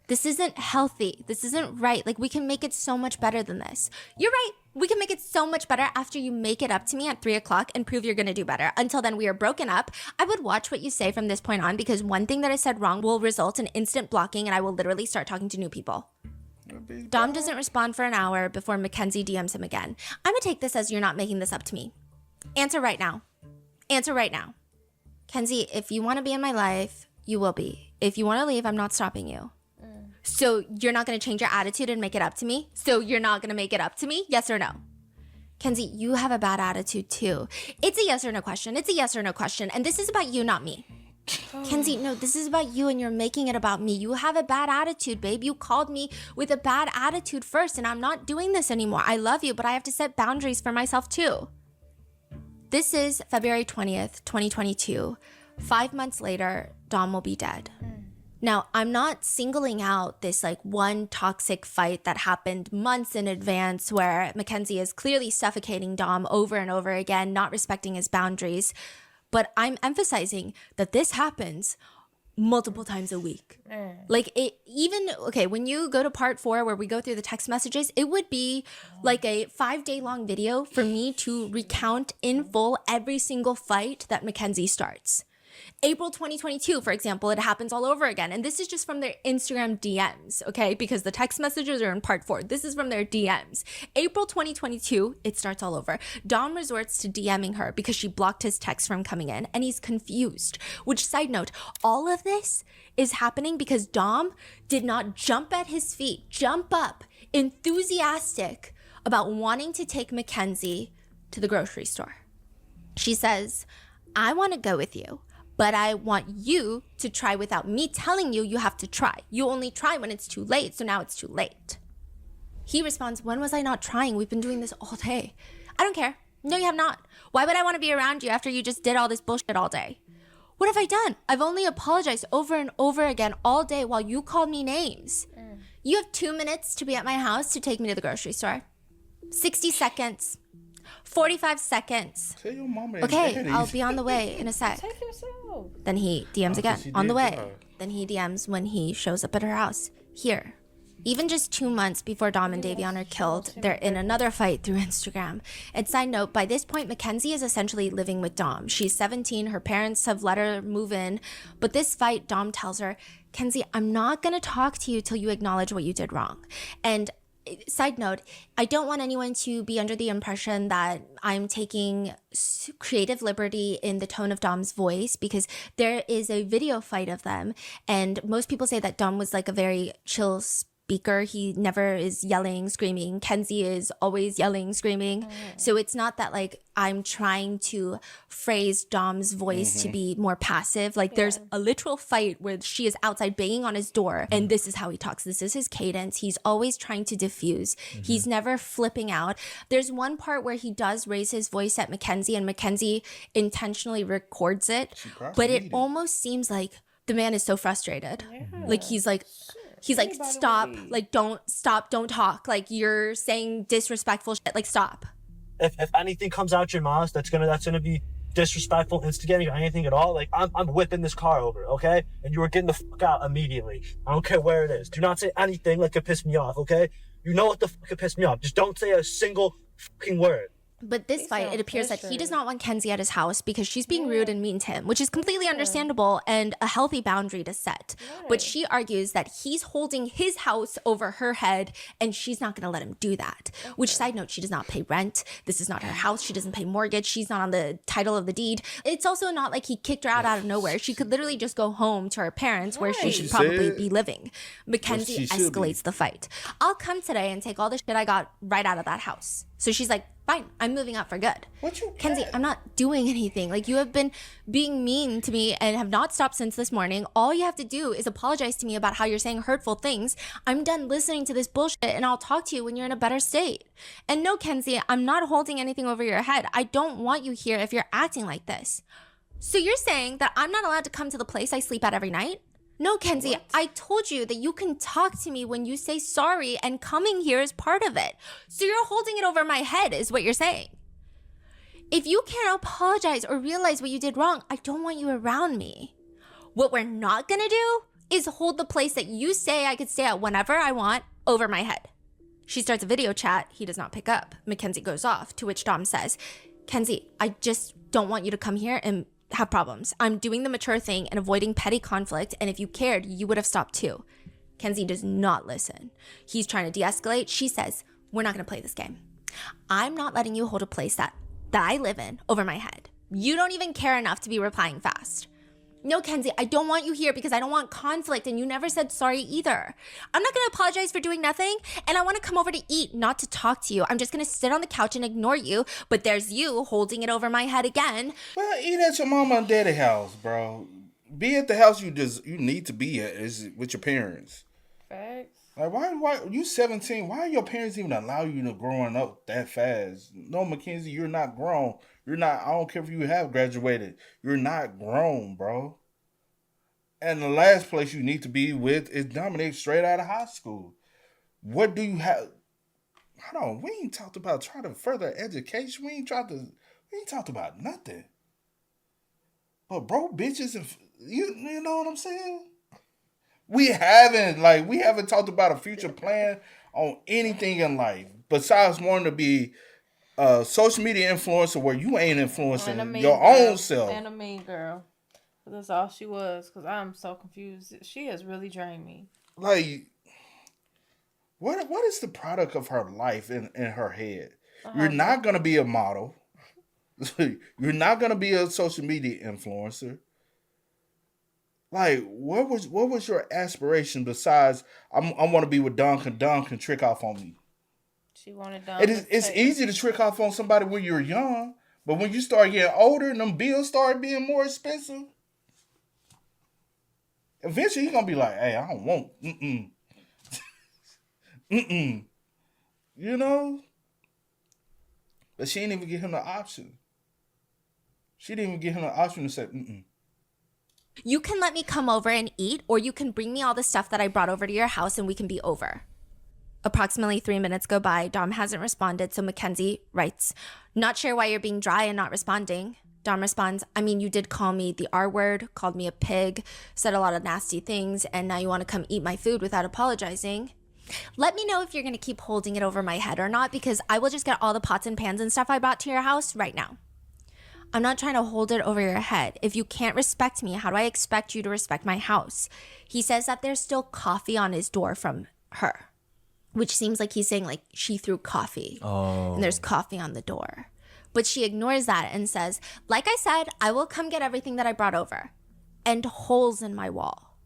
This isn't healthy. This isn't right. Like, we can make it so much better than this. You're right. We can make it so much better after you make it up to me at 3 o'clock and prove you're going to do better. Until then, we are broken up. I would watch what you say from this point on because one thing that I said wrong will result in instant blocking and I will literally start talking to new people. Dom doesn't respond for an hour before Mackenzie DMs him again. I'm going to take this as you're not making this up to me. Answer right now. Answer right now. Kenzie, if you want to be in my life, you will be. If you want to leave, I'm not stopping you. So you're not going to change your attitude and make it up to me? So you're not going to make it up to me? Yes or no? Kenzie, you have a bad attitude too. It's a yes or no question. It's a yes or no question. And this is about you, not me. Kenzie, no, this is about you and you're making it about me. You have a bad attitude, babe. You called me with a bad attitude first and I'm not doing this anymore. I love you, but I have to set boundaries for myself too. This is February 20th, 2022. 5 months later, Dom will be dead. Now, I'm not singling out this like one toxic fight that happened months in advance where Mackenzie is clearly suffocating Dom over and over again, not respecting his boundaries. But I'm emphasizing that this happens multiple times a week. Like it even, okay, when you go to part 4 where we go through the text messages, it would be like a 5-day long video for me to recount in full every single fight that Mackenzie starts. April 2022, for example, it happens all over again. And this is just from their Instagram DMs, okay? Because the text messages are in part 4. This is from their DMs. April 2022, it starts all over. Dom resorts to DMing her because she blocked his text from coming in, and he's confused. Which, side note, all of this is happening because Dom did not jump at his feet, jump up, enthusiastic about wanting to take Mackenzie to the grocery store. She says, I want to go with you, but I want you to try without me telling you have to try. You only try when it's too late, so now it's too late. He responds, when was I not trying? We've been doing this all day. I don't care. No, you have not. Why would I want to be around you after you just did all this bullshit all day? What have I done? I've only apologized over and over again all day while you called me names. You have 2 minutes to be at my house to take me to the grocery store. 60 seconds. 45 seconds. Tell your mama. Okay, I'll be on the way in a sec. Take yourself. Then he DMs again, on the way. Then he DMs when he shows up at her house. Here. Even just 2 months before Dom and Davion are killed, they're in another fight through Instagram. And side note, by this point, Mackenzie is essentially living with Dom. She's 17, her parents have let her move in. But this fight, Dom tells her, Kenzie, I'm not going to talk to you till you acknowledge what you did wrong. And side note, I don't want anyone to be under the impression that I'm taking creative liberty in the tone of Dom's voice, because there is a video fight of them. And most people say that Dom was like a very chill speaker. He never is yelling, screaming. Kenzie is always yelling, screaming. So it's not that like I'm trying to phrase Dom's voice to be more passive. Like there's a literal fight where she is outside banging on his door, and this is how he talks. This is his cadence. He's always trying to diffuse. He's never flipping out. There's one part where he does raise his voice at Mackenzie, and Mackenzie intentionally records it, but it almost seems like the man is so frustrated. Like he's like, stop, like don't stop, don't talk, like you're saying disrespectful shit, like stop. If anything comes out your mouth that's gonna be disrespectful, instigating, or anything at all, like I'm whipping this car over, okay? And you are getting the fuck out immediately. I don't care where it is. Do not say anything that could piss me off, okay? You know what the fuck could piss me off. Just don't say a single fucking word. But this fight, it appears that he does not want Kenzie at his house because she's being rude and mean to him, which is completely understandable and a healthy boundary to set. But she argues that he's holding his house over her head and she's not going to let him do that. Which, side note, she does not pay rent. This is not her house. She doesn't pay mortgage. She's not on the title of the deed. It's also not like he kicked her out of nowhere. She could literally just go home to her parents where she should probably be living. Mackenzie escalates the fight. I'll come today and take all the shit I got right out of that house. So she's like, fine, I'm moving out for good. Kenzie, I'm not doing anything. Like, you have been being mean to me and have not stopped since this morning. All you have to do is apologize to me about how you're saying hurtful things. I'm done listening to this bullshit, and I'll talk to you when you're in a better state. And no, Kenzie, I'm not holding anything over your head. I don't want you here if you're acting like this. So you're saying that I'm not allowed to come to the place I sleep at every night? No, Kenzie, I told you that you can talk to me when you say sorry, and coming here is part of it. So you're holding it over my head is what you're saying. If you can't apologize or realize what you did wrong, I don't want you around me. What we're not gonna do is hold the place that you say I could stay at whenever I want over my head. She starts a video chat. He does not pick up. Mackenzie goes off, to which Dom says, Kenzie, I just don't want you to come here and have problems. I'm doing the mature thing and avoiding petty conflict, and if you cared, you would have stopped too. Kenzie does not listen. He's trying to de-escalate. She says, we're not going to play this game. I'm not letting you hold a place that I live in over my head. You don't even care enough to be replying fast. No, Kenzie, I don't want you here because I don't want conflict, and you never said sorry either. I'm not going to apologize for doing nothing, and I want to come over to eat, not to talk to you. I'm just going to sit on the couch and ignore you, but there's you holding it over my head again. Well, eat at your mama and daddy house, bro. Be at the house you need to be at is with your parents. Facts. Like, why you 17? Why are your parents even allow you to growing up that fast? No, Mackenzie, you're not grown. You're not, I don't care if you have graduated. You're not grown, bro. And the last place you need to be with is Dominic straight out of high school. What do you have? Hold on, we ain't talked about trying to further education. We ain't talked about nothing. But bro, bitches, and you know what I'm saying? We haven't talked about a future plan on anything in life besides wanting to be a social media influencer where you ain't influencing your own self. And a mean girl. That's all she was, because I'm so confused. She has really drained me. Like, what is the product of her life in her head? You're not gonna be a model. You're not gonna be a social media influencer. Like, what was your aspiration besides I want to be with Duncan? Duncan trick off on me. She wanted Duncan. It's easy to trick off on somebody when you're young, but when you start getting older and them bills start being more expensive, eventually you're gonna be like, "Hey, I don't want, you know." But she didn't even give him the option. She didn't even give him the option to say, You can let me come over and eat, or you can bring me all the stuff that I brought over to your house and we can be over. Approximately 3 minutes go by. Dom hasn't responded, so Mackenzie writes, not sure why you're being dry and not responding. Dom responds, I mean, you did call me the R word, called me a pig, said a lot of nasty things, and now you want to come eat my food without apologizing. Let me know if you're going to keep holding it over my head or not, because I will just get all the pots and pans and stuff I brought to your house right now. I'm not trying to hold it over your head. If you can't respect me, how do I expect you to respect my house? He says that there's still coffee on his door from her, which seems like he's saying like she threw coffee and there's coffee on the door. But she ignores that and says, like I said, I will come get everything that I brought over. And holes in my wall.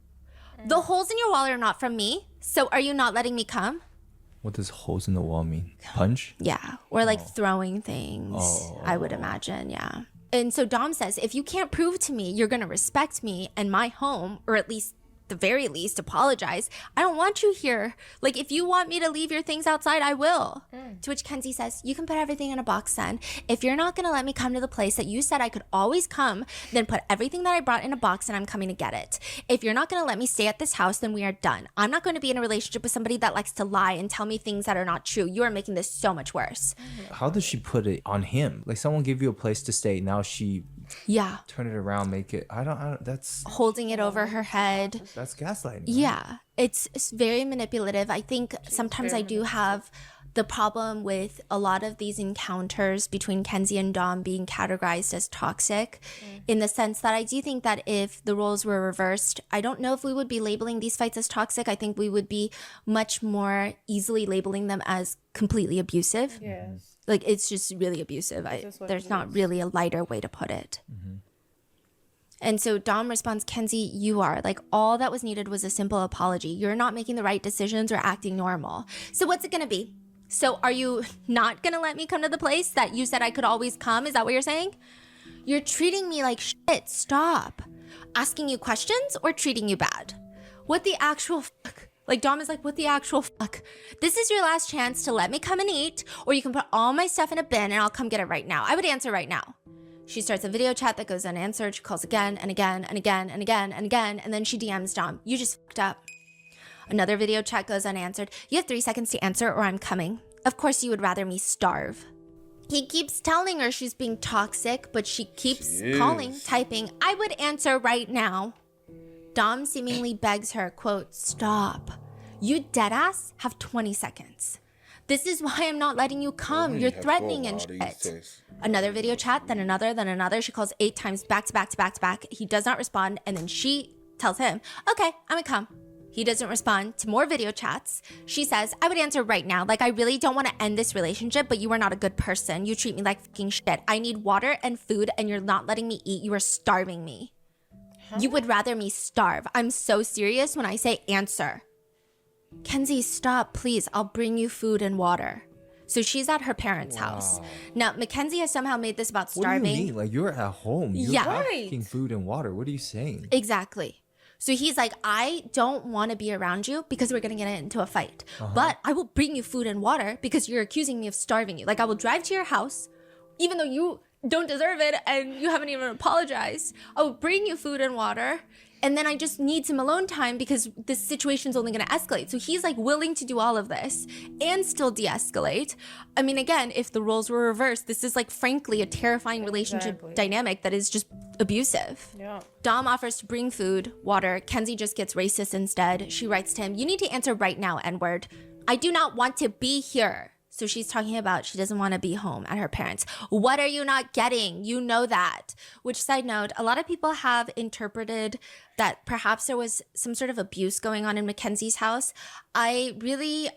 The holes in your wall are not from me, so are you not letting me come? What does holes in the wall mean? Punch? Yeah, or like throwing things, I would imagine, yeah. And so Dom says, if you can't prove to me you're going to respect me and my home, or at least the very least apologize, I don't want you here. Like, if you want me to leave your things outside, I will. To which Kenzie says, you can put everything in a box then. If you're not going to let me come to the place that you said I could always come, then put everything that I brought in a box and I'm coming to get it. If you're not going to let me stay at this house, then we are done. I'm not going to be in a relationship with somebody that likes to lie and tell me things that are not true. You are making this so much worse. How does she put it on him? Like, someone gave you a place to stay, now she turn it around, make it, I don't that's holding it over her head. That's gaslighting. Right? Yeah, it's very manipulative. I think sometimes I do have the problem with a lot of these encounters between Kenzie and Dom being categorized as toxic, in the sense that I do think that if the roles were reversed, I don't know if we would be labeling these fights as toxic. I think we would be much more easily labeling them as completely abusive. Yes. Like, it's just really abusive. There's not really a lighter way to put it. And so Dom responds, Kenzie, you are. Like, all that was needed was a simple apology. You're not making the right decisions or acting normal. So what's it going to be? So are you not going to let me come to the place that you said I could always come? Is that what you're saying? You're treating me like shit. Stop. Asking you questions or treating you bad? What the actual fuck? Like, Dom is like, what the actual fuck? This is your last chance to let me come and eat, or you can put all my stuff in a bin and I'll come get it right now. I would answer right now. She starts a video chat that goes unanswered. She calls again and again and again and again and again, and then she DMs Dom, you just fucked up. Another video chat goes unanswered. You have 3 seconds to answer or I'm coming. Of course you would rather me starve. He keeps telling her she's being toxic, but she keeps calling, typing, I would answer right now. Dom seemingly begs her, quote, stop. You deadass have 20 seconds. This is why I'm not letting you come. You're threatening and shit. Another video chat, then another, then another. She calls 8 times back to back to back to back. He does not respond, and then she tells him, okay, I'm gonna come. He doesn't respond to more video chats. She says, I would answer right now. Like, I really don't want to end this relationship, but you are not a good person. You treat me like fucking shit. I need water and food, and you're not letting me eat. You are starving me. You would rather me starve. I'm so serious when I say answer. Kenzie, stop, please. I'll bring you food and water. So she's at her parents' house. Now, Mackenzie has somehow made this about starving. What do you mean? Like, you're at home. You're fucking food and water. What are you saying? Exactly. So he's like, I don't want to be around you because we're going to get into a fight. But I will bring you food and water because you're accusing me of starving you. Like, I will drive to your house, even though you don't deserve it and you haven't even apologized. I will bring you food and water. And then I just need some alone time because this situation's only going to escalate. So he's like willing to do all of this and still de-escalate. I mean, again, if the roles were reversed, this is like, frankly, a terrifying relationship dynamic that is just abusive. Yeah. Dom offers to bring food, water. Kenzie just gets racist instead. She writes to him, you need to answer right now, N-word. I do not want to be here. So she's talking about she doesn't want to be home at her parents'. What are you not getting? You know that. Which, side note, a lot of people have interpreted that perhaps there was some sort of abuse going on in Mackenzie's house. I really,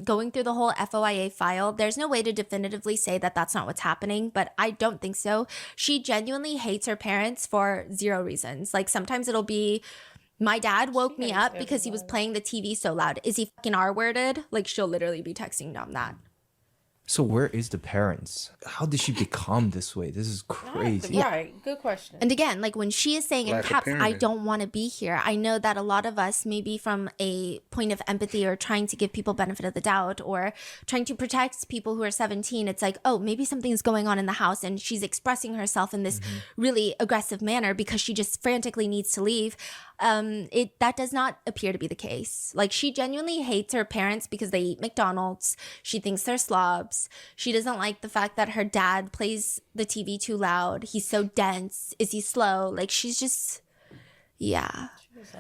going through the whole FOIA file, there's no way to definitively say that that's not what's happening, but I don't think so. She genuinely hates her parents for zero reasons. Like, sometimes it'll be, my dad woke me up because he was playing the TV so loud. Is he fucking R-worded? Like, she'll literally be texting Dom that. So where is the parents? How did she become this way? This is crazy. Right. Good question. And again, like when she is saying in Lack of caps, I parenting. don't want to be here. I know that a lot of us, maybe from a point of empathy or trying to give people benefit of the doubt or trying to protect people who are 17, it's like, oh, maybe something's going on in the house and she's expressing herself in this really aggressive manner because she just frantically needs to leave. That does not appear to be the case. Like, she genuinely hates her parents because they eat McDonald's. She thinks they're slobs. She doesn't like the fact that her dad plays the TV too loud. He's so dense. Is he slow? Like, she's just, yeah.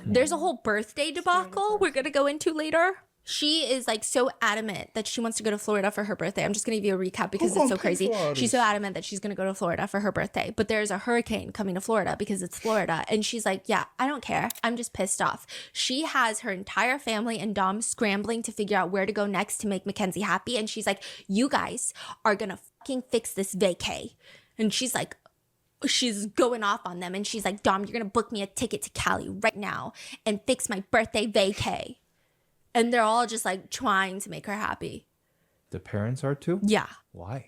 There's a whole birthday debacle we're going to go into later. She is like so adamant that she wants to go to Florida for her birthday. I'm just going to give you a recap because it's so crazy. She's so adamant that she's going to go to Florida for her birthday. But there's a hurricane coming to Florida because it's Florida. And she's like, yeah, I don't care. I'm just pissed off. She has her entire family and Dom scrambling to figure out where to go next to make Mackenzie happy. And she's like, you guys are going to fucking fix this vacay. And she's like, she's going off on them. And she's like, Dom, you're going to book me a ticket to Cali right now and fix my birthday vacay. And they're all just like trying to make her happy. The parents are too? Yeah. Why?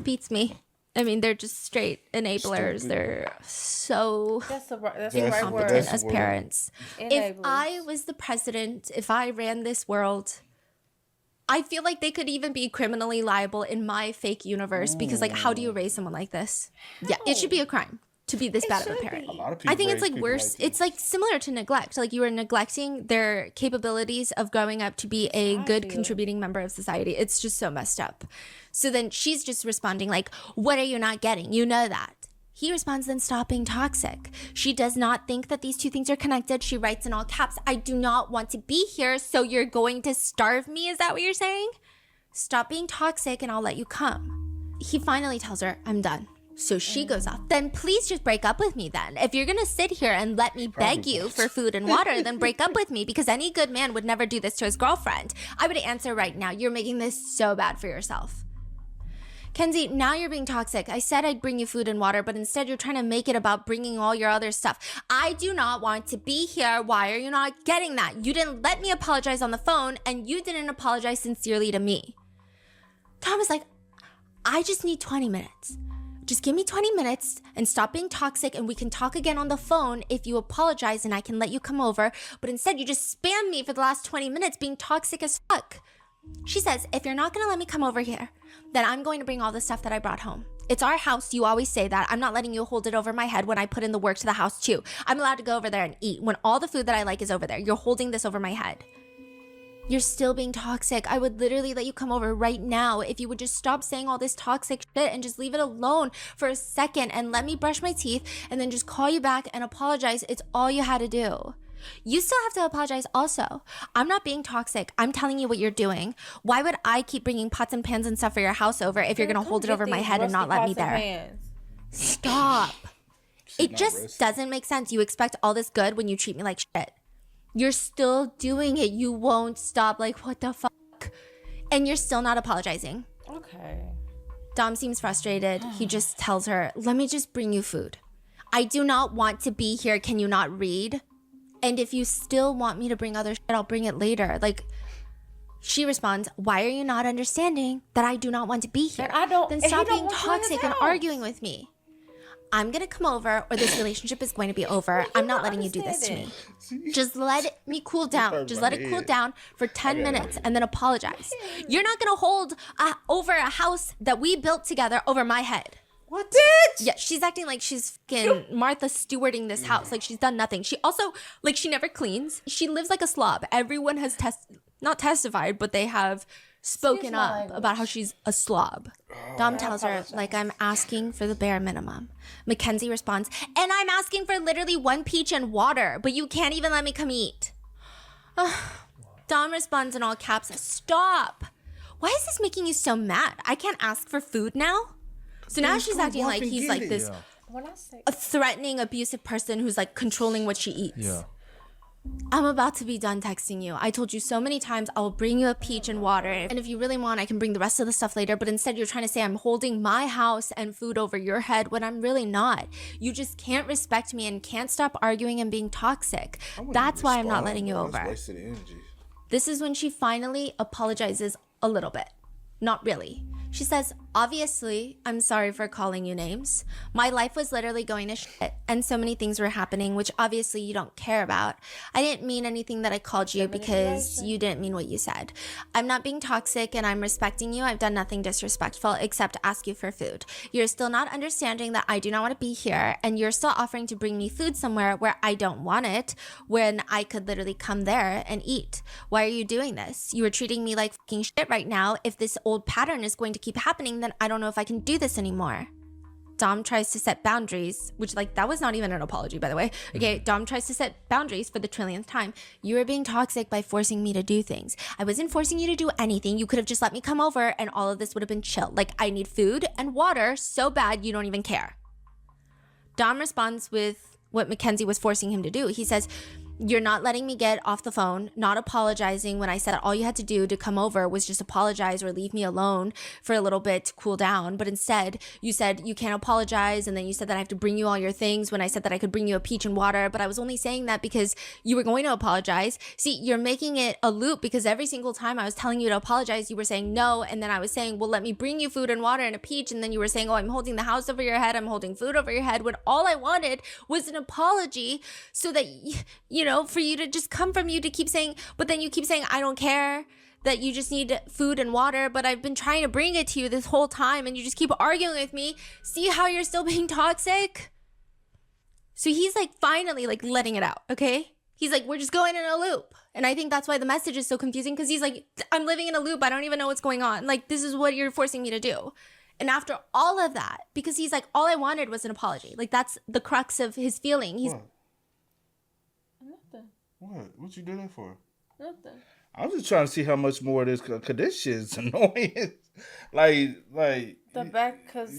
Beats me. I mean, they're just straight enablers. Stupid. They're so That's the right incompetent word. as parents. If I was the president, if I ran this world, I feel like they could even be criminally liable in my fake universe because, like, how do you raise someone like this? Yeah, it should be a crime to be this bad of a parent. A lot of people I think it's raise like people worse. like this. It's like similar to neglect. Like, you are neglecting their capabilities of growing up to be a good contributing member of society. It's just so messed up. So then she's just responding like, what are you not getting? You know that. He responds, then stop being toxic. She does not think that these two things are connected. She writes in all caps, I do not want to be here, so you're going to starve me? Is that what you're saying? Stop being toxic and I'll let you come. He finally tells her, I'm done. So she goes off. Then please just break up with me then. If you're going to sit here and let me beg you for food and water, then break up with me because any good man would never do this to his girlfriend. I would answer right now, you're making this so bad for yourself. Kenzie, now you're being toxic. I said I'd bring you food and water, but instead you're trying to make it about bringing all your other stuff. I do not want to be here. Why are you not getting that? You didn't let me apologize on the phone, and you didn't apologize sincerely to me. Tom is like, I just need 20 minutes. Just give me 20 minutes and stop being toxic and we can talk again on the phone if you apologize and I can let you come over. But instead you just spam me for the last 20 minutes being toxic as fuck. She says, if you're not gonna let me come over here, then I'm going to bring all the stuff that I brought home. It's our house. You always say that. I'm not letting you hold it over my head when I put in the work to the house too. I'm allowed to go over there and eat when all the food that I like is over there. You're holding this over my head. You're still being toxic. I would literally let you come over right now if you would just stop saying all this toxic shit and just leave it alone for a second and let me brush my teeth and then just call you back and apologize. It's all you had to do. You still have to apologize also. I'm not being toxic. I'm telling you what you're doing. Why would I keep bringing pots and pans and stuff for your house over if you're going to hold it over my head and not let me there? Stop. It just doesn't make sense. You expect all this good when you treat me like shit. You're still doing it. You won't stop. Like, what the fuck? And you're still not apologizing. Okay. Dom seems frustrated. He just tells her, let me just bring you food. I do not want to be here. Can you not read? And if you still want me to bring other shit, I'll bring it later. Like, she responds, why are you not understanding that I do not want to be here? Then stop being toxic and arguing with me. I'm going to come over or this relationship is going to be over. I'm not letting you do this to me. Just let me cool down. Just let it cool down for 10 minutes and then apologize. You're not going to hold over a house that we built together over my head. What? Yeah, she's acting like she's fucking Martha stewarding this house. Like she's done nothing. She also, like, she never cleans. She lives like a slob. Everyone has not testified, but they have spoken up about how she's a slob. Dom tells her, like, I'm asking for the bare minimum. Mackenzie responds, and I'm asking for literally 1 peach and water, but you can't even let me come eat. Dom responds in all caps, stop. Why is this making you so mad? I can't ask for food now? So now she's acting like he's like this a threatening, abusive person who's like controlling what she eats. Yeah. I'm about to be done texting you. I told you so many times I will bring you a peach and water. And if you really want, I can bring the rest of the stuff later. But instead, you're trying to say I'm holding my house and food over your head when I'm really not. You just can't respect me and can't stop arguing and being toxic. That's why I'm not letting you over. Wasted energy. This is when she finally apologizes a little bit. Not really. She says, obviously, I'm sorry for calling you names. My life was literally going to shit, and so many things were happening, which obviously you don't care about. I didn't mean anything that I called you because you didn't mean what you said. I'm not being toxic, and I'm respecting you. I've done nothing disrespectful except ask you for food. You're still not understanding that I do not want to be here, and you're still offering to bring me food somewhere where I don't want it, when I could literally come there and eat. Why are you doing this? You are treating me like fucking shit right now. If this old pattern is going to keep happening, then I don't know if I can do this anymore. Dom tries to set boundaries, which like that was not even an apology, by the way. Okay, Dom tries to set boundaries for the trillionth time. You are being toxic by forcing me to do things. I wasn't forcing you to do anything. You could have just let me come over and all of this would have been chill. Like, I need food and water so bad you don't even care. Dom responds with what Mackenzie was forcing him to do. He says, you're not letting me get off the phone, not apologizing when I said all you had to do to come over was just apologize or leave me alone for a little bit to cool down. But instead, you said you can't apologize. And then you said that I have to bring you all your things when I said that I could bring you a peach and water. But I was only saying that because you were going to apologize. See, you're making it a loop because every single time I was telling you to apologize, you were saying no. And then I was saying, well, let me bring you food and water and a peach. And then you were saying, oh, I'm holding the house over your head. I'm holding food over your head. When all I wanted was an apology so that, for you to just come from you to keep saying, but then you keep saying, I don't care, that you just need food and water, but I've been trying to bring it to you this whole time and you just keep arguing with me. See how you're still being toxic? So he's like finally like letting it out, okay? He's like, we're just going in a loop. And I think that's why the message is so confusing because he's like, I'm living in a loop. I don't even know what's going on. Like, this is what you're forcing me to do. And after all of that, because he's like, all I wanted was an apology. Like, that's the crux of his feeling. He's What you do that for? Nothing. I'm just trying to see how much more of this, cause this shit's annoying. like the back, cause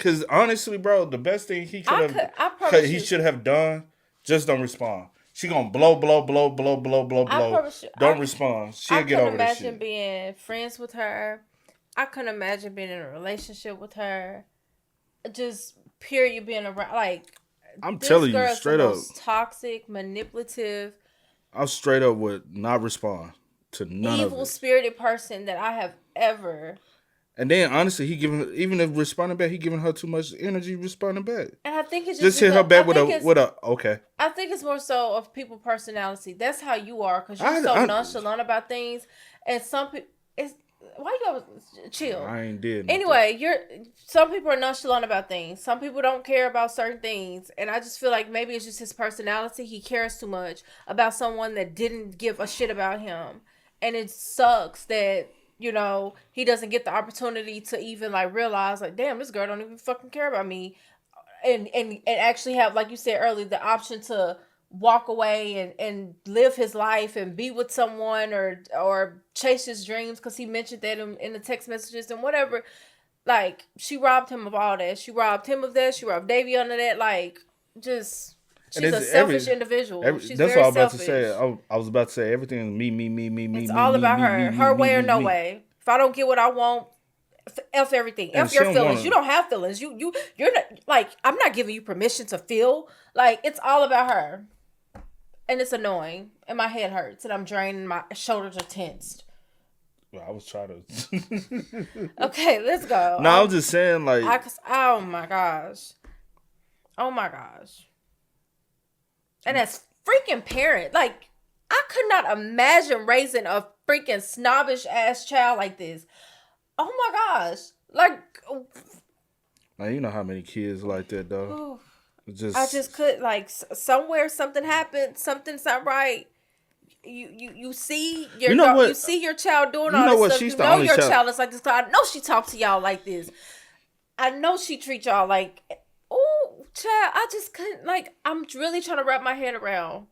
cause honestly, bro, the best thing he should have done, just don't respond. She gonna blow. Don't respond. She'll get over this shit. I couldn't imagine being friends with her. I couldn't imagine being in a relationship with her. Just period, being around like. I'm telling you straight up, toxic, manipulative. I straight up would not respond to none of it. Evil spirited person that I have ever. And then honestly, even if responding back, he giving her too much energy responding back. And I think it's just hit her back with a okay. I think it's more so of people personality. That's how you are because you're so nonchalant about things, and some people it's. Why you gotta chill? I ain't did. Anyway, some people are nonchalant about things. Some people don't care about certain things. And I just feel like maybe it's just his personality. He cares too much about someone that didn't give a shit about him. And it sucks that, he doesn't get the opportunity to even like realize like, damn, this girl don't even fucking care about me. And actually have, like you said earlier, the option to walk away and live his life and be with someone or chase his dreams because he mentioned that in the text messages and whatever. Like, she robbed him of all that. She robbed him of that. She robbed Davion of that. Like, just she's a selfish individual. She's that's very what I was selfish. about to say. I was about to say everything is me. It's all about her. Her way or no way. If I don't get what I want, F everything. F your feelings. You don't have feelings. You're not like, I'm not giving you permission to feel. Like, it's all about her. And it's annoying. And my head hurts. And I'm drained. My shoulders are tensed. Well, I was trying to. Okay, let's go. No, I was just saying, like. Oh my gosh. And as freaking parent, like, I could not imagine raising a freaking snobbish ass child like this. Oh my gosh. Like. Now, you know how many kids like that, though. I just could, like, somewhere something happened, something's not right. You see you see your child doing all this stuff. You know your child is like this. I know she talks to y'all like this. I know she treats y'all like, oh, child. I just couldn't, like, I'm really trying to wrap my head around.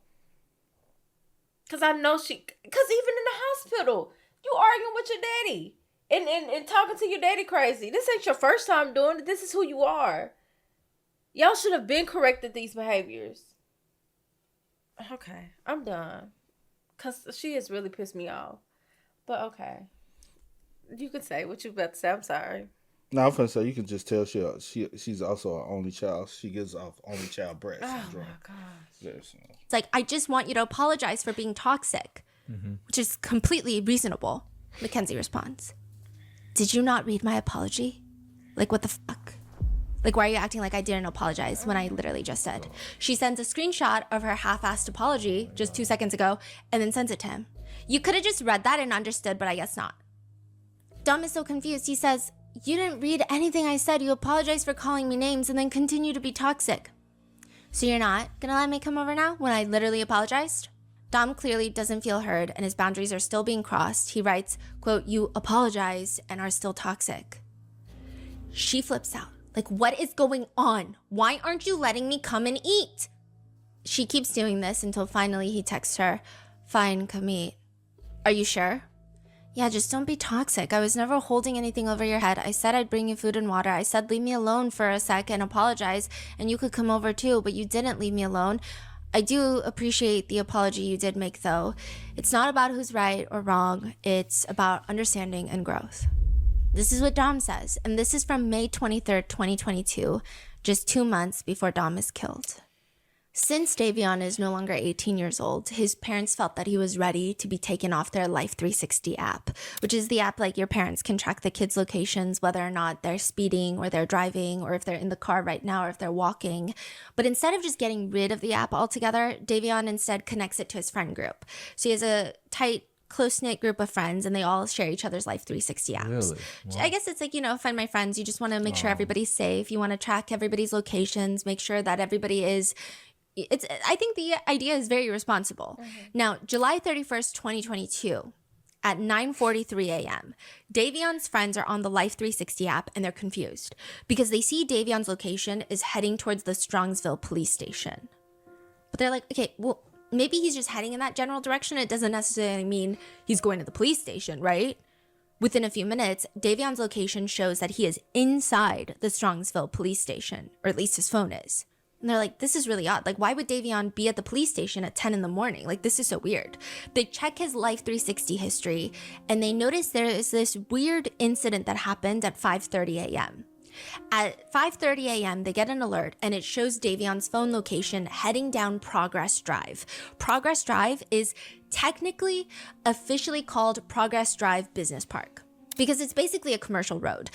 Because I know because even in the hospital, you arguing with your daddy. and talking to your daddy crazy. This ain't your first time doing it. This is who you are. Y'all should have been corrected these behaviors. Okay, I'm done. Because she has really pissed me off. But okay. You can say what you about to say. I'm sorry. No, I'm finna say you can just tell she's also an only child. She gives off only child breast syndrome. Oh my gosh. Yes. It's like, I just want you to apologize for being toxic, which is completely reasonable. Mackenzie responds, did you not read my apology? Like, what the fuck? Like, why are you acting like I didn't apologize when I literally just said? She sends a screenshot of her half-assed apology just 2 seconds ago and then sends it to him. You could have just read that and understood, but I guess not. Dom is so confused. He says, you didn't read anything I said. You apologized for calling me names and then continue to be toxic. So you're not gonna let me come over now when I literally apologized? Dom clearly doesn't feel heard and his boundaries are still being crossed. He writes, quote, you apologize and are still toxic. She flips out. Like, what is going on? Why aren't you letting me come and eat? She keeps doing this until finally he texts her, fine, come eat. Are you sure? Yeah, just don't be toxic. I was never holding anything over your head. I said I'd bring you food and water. I said leave me alone for a sec and apologize, and you could come over too, but you didn't leave me alone. I do appreciate the apology you did make, though. It's not about who's right or wrong. It's about understanding and growth. This is what Dom says, and this is from May 23rd, 2022, just 2 months before Dom is killed. Since Davion is no longer 18 years old, his parents felt that he was ready to be taken off their Life 360 app, which is the app like your parents can track the kids' locations, whether or not they're speeding or they're driving or if they're in the car right now or if they're walking. But instead of just getting rid of the app altogether, Davion instead connects it to his friend group. So he has a tight, close-knit group of friends and they all share each other's Life 360 apps. Really? Wow. I guess it's like, find my friends. You just want to make sure everybody's safe. You want to track everybody's locations, make sure that everybody is... I think the idea is very responsible. Now, July 31st, 2022, at 9:43 a.m., Davion's friends are on the Life 360 app and they're confused because they see Davion's location is heading towards the Strongsville police station. But they're like, okay, well, maybe he's just heading in that general direction. It doesn't necessarily mean he's going to the police station, right? Within a few minutes, Davion's location shows that he is inside the Strongsville police station, or at least his phone is. And they're like, this is really odd. Like, why would Davion be at the police station at 10 in the morning? Like, this is so weird. They check his Life 360 history, and they notice there is this weird incident that happened at 5:30 a.m. At 5:30 a.m., they get an alert, and it shows Davion's phone location heading down Progress Drive. Progress Drive is technically officially called Progress Drive Business Park, because it's basically a commercial road.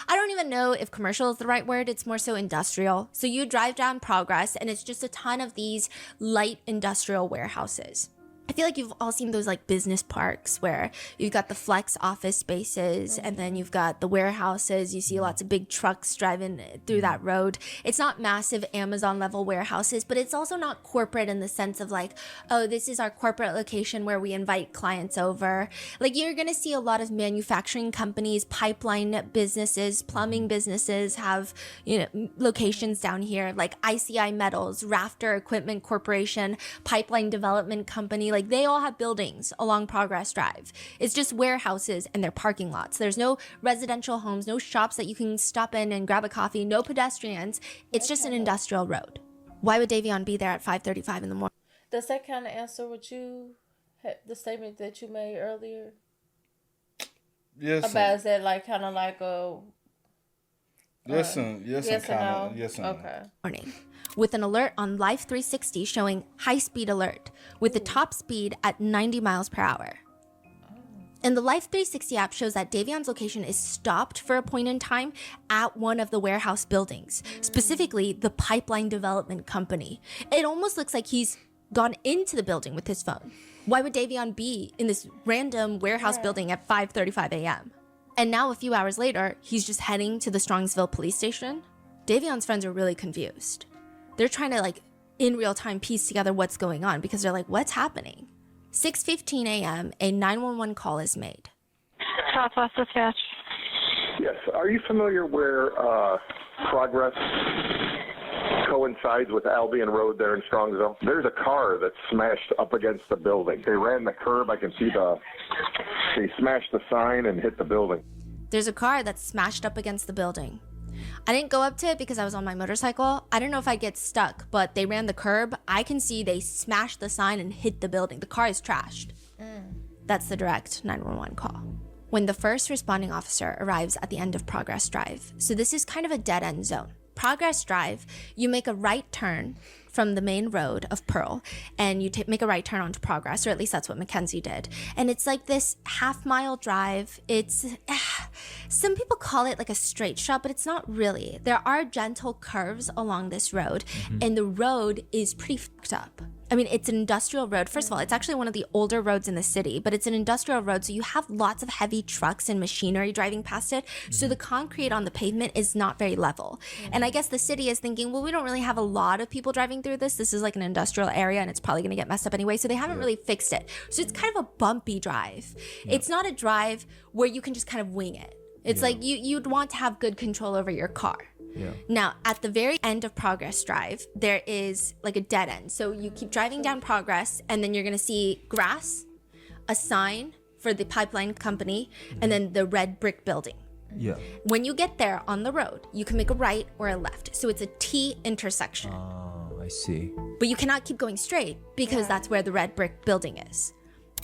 I don't even know if commercial is the right word. It's more so industrial. So you drive down Progress and it's just a ton of these light industrial warehouses. I feel like you've all seen those like business parks where you've got the flex office spaces and then you've got the warehouses. You see lots of big trucks driving through that road. It's not massive Amazon level warehouses, but it's also not corporate in the sense of like, oh, this is our corporate location where we invite clients over. Like you're going to see a lot of manufacturing companies, pipeline businesses, plumbing businesses have, locations down here like ICI Metals, Rafter Equipment Corporation, Pipeline Development Company. Like they all have buildings along Progress Drive. It's just warehouses and their parking lots. There's no residential homes, no shops that you can stop in and grab a coffee, no pedestrians. It's just an industrial road. Why would Davion be there at 5:35 in the morning? Does that kind of answer what the statement that you made earlier? Yes. About is that like kind of like a... Yes and no? Yes and okay. Morning. With an alert on Life 360 showing high speed alert with the top speed at 90 miles per hour. And the Life 360 app shows that Davion's location is stopped for a point in time at one of the warehouse buildings, specifically the Pipeline Development Company. It almost looks like he's gone into the building with his phone. Why would Davion be in this random warehouse building at 5:35 a.m.? And now a few hours later, he's just heading to the Strongsville police station? Davion's friends are really confused. They're trying to in real time piece together what's going on because they're like, what's happening? 6:15 a.m., a 911 call is made. Southwest Dispatch. Yes. Are you familiar where Progress coincides with Albion Road there in Strongsville? There's a car that's smashed up against the building. They ran the curb. I can see the They smashed the sign and hit the building. There's a car that's smashed up against the building. I didn't go up to it because I was on my motorcycle. I don't know if I'd get stuck, but they ran the curb. I can see they smashed the sign and hit the building. The car is trashed. That's the direct 911 call. When the first responding officer arrives at the end of Progress Drive, so this is kind of a dead end zone. Progress Drive, you make a right turn from the main road of Pearl, and you make a right turn onto Progress, or at least that's what Mackenzie did. And it's like this half-mile drive. It's, some people call it like a straight shot, but it's not really. There are gentle curves along this road, and the road is pretty fucked up. I mean, it's an industrial road. First of all, it's actually one of the older roads in the city, but it's an industrial road, so you have lots of heavy trucks and machinery driving past it. So the concrete on the pavement is not very level. And I guess the city is thinking, well, we don't really have a lot of people driving through this. This is like an industrial area, and it's probably going to get messed up anyway. So they haven't really fixed it. So it's kind of a bumpy drive. It's not a drive where you can just kind of wing it. It's like you'd want to have good control over your car. Now, at the very end of Progress Drive, there is like a dead end. So you keep driving down Progress, and then you're going to see grass, a sign for the pipeline company, and then the red brick building. When you get there on the road, you can make a right or a left. So it's a T intersection. Oh, I see. But you cannot keep going straight because that's where the red brick building is.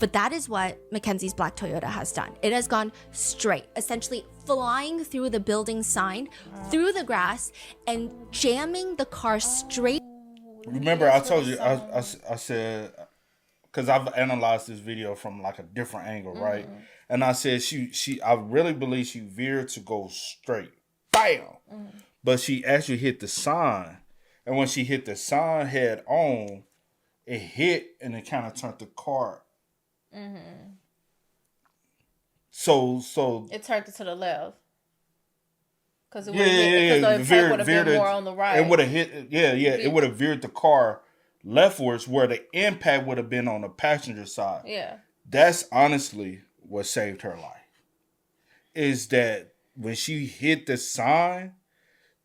But that is what Mackenzie's black Toyota has done. It has gone straight, essentially flying through the building sign, through the grass, and jamming the car straight. Remember, I told you, I said, because I've analyzed this video from like a different angle, right? And I said, I really believe she veered to go straight. Bam! But she actually hit the sign. And when she hit the sign head on, it hit and it kind of turned the car. So it turned it to the left. Because it would have been more on the right. It would have hit, it would have veered the car leftwards where the impact would have been on the passenger side. That's honestly what saved her life. Is that when she hit the sign,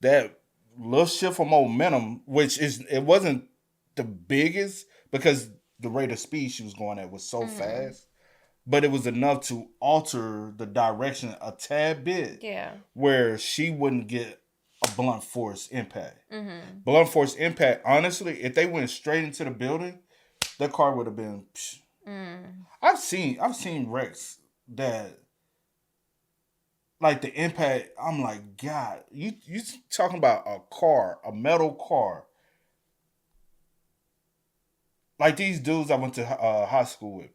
that little shift of momentum, it wasn't the biggest because the rate of speed she was going at was so fast, but it was enough to alter the direction a tad bit. Where she wouldn't get a blunt force impact. Blunt force impact, honestly, if they went straight into the building, that car would have been. I've seen wrecks that, like the impact. I'm like, God, you talking about a metal car. Like these dudes I went to high school with.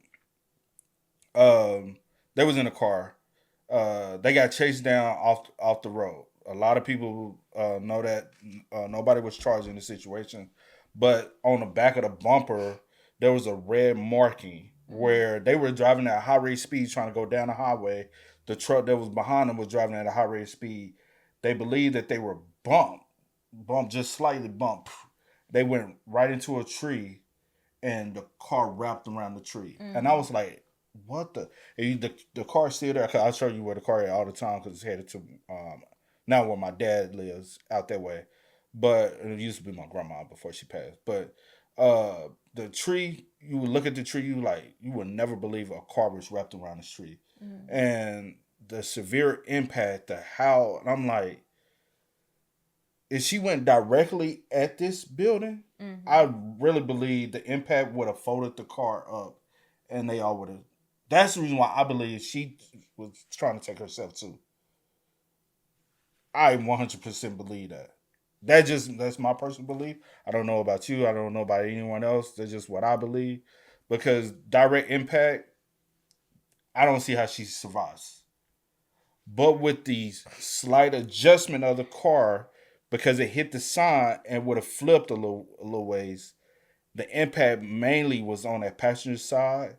They was in a car. They got chased down off the road. A lot of people know that nobody was charged in the situation, but on the back of the bumper there was a red marking where they were driving at high rate speed trying to go down the highway. The truck that was behind them was driving at a high rate speed. They believed that they were bumped, just slightly bumped. They went right into a tree. And the car wrapped around the tree. And I was like, what the? The car's still there. Cause I'll show you where the car is all the time because it's headed to, not where my dad lives, out that way. But it used to be my grandma before she passed. But the tree, you would look at the tree, you would never believe a car was wrapped around this tree. And the severe impact, and I'm like, if she went directly at this building, I really believe the impact would have folded the car up and they all would have. That's the reason why I believe she was trying to take herself too. I 100% believe that. That's my personal belief. I don't know about you. I don't know about anyone else. That's just what I believe. Because direct impact, I don't see how she survives. But with the slight adjustment of the car, because it hit the sign and would have flipped a little ways, the impact mainly was on that passenger side,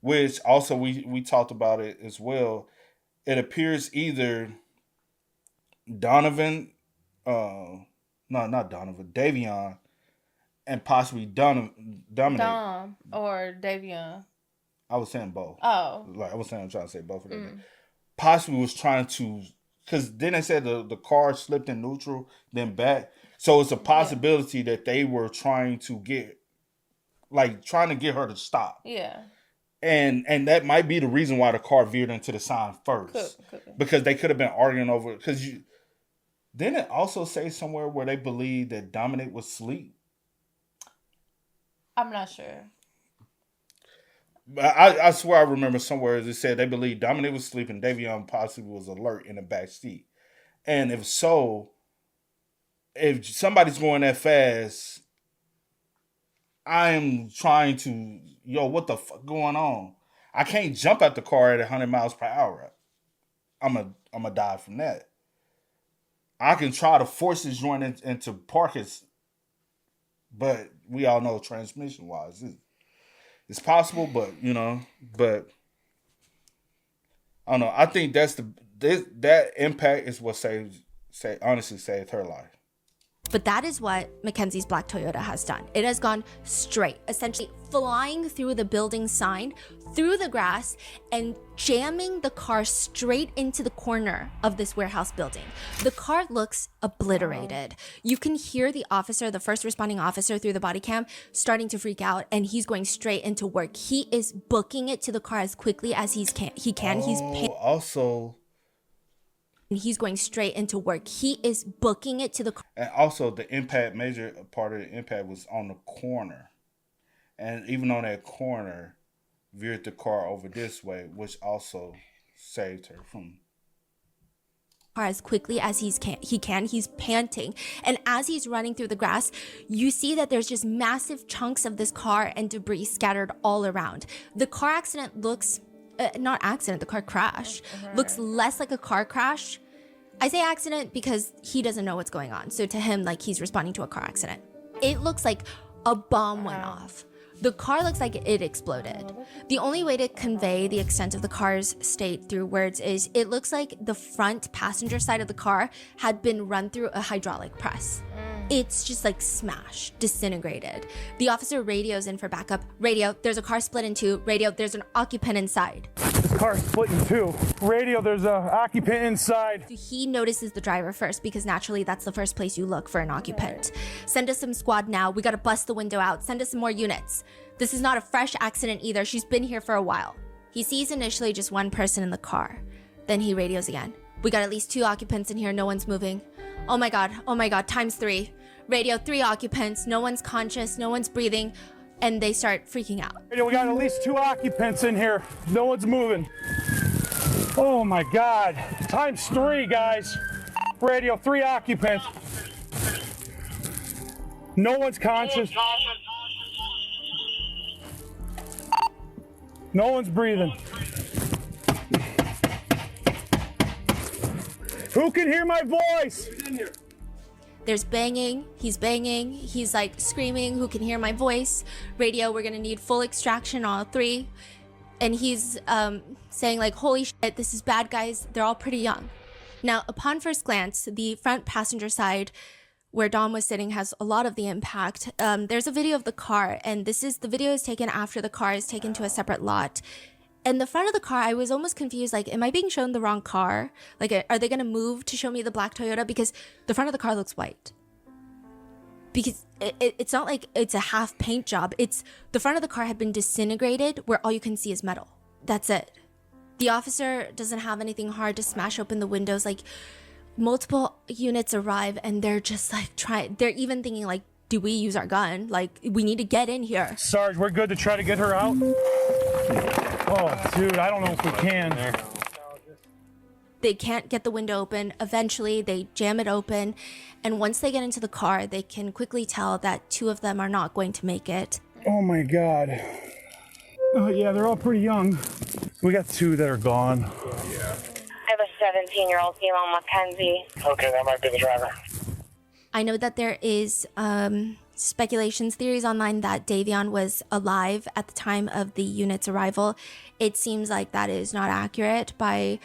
which also we talked about it as well. It appears either Davion, and possibly Dominic. Dom or Davion. I was saying both. Oh. I'm trying to say both of them. Possibly was trying to, because then they said the car slipped in neutral, then back. So it's a possibility that they were trying to get her to stop. Yeah. And that might be the reason why the car veered into the sign first. Could be. Because they could have been arguing over it. Because didn't it also say somewhere where they believed that Dominic was asleep? I'm not sure. I swear I remember somewhere it said they believed Dominic was sleeping, Davion possibly was alert in the back seat. And if so, if somebody's going that fast, I am trying to, what the fuck going on? I can't jump out the car at 100 miles per hour. I'm a die from that. I can try to force this joint into park it, but we all know transmission wise, it's possible, but I don't know. I think that impact is what honestly saved her life. But that is what Mackenzie's black Toyota has done. It has gone straight, essentially flying through the building sign, through the grass, and jamming the car straight into the corner of this warehouse building. The car looks obliterated. You can hear the officer, the first responding officer through the body cam, starting to freak out, and he's going straight into work. He is booking it to the car as quickly as he can. He's going straight into work. He is booking it to the car. And also the impact, major part of the impact was on the corner. And even on that corner, veered the car over this way, which also saved her from as quickly as he can. He's panting. And as he's running through the grass, you see that there's just massive chunks of this car and debris scattered all around. The car accident looks... the car crash looks less like a car crash. I say accident because he doesn't know what's going on. So to him, like, he's responding to a car accident. It looks like a bomb went off. The car looks like it exploded. The only way to convey the extent of the car's state through words is it looks like the front passenger side of the car had been run through a hydraulic press. It's just like smashed, disintegrated. The officer radios in for backup. Radio, there's a car split in two. Radio, there's an occupant inside. This car's split in two. Radio, there's an occupant inside. He notices the driver first because naturally that's the first place you look for an occupant. Send us some squad now. We gotta bust the window out. Send us some more units. This is not a fresh accident either. She's been here for a while. He sees initially just one person in the car. Then he radios again. We got at least 2 occupants in here. No one's moving. Oh my God, times 3. Radio, 3 occupants. No one's conscious. No one's breathing. And they start freaking out. Radio, we got at least 2 occupants in here. No one's moving. Oh my God. Times 3, guys. Radio, 3 occupants. No one's conscious. No one's breathing. Who can hear my voice? There's banging. He's like screaming, who can hear my voice? Radio, we're gonna need full extraction, all 3. And he's saying like, holy shit, this is bad, guys. They're all pretty young. Now, upon first glance, the front passenger side where Dom was sitting has a lot of the impact. There's a video of the car, and the video is taken after the car is taken to a separate lot. And the front of the car, I was almost confused, like, am I being shown the wrong car? Like, are they gonna move to show me the black Toyota? Because the front of the car looks white. Because it's not like it's a half paint job. It's the front of the car had been disintegrated where all you can see is metal. That's it. The officer doesn't have anything hard to smash open the windows. Like, multiple units arrive and they're just like they're even thinking like, do we use our gun? Like, we need to get in here. Sarge, we're good to try to get her out? Oh, dude, I don't know if we can. They can't get the window open. Eventually, they jam it open. And once they get into the car, they can quickly tell that 2 of them are not going to make it. Oh my God. Oh yeah, they're all pretty young. We got 2 that are gone. I have a 17-year-old female, Mackenzie. Okay, that might be the driver. I know that there is speculations, theories online that Davion was alive at the time of the unit's arrival. It seems like that is not accurate. By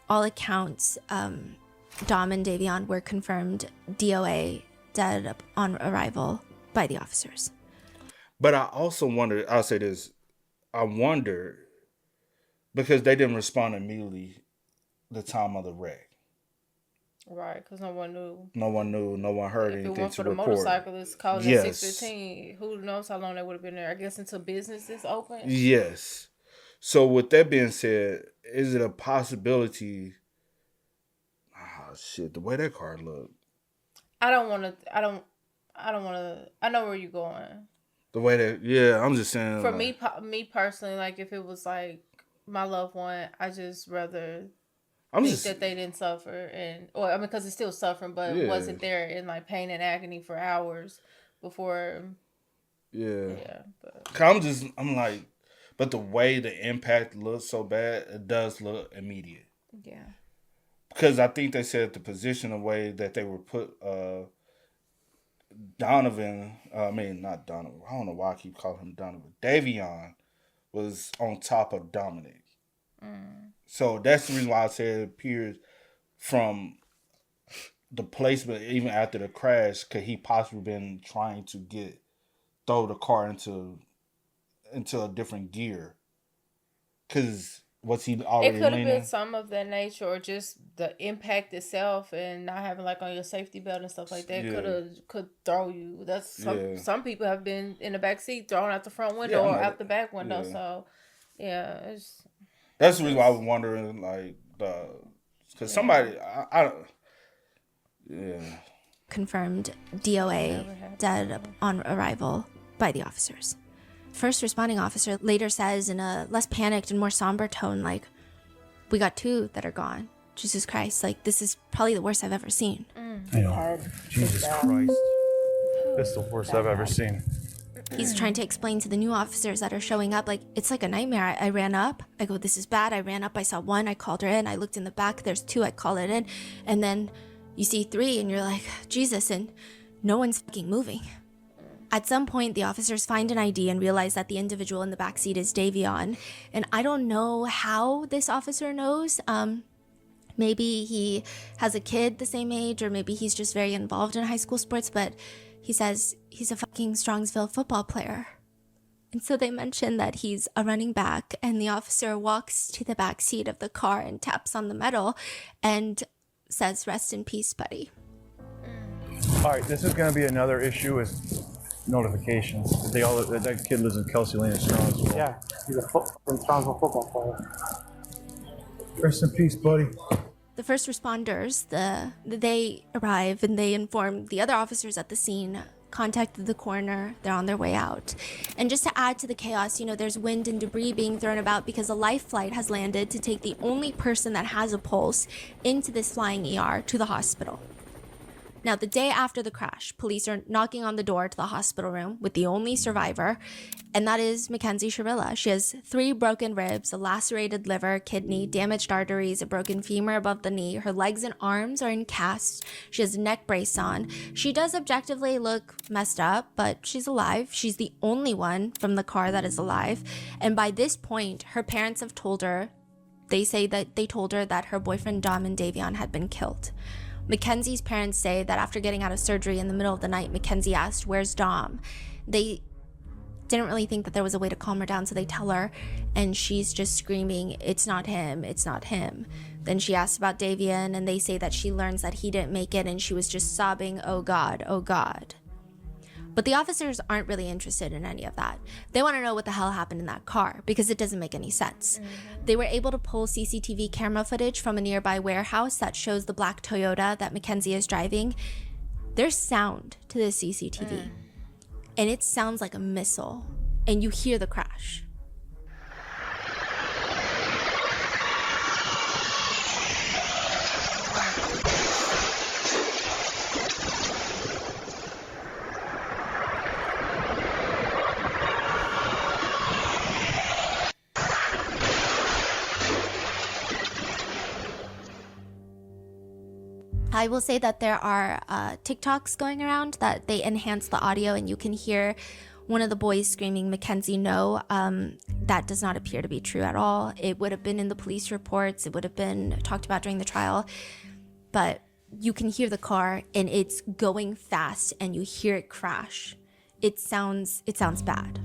all accounts, Dom and Davion were confirmed DOA, dead on arrival, by the officers. But I also wonder, I'll say this, I wonder, because they didn't respond immediately the time of the wreck. Right, because no one knew. No one heard if anything it went to for report. the motorcyclists calling at Yes. 6:15, who knows how long they would have been there? I guess until business is open. Yes. So with that being said, is it a possibility? Oh shit, the way that car looked. I don't want to. I know where you're going. The way that, yeah, I'm just saying. For like, me personally, like if it was like my loved one, I just rather that they didn't suffer, or I mean, because it's still suffering, but wasn't there in like pain and agony for hours before. Yeah. But I'm like, but the way the impact looks so bad, it does look immediate. Yeah. Because I think they said the position, the way that they were put, Donovan, not Donovan. I don't know why I keep calling him Donovan. Davion was on top of Dominic. So that's the reason why I said it appears from the placement, even after the crash, could he possibly been trying to throw the car into a different gear? Because was he already it could have leaning? been some of that nature, or just the impact itself, and not having like on your safety belt and stuff like that could throw you. That's some people have been in the back seat thrown out the front window or out the back window. So that's the reason why I was wondering, like, because somebody I confirmed DOA dead on arrival by the officers. First responding officer later says in a less panicked and more somber tone, like, we got 2 that are gone. Jesus Christ, like, this is probably the worst I've ever seen. I know. Jesus Christ. This is the worst I've ever seen. He's trying to explain to the new officers that are showing up, like, it's like a nightmare. I ran up. I go, this is bad. I ran up. I saw 1. I called her in. I looked in the back. There's 2. I call it in. And then you see 3 and you're like, Jesus, and no one's fucking moving. At some point, the officers find an ID and realize that the individual in the backseat is Davion. And I don't know how this officer knows. Maybe he has a kid the same age, or maybe he's just very involved in high school sports, but he says he's a fucking Strongsville football player. And so they mention that he's a running back, and the officer walks to the backseat of the car and taps on the metal and says, rest in peace, buddy. All right, this is going to be another issue is notifications. That kid lives in Kelsey Lane in Strongsville. Yeah, he's a Strongsville football player. Rest in peace, buddy. The first responders, they arrive and they inform the other officers at the scene, contacted the coroner, they're on their way out. And just to add to the chaos, there's wind and debris being thrown about because a life flight has landed to take the only person that has a pulse into this flying ER to the hospital. Now, the day after the crash, police are knocking on the door to the hospital room with the only survivor, and that is Mackenzie Shirilla. She has 3 broken ribs, a lacerated liver, kidney, damaged arteries, a broken femur above the knee. Her legs and arms are in casts. She has a neck brace on. She does objectively look messed up, but she's alive. She's the only one from the car that is alive. And by this point, her parents have told her, they say that they told her that her boyfriend Dom and Davion had been killed. Mackenzie's parents say that after getting out of surgery in the middle of the night, Mackenzie asked, where's Dom? They didn't really think that there was a way to calm her down, so they tell her, and she's just screaming, it's not him, it's not him. Then she asks about Davion, and they say that she learns that he didn't make it, and she was just sobbing, oh God, oh God. But the officers aren't really interested in any of that. They want to know what the hell happened in that car, because it doesn't make any sense. They were able to pull CCTV camera footage from a nearby warehouse that shows the black Toyota that Mackenzie is driving. There's sound to the CCTV, and it sounds like a missile, and you hear the crash. I will say that there are TikToks going around that they enhance the audio, and you can hear one of the boys screaming, Mackenzie, no. That does not appear to be true at all. It would have been in the police reports. It would have been talked about during the trial. But you can hear the car, and it's going fast, and you hear it crash. It sounds bad.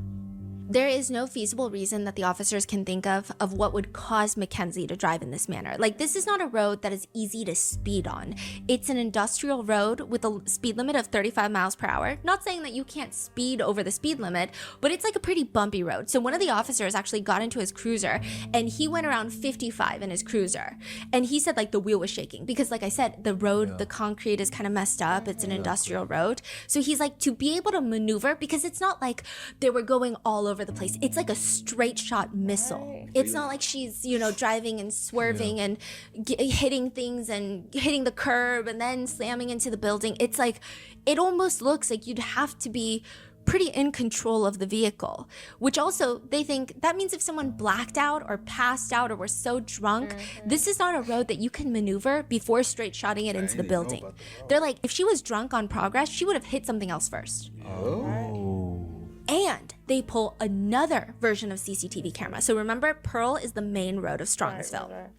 There is no feasible reason that the officers can think of what would cause Mackenzie to drive in this manner. Like, this is not a road that is easy to speed on. It's an industrial road with a speed limit of 35 miles per hour. Not saying that you can't speed over the speed limit, but it's like a pretty bumpy road. So one of the officers actually got into his cruiser and he went around 55 in his cruiser. And he said like the wheel was shaking because, like I said, the road, the concrete is kind of messed up. It's an industrial road. So he's like, to be able to maneuver, because it's not like they were going all over the place. It's like a straight shot missile. It's not like she's, driving and swerving and hitting things and hitting the curb and then slamming into the building. It's like, it almost looks like you'd have to be pretty in control of the vehicle, which also they think that means if someone blacked out or passed out or were so drunk, this is not a road that you can maneuver before straight shotting it into the building. They're like, if she was drunk on Progress, she would have hit something else first. And they pull another version of CCTV camera. So remember, Pearl is the main road of Strongsville.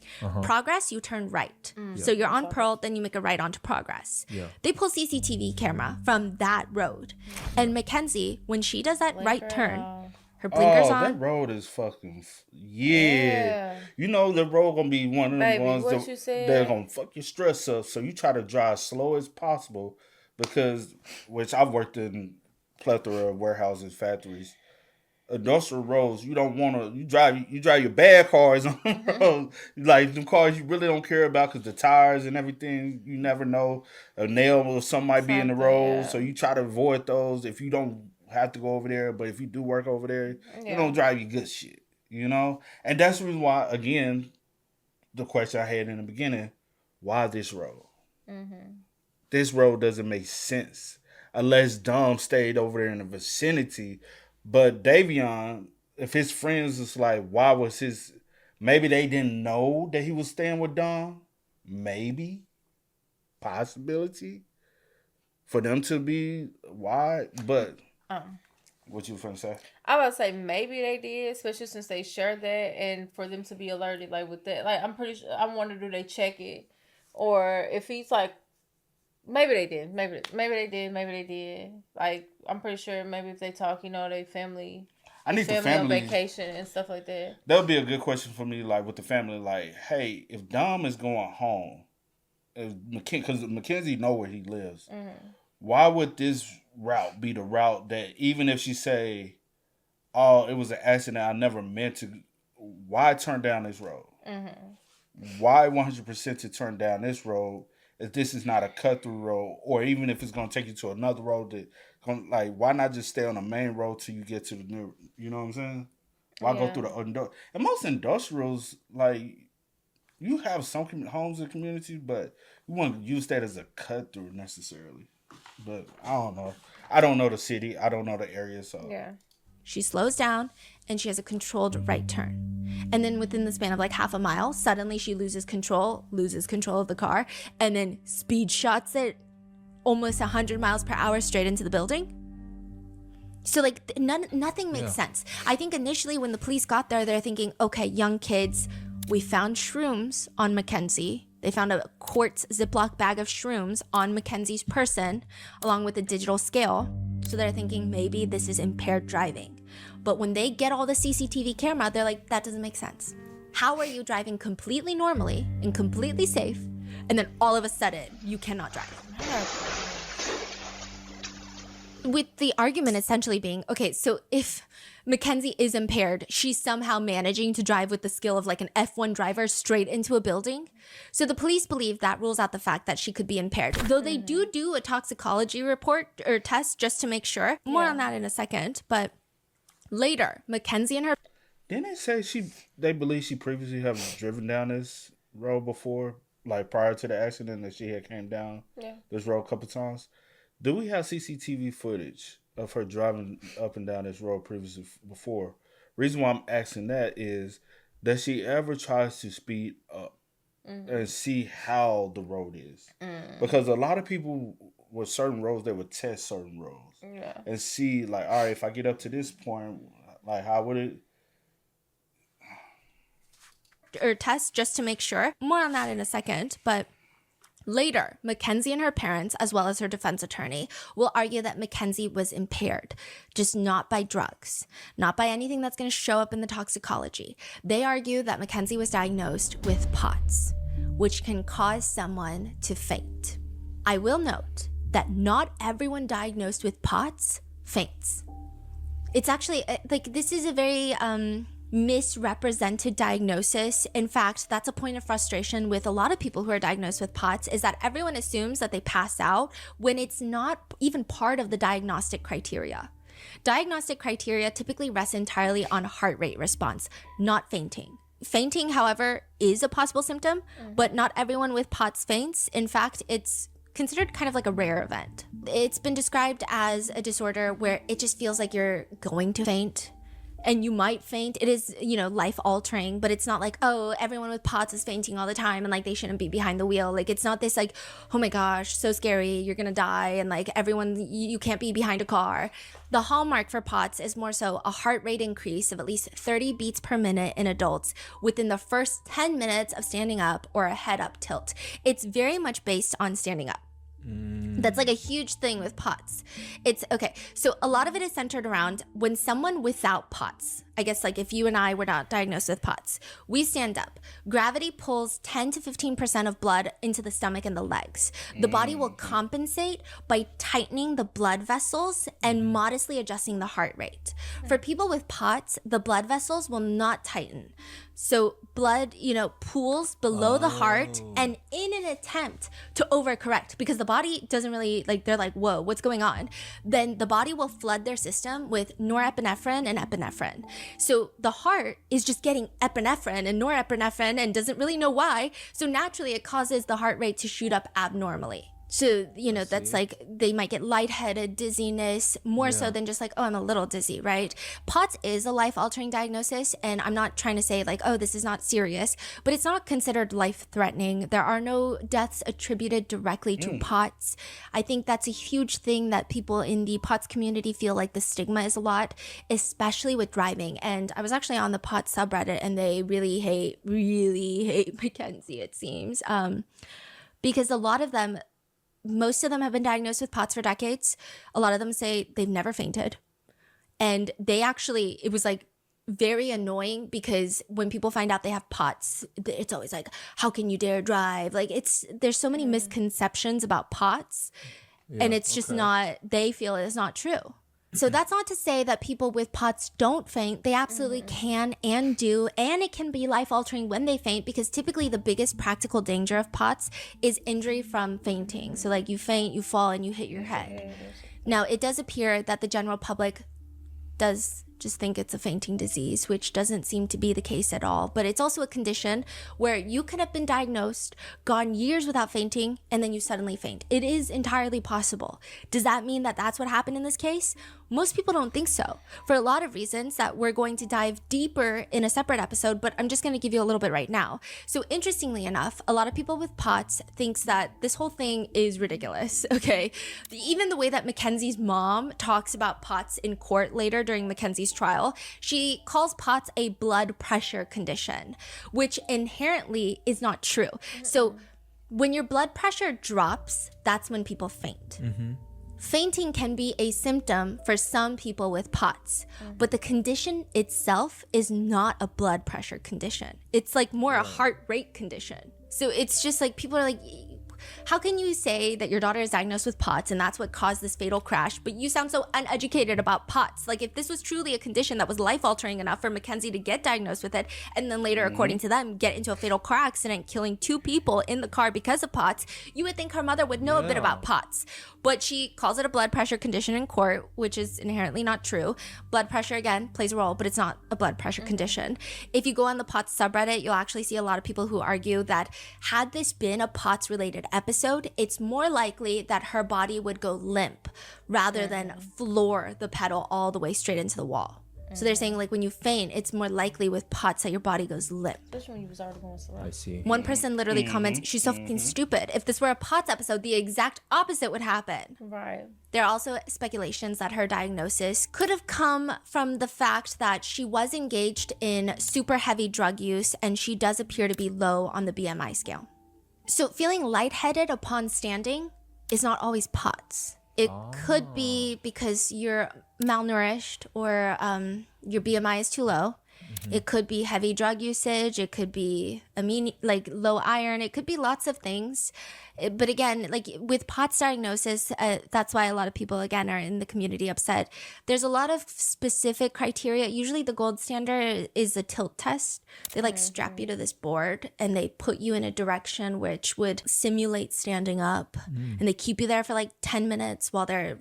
Progress, you turn right. So you're on Pearl, then you make a right onto Progress. They pull CCTV camera from that road. And Mackenzie, when she does that right turn, her blinkers on. That road is fucking... Yeah. You know the road gonna be one of the ones they're gonna fuck your stress up. So you try to drive slow as possible because, which I've worked in plethora of warehouses, factories, industrial roads. You don't want to. You drive your bad cars on the road, like the cars you really don't care about because the tires and everything. You never know, a nail or something might be in the road, so you try to avoid those if you don't have to go over there. But if you do work over there, you don't drive your good shit, And that's the reason why, again, the question I had in the beginning: why this road? This road doesn't make sense. Unless Dom stayed over there in the vicinity. But Davion, if his friends was like, why was his... Maybe they didn't know that he was staying with Dom. Maybe. Possibility. For them to be... Why? But... What you finna say? I would say maybe they did, especially since they shared that. And for them to be alerted, like, with that. Like, I'm pretty sure... I wonder, do they check it? Or if he's like... Maybe they did. Maybe they did. Like, I'm pretty sure maybe if they talk, they family. I need family the family on vacation and stuff like that. That would be a good question for me, like with the family. Like, hey, if Dom is going home, because Mackenzie know where he lives, why would this route be the route that even if she say, "Oh, it was an accident, I never meant to," why turn down this road? Why 100% to turn down this road? If this is not a cut-through road, or even if it's going to take you to another road, why not just stay on the main road till you get to the new, you know what I'm saying? Why go through the, and most industrials, you have some homes and communities, but you wouldn't use that as a cut-through necessarily. But I don't know. I don't know the city. I don't know the area, so. Yeah. She slows down and she has a controlled right turn. And then within the span of like half a mile, suddenly she loses control of the car, and then speed shots it almost 100 miles per hour straight into the building. So nothing makes sense. I think initially when the police got there, they're thinking, okay, young kids, we found shrooms on Mackenzie. They found a quartz Ziploc bag of shrooms on Mackenzie's person, along with a digital scale. So they're thinking maybe this is impaired driving. But when they get all the CCTV camera, they're like, that doesn't make sense. How are you driving completely normally and completely safe, and then all of a sudden you cannot drive? With the argument essentially being, okay, so if Mackenzie is impaired, she's somehow managing to drive with the skill of like an F1 driver straight into a building. So the police believe that rules out the fact that she could be impaired. Though they do a toxicology report or test just to make sure. More on that in a second. But later, Mackenzie and her... Didn't they say they believe she previously have driven down this road before? Like prior to the accident that she had came down this road a couple times? Do we have CCTV footage of her driving up and down this road previously before? Reason why I'm asking that is, does she ever tries to speed up and see how the road is? Because a lot of people with certain roads, they would test certain roads and see like, all right, if I get up to this point, like how would it? Or test just to make sure. More on that in a second, but Later, Mackenzie and her parents, as well as her defense attorney, will argue that Mackenzie was impaired, just not by drugs, not by anything that's going to show up in the toxicology. They argue that Mackenzie was diagnosed with POTS, which can cause someone to faint. I will note that not everyone diagnosed with POTS faints. It's actually, like, this is a very misrepresented diagnosis. In fact, that's a point of frustration with a lot of people who are diagnosed with POTS, is that everyone assumes that they pass out when it's not even part of the diagnostic criteria. Diagnostic criteria typically rest entirely on heart rate response, not fainting. Fainting, however, is a possible symptom, but not everyone with POTS faints. In fact, it's considered kind of like a rare event. It's been described as a disorder where it just feels like you're going to faint. And you might faint. It is, life altering, but it's not like, oh, everyone with POTS is fainting all the time and like they shouldn't be behind the wheel. Like, it's not this like, oh my gosh, so scary, you're gonna die, and like everyone, you can't be behind a car. The hallmark for POTS is more so a heart rate increase of at least 30 beats per minute in adults within the first 10 minutes of standing up or a head up tilt. It's very much based on standing up. That's like a huge thing with POTS. It's okay. So a lot of it is centered around when someone without POTS, I guess like if you and I were not diagnosed with POTS, we stand up. Gravity pulls 10 to 15% of blood into the stomach and the legs. The body will compensate by tightening the blood vessels and modestly adjusting the heart rate. For people with POTS, the blood vessels will not tighten. So blood, pools below the heart, and in an attempt to overcorrect, because the body doesn't really, they're like, whoa, what's going on? Then the body will flood their system with norepinephrine and epinephrine. So the heart is just getting epinephrine and norepinephrine and doesn't really know why. So naturally it causes the heart rate to shoot up abnormally. So, that's like, they might get lightheaded, dizziness, more so than just like, oh, I'm a little dizzy, right? POTS is a life-altering diagnosis, and I'm not trying to say like, oh, this is not serious, but it's not considered life-threatening. There are no deaths attributed directly to POTS. I think that's a huge thing that people in the POTS community feel like the stigma is a lot, especially with driving. And I was actually on the POTS subreddit, and they really hate Mackenzie, it seems, because a lot of them, most of them have been diagnosed with POTS for decades. A lot of them say they've never fainted. And it was like very annoying, because when people find out they have POTS, it's always like, how can you dare drive? Like, there's so many misconceptions about POTS, and it's just they feel it's not true. So that's not to say that people with POTS don't faint. They absolutely can and do, and it can be life-altering when they faint, because typically the biggest practical danger of POTS is injury from fainting. So like you faint, you fall, and you hit your head. Now, it does appear that the general public does just think it's a fainting disease, which doesn't seem to be the case at all. But it's also a condition where you could have been diagnosed, gone years without fainting, and then you suddenly faint. It is entirely possible. Does that mean that that's what happened in this case? Most people don't think so, for a lot of reasons that we're going to dive deeper in a separate episode, but I'm just going to give you a little bit right now. So interestingly enough, a lot of people with POTS thinks that this whole thing is ridiculous, okay? Even the way that Mackenzie's mom talks about POTS in court later during Mackenzie's trial, she calls POTS a blood pressure condition, which inherently is not true. So when your blood pressure drops, that's when people faint. Fainting can be a symptom for some people with POTS, but the condition itself is not a blood pressure condition. It's like more a heart rate condition. So it's just like, people are like, how can you say that your daughter is diagnosed with POTS and that's what caused this fatal crash, but you sound so uneducated about POTS? Like, if this was truly a condition that was life-altering enough for Mackenzie to get diagnosed with it, and then later, according to them, get into a fatal car accident, killing 2 people in the car because of POTS, you would think her mother would know a bit about POTS. But she calls it a blood pressure condition in court, which is inherently not true. Blood pressure, again, plays a role, but it's not a blood pressure condition. If you go on the POTS subreddit, you'll actually see a lot of people who argue that had this been a POTS-related episode, it's more likely that her body would go limp rather than floor the pedal all the way straight into the wall. So they're saying, like, when you faint, it's more likely with POTS that your body goes limp. Especially when you was already going slow. I see. One person literally comments, she's so fucking stupid. If this were a POTS episode, the exact opposite would happen. Right. There are also speculations that her diagnosis could have come from the fact that she was engaged in super heavy drug use, and she does appear to be low on the BMI scale. So feeling lightheaded upon standing is not always POTS. It could be because you're malnourished or your BMI is too low. It could be heavy drug usage. It could be low iron. It could be lots of things. But again, like with POTS diagnosis, that's why a lot of people, again, are in the community upset. There's a lot of specific criteria. Usually the gold standard is a tilt test. They like strap you to this board and they put you in a direction which would simulate standing up. And they keep you there for like 10 minutes while they're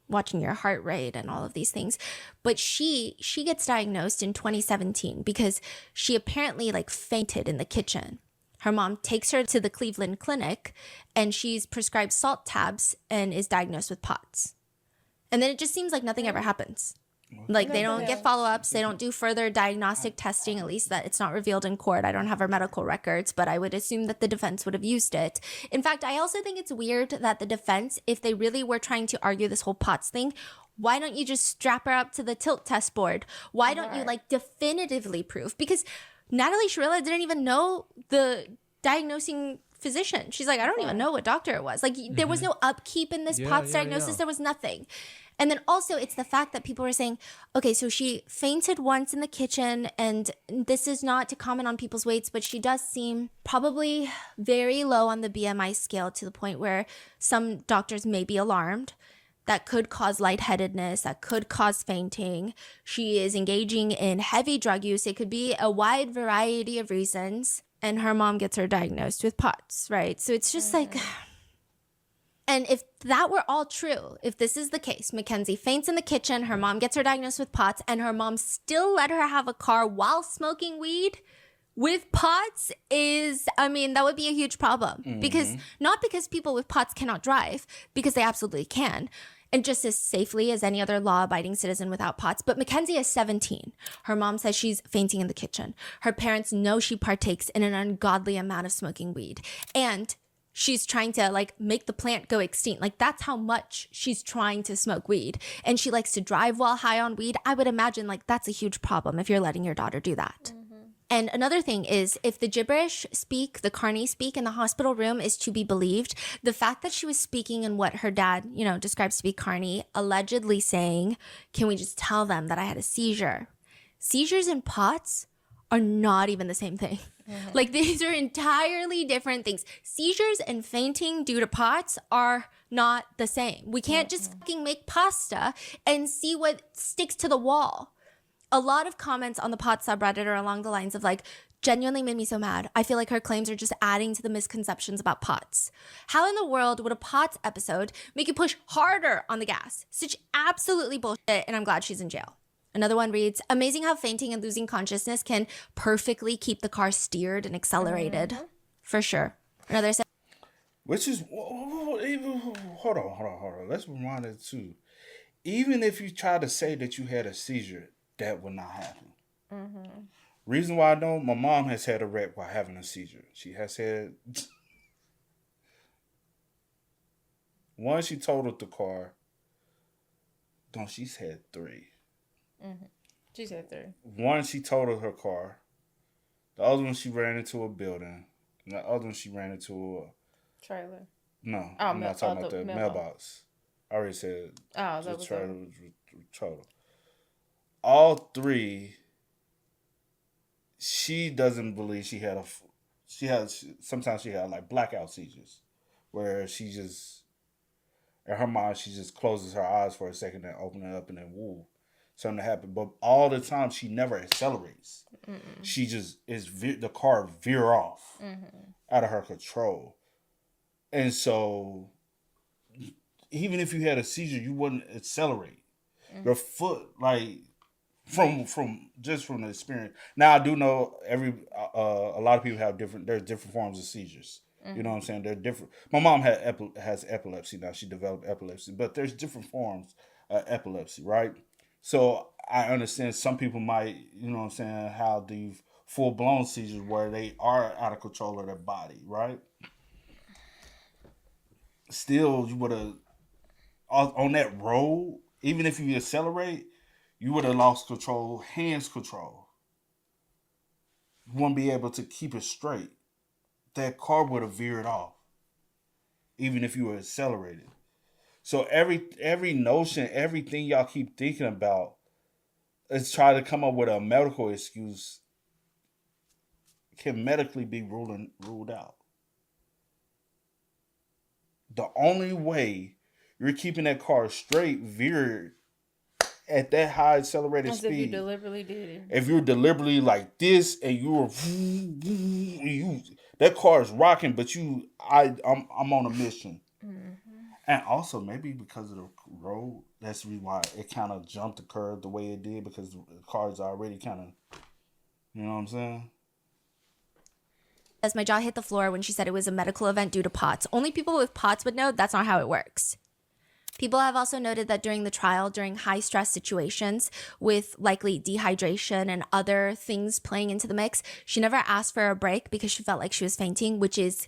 watching your heart rate and all of these things. But she gets diagnosed in 2017 because she apparently like fainted in the kitchen. Her mom takes her to the Cleveland Clinic and she's prescribed salt tabs and is diagnosed with POTS. And then it just seems like nothing ever happens. Like they don't get follow-ups. They don't do further diagnostic testing, at least that it's not revealed in court. I don't have her medical records, but I would assume that the defense would have used it. In fact, I also think it's weird that the defense, if they really were trying to argue this whole POTS thing, why don't you just strap her up to the tilt test board? Why don't you like definitively prove? Because Natalie Shirilla didn't even know the diagnosing physician. She's like, I don't even know what doctor it was. Like there was no upkeep in this POTS diagnosis. There was nothing. And then also it's the fact that people were saying, okay, so she fainted once in the kitchen, and this is not to comment on people's weights, but she does seem probably very low on the BMI scale to the point where some doctors may be alarmed. That could cause lightheadedness, that could cause fainting. She is engaging in heavy drug use. It could be a wide variety of reasons. And her mom gets her diagnosed with POTS, right? So it's just like... And if that were all true, if this is the case, Mackenzie faints in the kitchen, her mom gets her diagnosed with POTS, and her mom still let her have a car while smoking weed with POTS that would be a huge problem. Because not because people with POTS cannot drive, because they absolutely can, and just as safely as any other law-abiding citizen without POTS. But Mackenzie is 17. Her mom says she's fainting in the kitchen. Her parents know she partakes in an ungodly amount of smoking weed. And she's trying to like make the plant go extinct. Like that's how much she's trying to smoke weed. And she likes to drive while high on weed. I would imagine like that's a huge problem if you're letting your daughter do that. And another thing is if the gibberish speak, the carny speak in the hospital room is to be believed, the fact that she was speaking in what her dad, describes to be carny, allegedly saying, can we just tell them that I had a seizure? Seizures and POTS are not even the same thing. Like these are entirely different things. Seizures and fainting due to POTS are not the same. We can't just fucking make pasta and see what sticks to the wall. A lot of comments on the POTS subreddit are along the lines of like, genuinely made me so mad. I feel like her claims are just adding to the misconceptions about POTS. How in the world would a POTS episode make you push harder on the gas? Such absolutely bullshit, and I'm glad she's in jail. Another one reads, amazing how fainting and losing consciousness can perfectly keep the car steered and accelerated. For sure. Another said, which is, hold on. Let's rewind it too. Even if you try to say that you had a seizure, that would not happen. Reason why I know, my mom has had a wreck while having a seizure. She has had one, she totaled the car. No, she's had 3. She said 3. One, she totaled her car. The other one, she ran into a building. And the other one, she ran into a trailer. No, I'm not talking about the mailbox. I already said the trailer was total. All 3, she doesn't believe she had sometimes she had like blackout seizures where she just, in her mind, she just closes her eyes for a second and opens it up and then woo, something happened. But all the time, she never accelerates. She just the car veer off out of her control. And so even if you had a seizure, you wouldn't accelerate. Your foot, like, from the experience. Now I do know a lot of people have there's different forms of seizures. You know what I'm saying? They're different. My mom has epilepsy now. She developed epilepsy, but there's different forms of epilepsy, right? So I understand some people might, have these full-blown seizures where they are out of control of their body, right? Still, you would have, on that road, even if you accelerate, you would have lost control, hands control. You won't be able to keep it straight that car would have veered off, even if you were accelerated. So every notion, everything y'all keep thinking about is try to come up with a medical excuse can medically be ruled out. The only way you're keeping that car straight veered at that high accelerated As speed. if you deliberately did it. If you're deliberately like this and you were that car is rocking, but I'm on a mission. And also maybe because of the road, that's the reason why it kind of jumped the curve the way it did, because the car's already kind of, you know what I'm saying? As my jaw hit the floor when she said it was a medical event due to POTS. Only people with POTS would know that's not how it works. People have also noted that during the trial, during high stress situations with likely dehydration and other things playing into the mix, she never asked for a break because she felt like she was fainting, which is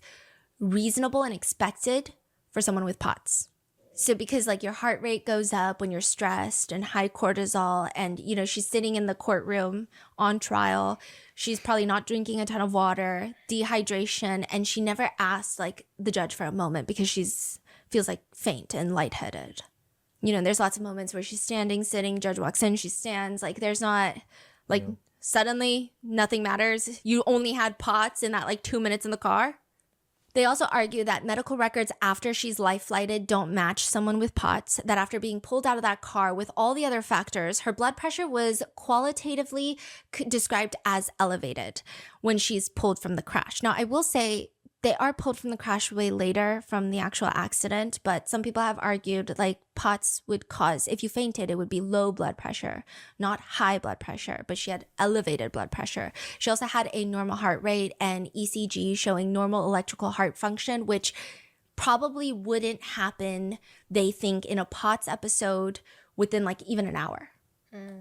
reasonable and expected for someone with POTS. So because like your heart rate goes up when you're stressed and high cortisol, and you know, she's sitting in the courtroom on trial, she's probably not drinking a ton of water, dehydration, and she never asked like the judge for a moment because feels like faint and lightheaded. You know, there's lots of moments where she's standing, sitting, judge walks in, she stands. Like there's not like suddenly nothing matters. You only had POTS in that like 2 minutes in the car. They also argue that medical records after she's life flighted don't match someone with POTS, that after being pulled out of that car with all the other factors, her blood pressure was qualitatively described as elevated when she's pulled from the crash. Now, I will say they are pulled from the crash way later from the actual accident, but some people have argued like POTS would cause, if you fainted, it would be low blood pressure, not high blood pressure, but she had elevated blood pressure. She also had a normal heart rate and ECG showing normal electrical heart function, which probably wouldn't happen, they think, in a POTS episode within like even an hour.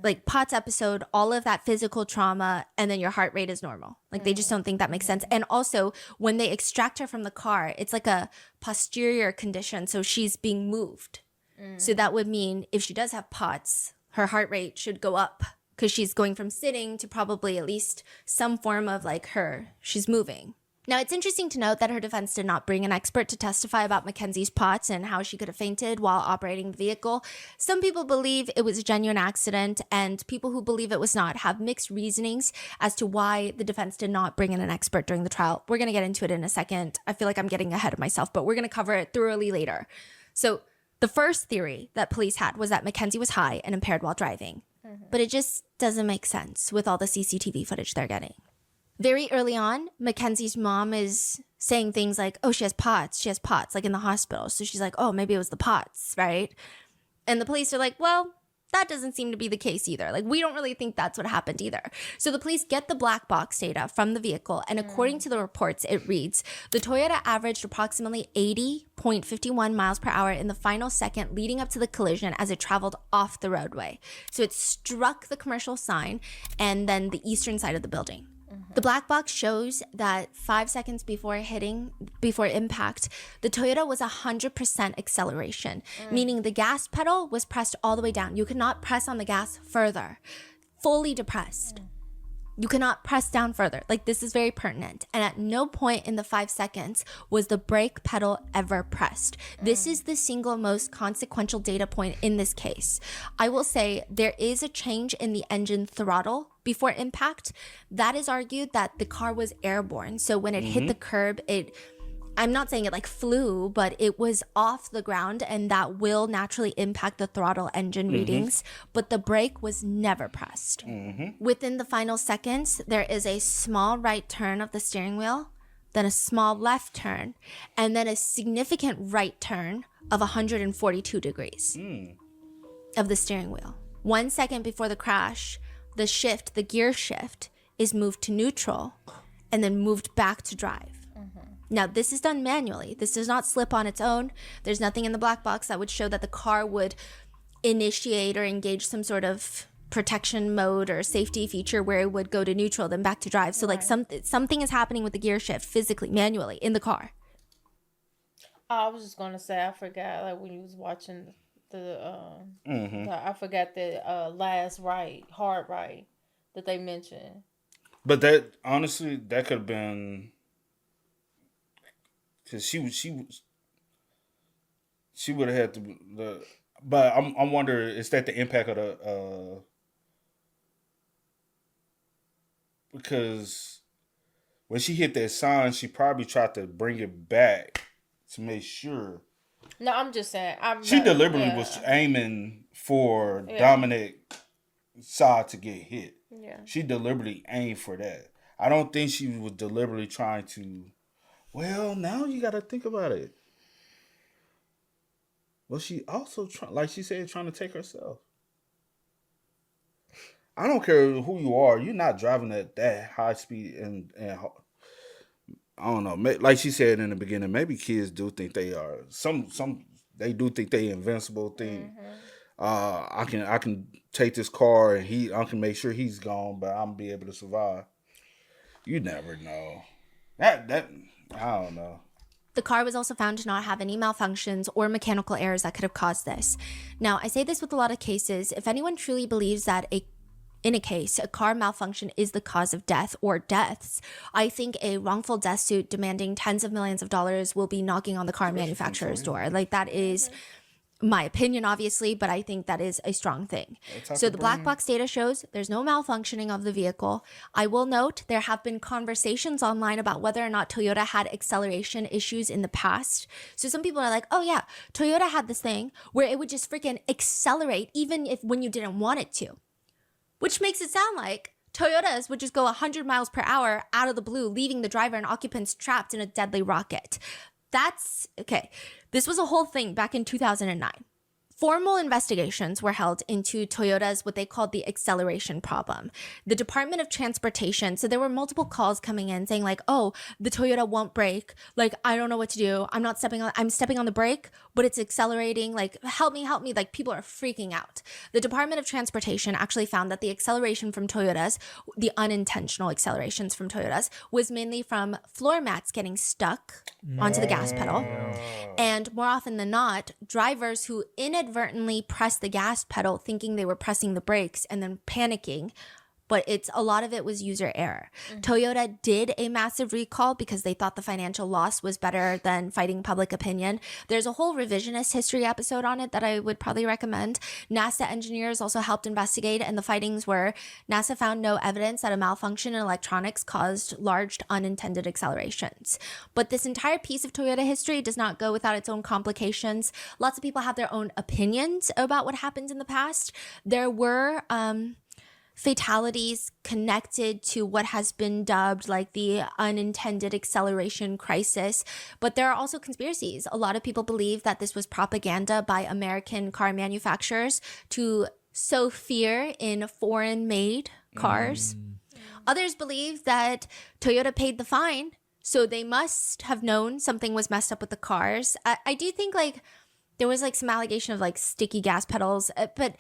Like POTS episode, all of that physical trauma, and then your heart rate is normal. Like they just don't think that makes sense. And also when they extract her from the car, it's like a posterior condition. So she's being moved. So that would mean if she does have POTS, her heart rate should go up because she's going from sitting to probably at least some form of like she's moving. Now, it's interesting to note that her defense did not bring an expert to testify about Mackenzie's POTS and how she could have fainted while operating the vehicle. Some people believe it was a genuine accident, and people who believe it was not have mixed reasonings as to why the defense did not bring in an expert during the trial. We're going to get into it in a second. I feel like I'm getting ahead of myself, but we're going to cover it thoroughly later. So the first theory that police had was that Mackenzie was high and impaired while driving. But it just doesn't make sense with all the CCTV footage they're getting. Very early on, Mackenzie's mom is saying things like, oh, she has POTS, like in the hospital. So she's like, oh, maybe it was the POTS, right? And the police are like, well, that doesn't seem to be the case either. Like, we don't really think that's what happened either. So the police get the black box data from the vehicle, and according to the reports, it reads, the Toyota averaged approximately 80.51 miles per hour in the final second leading up to the collision as it traveled off the roadway. So it struck the commercial sign and then the eastern side of the building. The black box shows that 5 seconds before impact, the Toyota was 100% acceleration, meaning the gas pedal was pressed all the way down. You could not press on the gas further, fully depressed. You cannot press down further. Like, this is very pertinent. And at no point in the 5 seconds was the brake pedal ever pressed. This is the single most consequential data point in this case. I will say there is a change in the engine throttle before impact. That is argued that the car was airborne. So when it hit the curb, I'm not saying it like flew, but it was off the ground, and that will naturally impact the throttle engine readings. But the brake was never pressed. Within the final seconds, there is a small right turn of the steering wheel, then a small left turn, and then a significant right turn of 142 degrees of the steering wheel. 1 second before the crash, the gear shift is moved to neutral and then moved back to drive. Now, this is done manually. This does not slip on its own. There's nothing in the black box that would show that the car would initiate or engage some sort of protection mode or safety feature where it would go to neutral, then back to drive. So like something is happening with the gear shift physically, manually in the car. I was just going to say, I forgot, like when you was watching I forgot the last hard right that they mentioned. But that, honestly, that could have been because she would have had the. But I'm wondering, is that the impact of the because when she hit that sign, she probably tried to bring it back to make sure. No, I'm just saying. She deliberately was aiming for Dominic side to get hit. Yeah. She deliberately aimed for that. I don't think she was deliberately trying to. Well, now you got to think about it. Well, she also like she said, trying to take herself. I don't care who you are. You're not driving at that high speed and I don't know. Like she said in the beginning, maybe kids do think they are some they do think they invincible. Think I can take this car and I can make sure he's gone, but I'm gonna be able to survive. You never know. That I don't know. The car was also found to not have any malfunctions or mechanical errors that could have caused this. Now, I say this with a lot of cases. If anyone truly believes that in a case, a car malfunction is the cause of death or deaths, I think a wrongful death suit demanding tens of millions of dollars will be knocking on the car manufacturer's door. Like, that is my opinion, obviously, but I think that is a strong thing. So the black box data shows there's no malfunctioning of the vehicle. I will note there have been conversations online about whether or not Toyota had acceleration issues in the past. So some people are like, oh yeah, Toyota had this thing where it would just freaking accelerate even if when you didn't want it to. Which makes it sound like Toyotas would just go 100 miles per hour out of the blue, leaving the driver and occupants trapped in a deadly rocket. That's okay. This was a whole thing back in 2009. Formal investigations were held into Toyota's what they called the acceleration problem. The Department of Transportation, so there were multiple calls coming in saying like, oh, the Toyota won't brake. Like, I don't know what to do. I'm stepping on the brake, but it's accelerating. Like, help me. Like, people are freaking out. The Department of Transportation actually found that the acceleration from Toyotas, the unintentional accelerations from Toyotas, was mainly from floor mats getting stuck onto the gas pedal. And more often than not, drivers who inadvertently pressed the gas pedal thinking they were pressing the brakes and then panicking, but a lot of it was user error. Toyota did a massive recall because they thought the financial loss was better than fighting public opinion. There's a whole revisionist history episode on it that I would probably recommend. NASA engineers also helped investigate, and the findings were NASA found no evidence that a malfunction in electronics caused large unintended accelerations. But this entire piece of Toyota history does not go without its own complications. Lots of people have their own opinions about what happened in the past. There were fatalities connected to what has been dubbed like the unintended acceleration crisis. But there are also conspiracies. A lot of people believe that this was propaganda by American car manufacturers to sow fear in foreign-made cars. Others believe that Toyota paid the fine, so they must have known something was messed up with the cars. I do think like there was like some allegation of like sticky gas pedals, but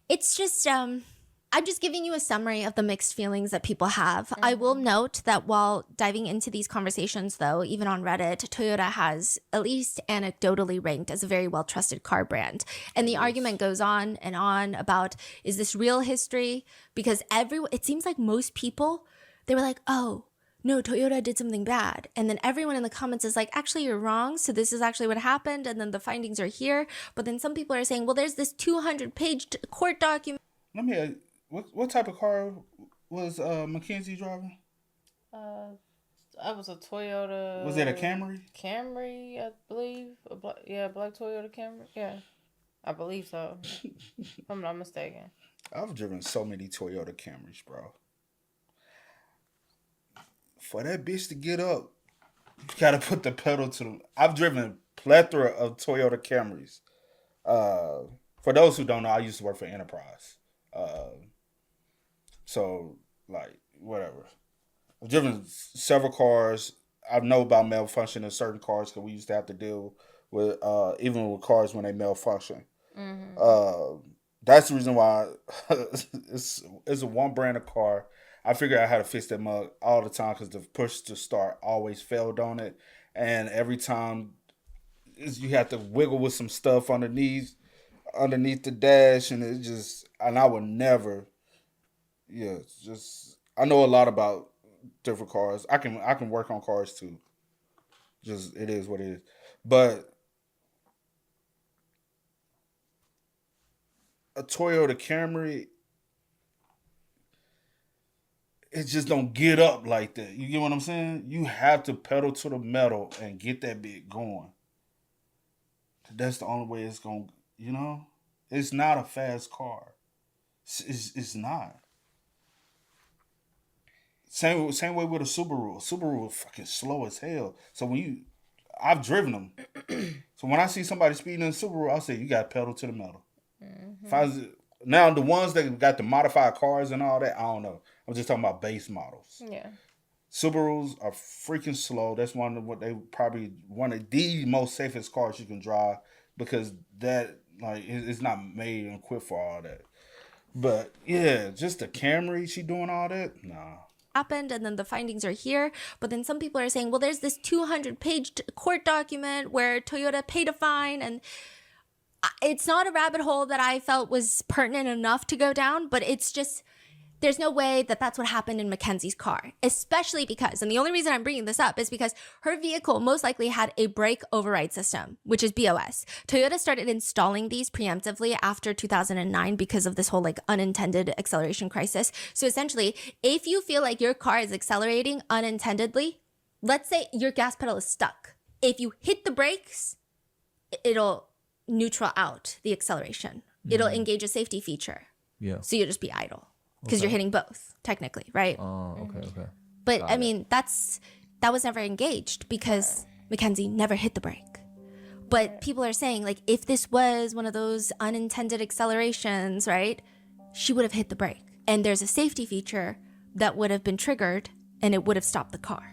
it's just I'm just giving you a summary of the mixed feelings that people have. I will note that while diving into these conversations, though, even on Reddit, Toyota has at least anecdotally ranked as a very well-trusted car brand. And the argument goes on and on about, is this real history? Because it seems like most people, they were like, oh, no, Toyota did something bad. And then everyone in the comments is like, actually, you're wrong. So this is actually what happened. And then the findings are here. But then some people are saying, well, there's this 200-page court document. Let me what type of car was Mackenzie driving? I was a Toyota. Was it a Camry? Camry, I believe. Black Toyota Camry. Yeah, I believe so. If I'm not mistaken. I've driven so many Toyota Camrys, bro. For that bitch to get up, you gotta put the pedal to the... I've driven plethora of Toyota Camrys. For those who don't know, I used to work for Enterprise. So, like, whatever. I've driven several cars. I know about malfunction in certain cars because we used to have to deal with, even with cars when they malfunction. That's the reason why it's a one brand of car. I figured out how to fix that mug all the time because the push to start always failed on it. And every time you have to wiggle with some stuff underneath the dash, and I would never... Yeah, I know a lot about different cars. I can work on cars too. Just it is what it is. But a Toyota Camry, it just don't get up like that. You get what I'm saying? You have to pedal to the metal and get that bit going. That's the only way it's going to, you know? It's not a fast car. It's not. Same way with a Subaru. A Subaru is fucking slow as hell. So I've driven them. So when I see somebody speeding in a Subaru, I'll say, you got to pedal to the metal. Now, the ones that got the modified cars and all that, I don't know. I'm just talking about base models. Yeah. Subarus are freaking slow. That's one of the most safest cars you can drive because that it's not made and equipped for all that. But yeah, just the Camry, she doing all that? Nah. Happened, and then the findings are here. But then some people are saying, well, there's this 200-page court document where Toyota paid a fine, and it's not a rabbit hole that I felt was pertinent enough to go down, but it's just, there's no way that that's what happened in Mackenzie's car, especially because, and the only reason I'm bringing this up is because her vehicle most likely had a brake override system, which is BOS. Toyota started installing these preemptively after 2009 because of this whole unintended acceleration crisis. So essentially, if you feel like your car is accelerating unintendedly, let's say your gas pedal is stuck. If you hit the brakes, it'll neutral out the acceleration. It'll engage a safety feature. Yeah. So you'll just be idle. Because you're hitting both, technically, right? Oh, okay. But I mean, that was never engaged because Mackenzie never hit the brake. But people are saying, if this was one of those unintended accelerations, right, she would have hit the brake. And there's a safety feature that would have been triggered and it would have stopped the car.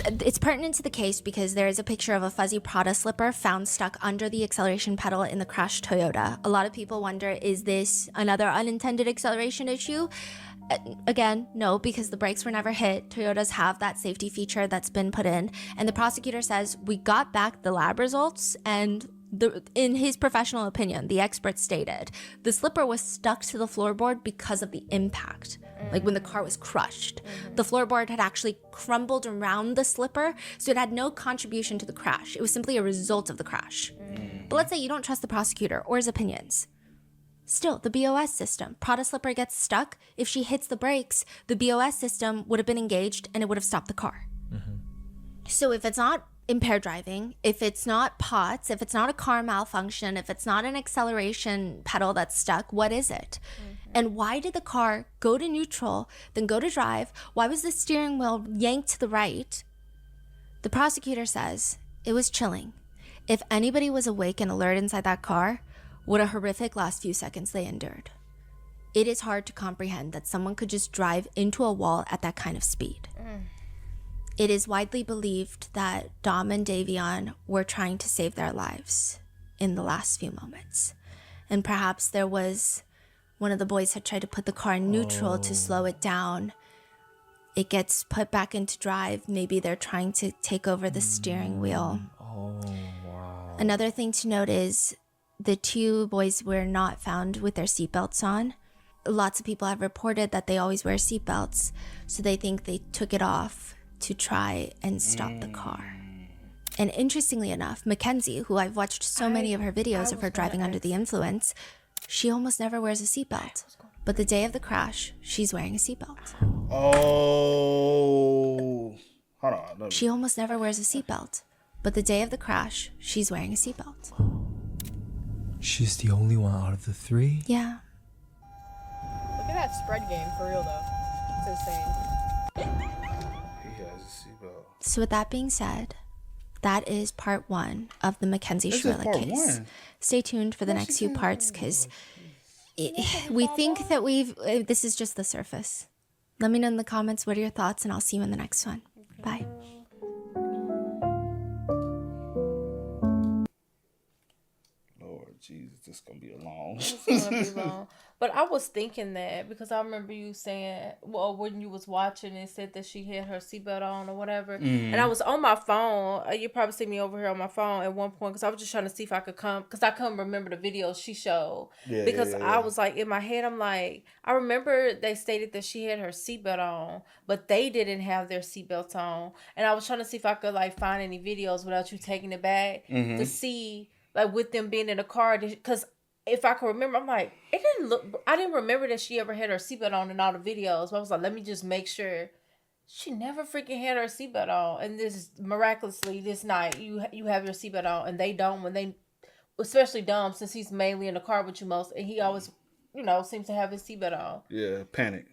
It's pertinent to the case because there is a picture of a fuzzy Prada slipper found stuck under the acceleration pedal in the crashed Toyota. A lot of people wonder, is this another unintended acceleration issue? Again, no, because the brakes were never hit. Toyotas have that safety feature that's been put in. And the prosecutor says, we got back the lab results and in his professional opinion, the expert stated, the slipper was stuck to the floorboard because of the impact. When the car was crushed. The floorboard had actually crumbled around the slipper, so it had no contribution to the crash. It was simply a result of the crash. But let's say you don't trust the prosecutor or his opinions. Still, the BOS system. Prada slipper gets stuck. If she hits the brakes, the BOS system would have been engaged and it would have stopped the car. So if it's not impaired driving, if it's not POTS, if it's not a car malfunction, if it's not an acceleration pedal that's stuck, what is it? And why did the car go to neutral, then go to drive? Why was the steering wheel yanked to the right? The prosecutor says it was chilling. If anybody was awake and alert inside that car, what a horrific last few seconds they endured. It is hard to comprehend that someone could just drive into a wall at that kind of speed. It is widely believed that Dom and Davion were trying to save their lives in the last few moments. And perhaps there was one of the boys had tried to put the car in neutral to slow it down. It gets put back into drive. Maybe they're trying to take over the steering wheel. Oh, wow. Another thing to note is the two boys were not found with their seatbelts on. Lots of people have reported that they always wear seatbelts, so they think they took it off to try and stop the car. And interestingly enough, Mackenzie, who I've watched so many of her videos of her driving under the influence, she almost never wears a seatbelt. But the day of the crash, she's wearing a seatbelt. Oh. Hold on. She almost never wears a seatbelt. But the day of the crash, she's wearing a seatbelt. She's the only one out of the three? Yeah. Look at that spread game, for real though. It's insane. He has a seatbelt. So with that being said, that is part 1 of the Mackenzie Shirilla case. Stay tuned for the next few parts because we think that this is just the surface. Let me know in the comments what are your thoughts and I'll see you in the next one. Bye. Lord Jesus. just gonna be a long. It's gonna be long. But I was thinking that because I remember you saying, well, when you was watching and said that she had her seatbelt on or whatever, and I was on my phone. You probably see me over here on my phone at one point because I was just trying to see if I could come because I couldn't remember the video she showed. Because I was like in my head, I'm like, I remember they stated that she had her seatbelt on, but they didn't have their seatbelts on, and I was trying to see if I could like find any videos without you taking it back to see like with them being in the car because. If I can remember, I'm like, it didn't look. I didn't remember that she ever had her seatbelt on in all the videos. But I was like, let me just make sure. She never freaking had her seatbelt on, and this miraculously this night you have your seatbelt on, and they don't. When they, especially Dom, since he's mainly in the car with you most, and he always, seems to have his seatbelt on. Yeah, panic.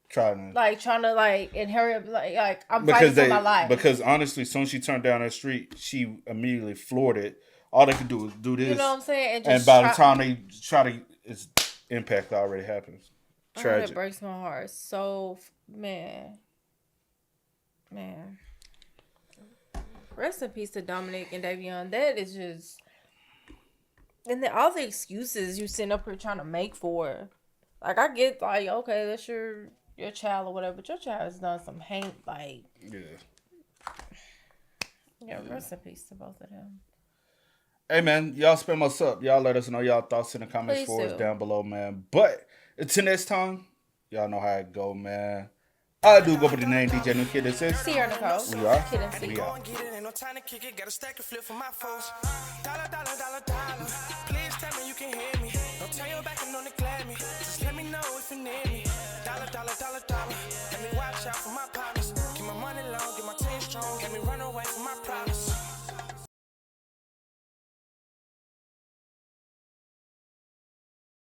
Trying to and hurry up, like I'm fighting for my life. Because honestly, as soon as she turned down that street, she immediately floored it. All they could do was do this. You know what I'm saying? And by the time they try to, its impact already happens. Tragic. That breaks my heart. So, man. Rest in peace to Dominic and Davion. That is just... And then all the excuses you sitting up here trying to make for her. Like, I get, like, okay, that's your child or whatever. But your child has done some hate, like... Yeah, rest in peace to both of them. Hey, man, y'all spam us up. Y'all let us know y'all thoughts in the comments for us down below, man. But until next time, y'all know how it go, man. I do go by the name DJ New Kid. This is Sierra Nicole. We are. Kid and C. We are. Ain't no time to kick it. Got a stack of flip for my foes. Dollar. Please tell me you can hear me.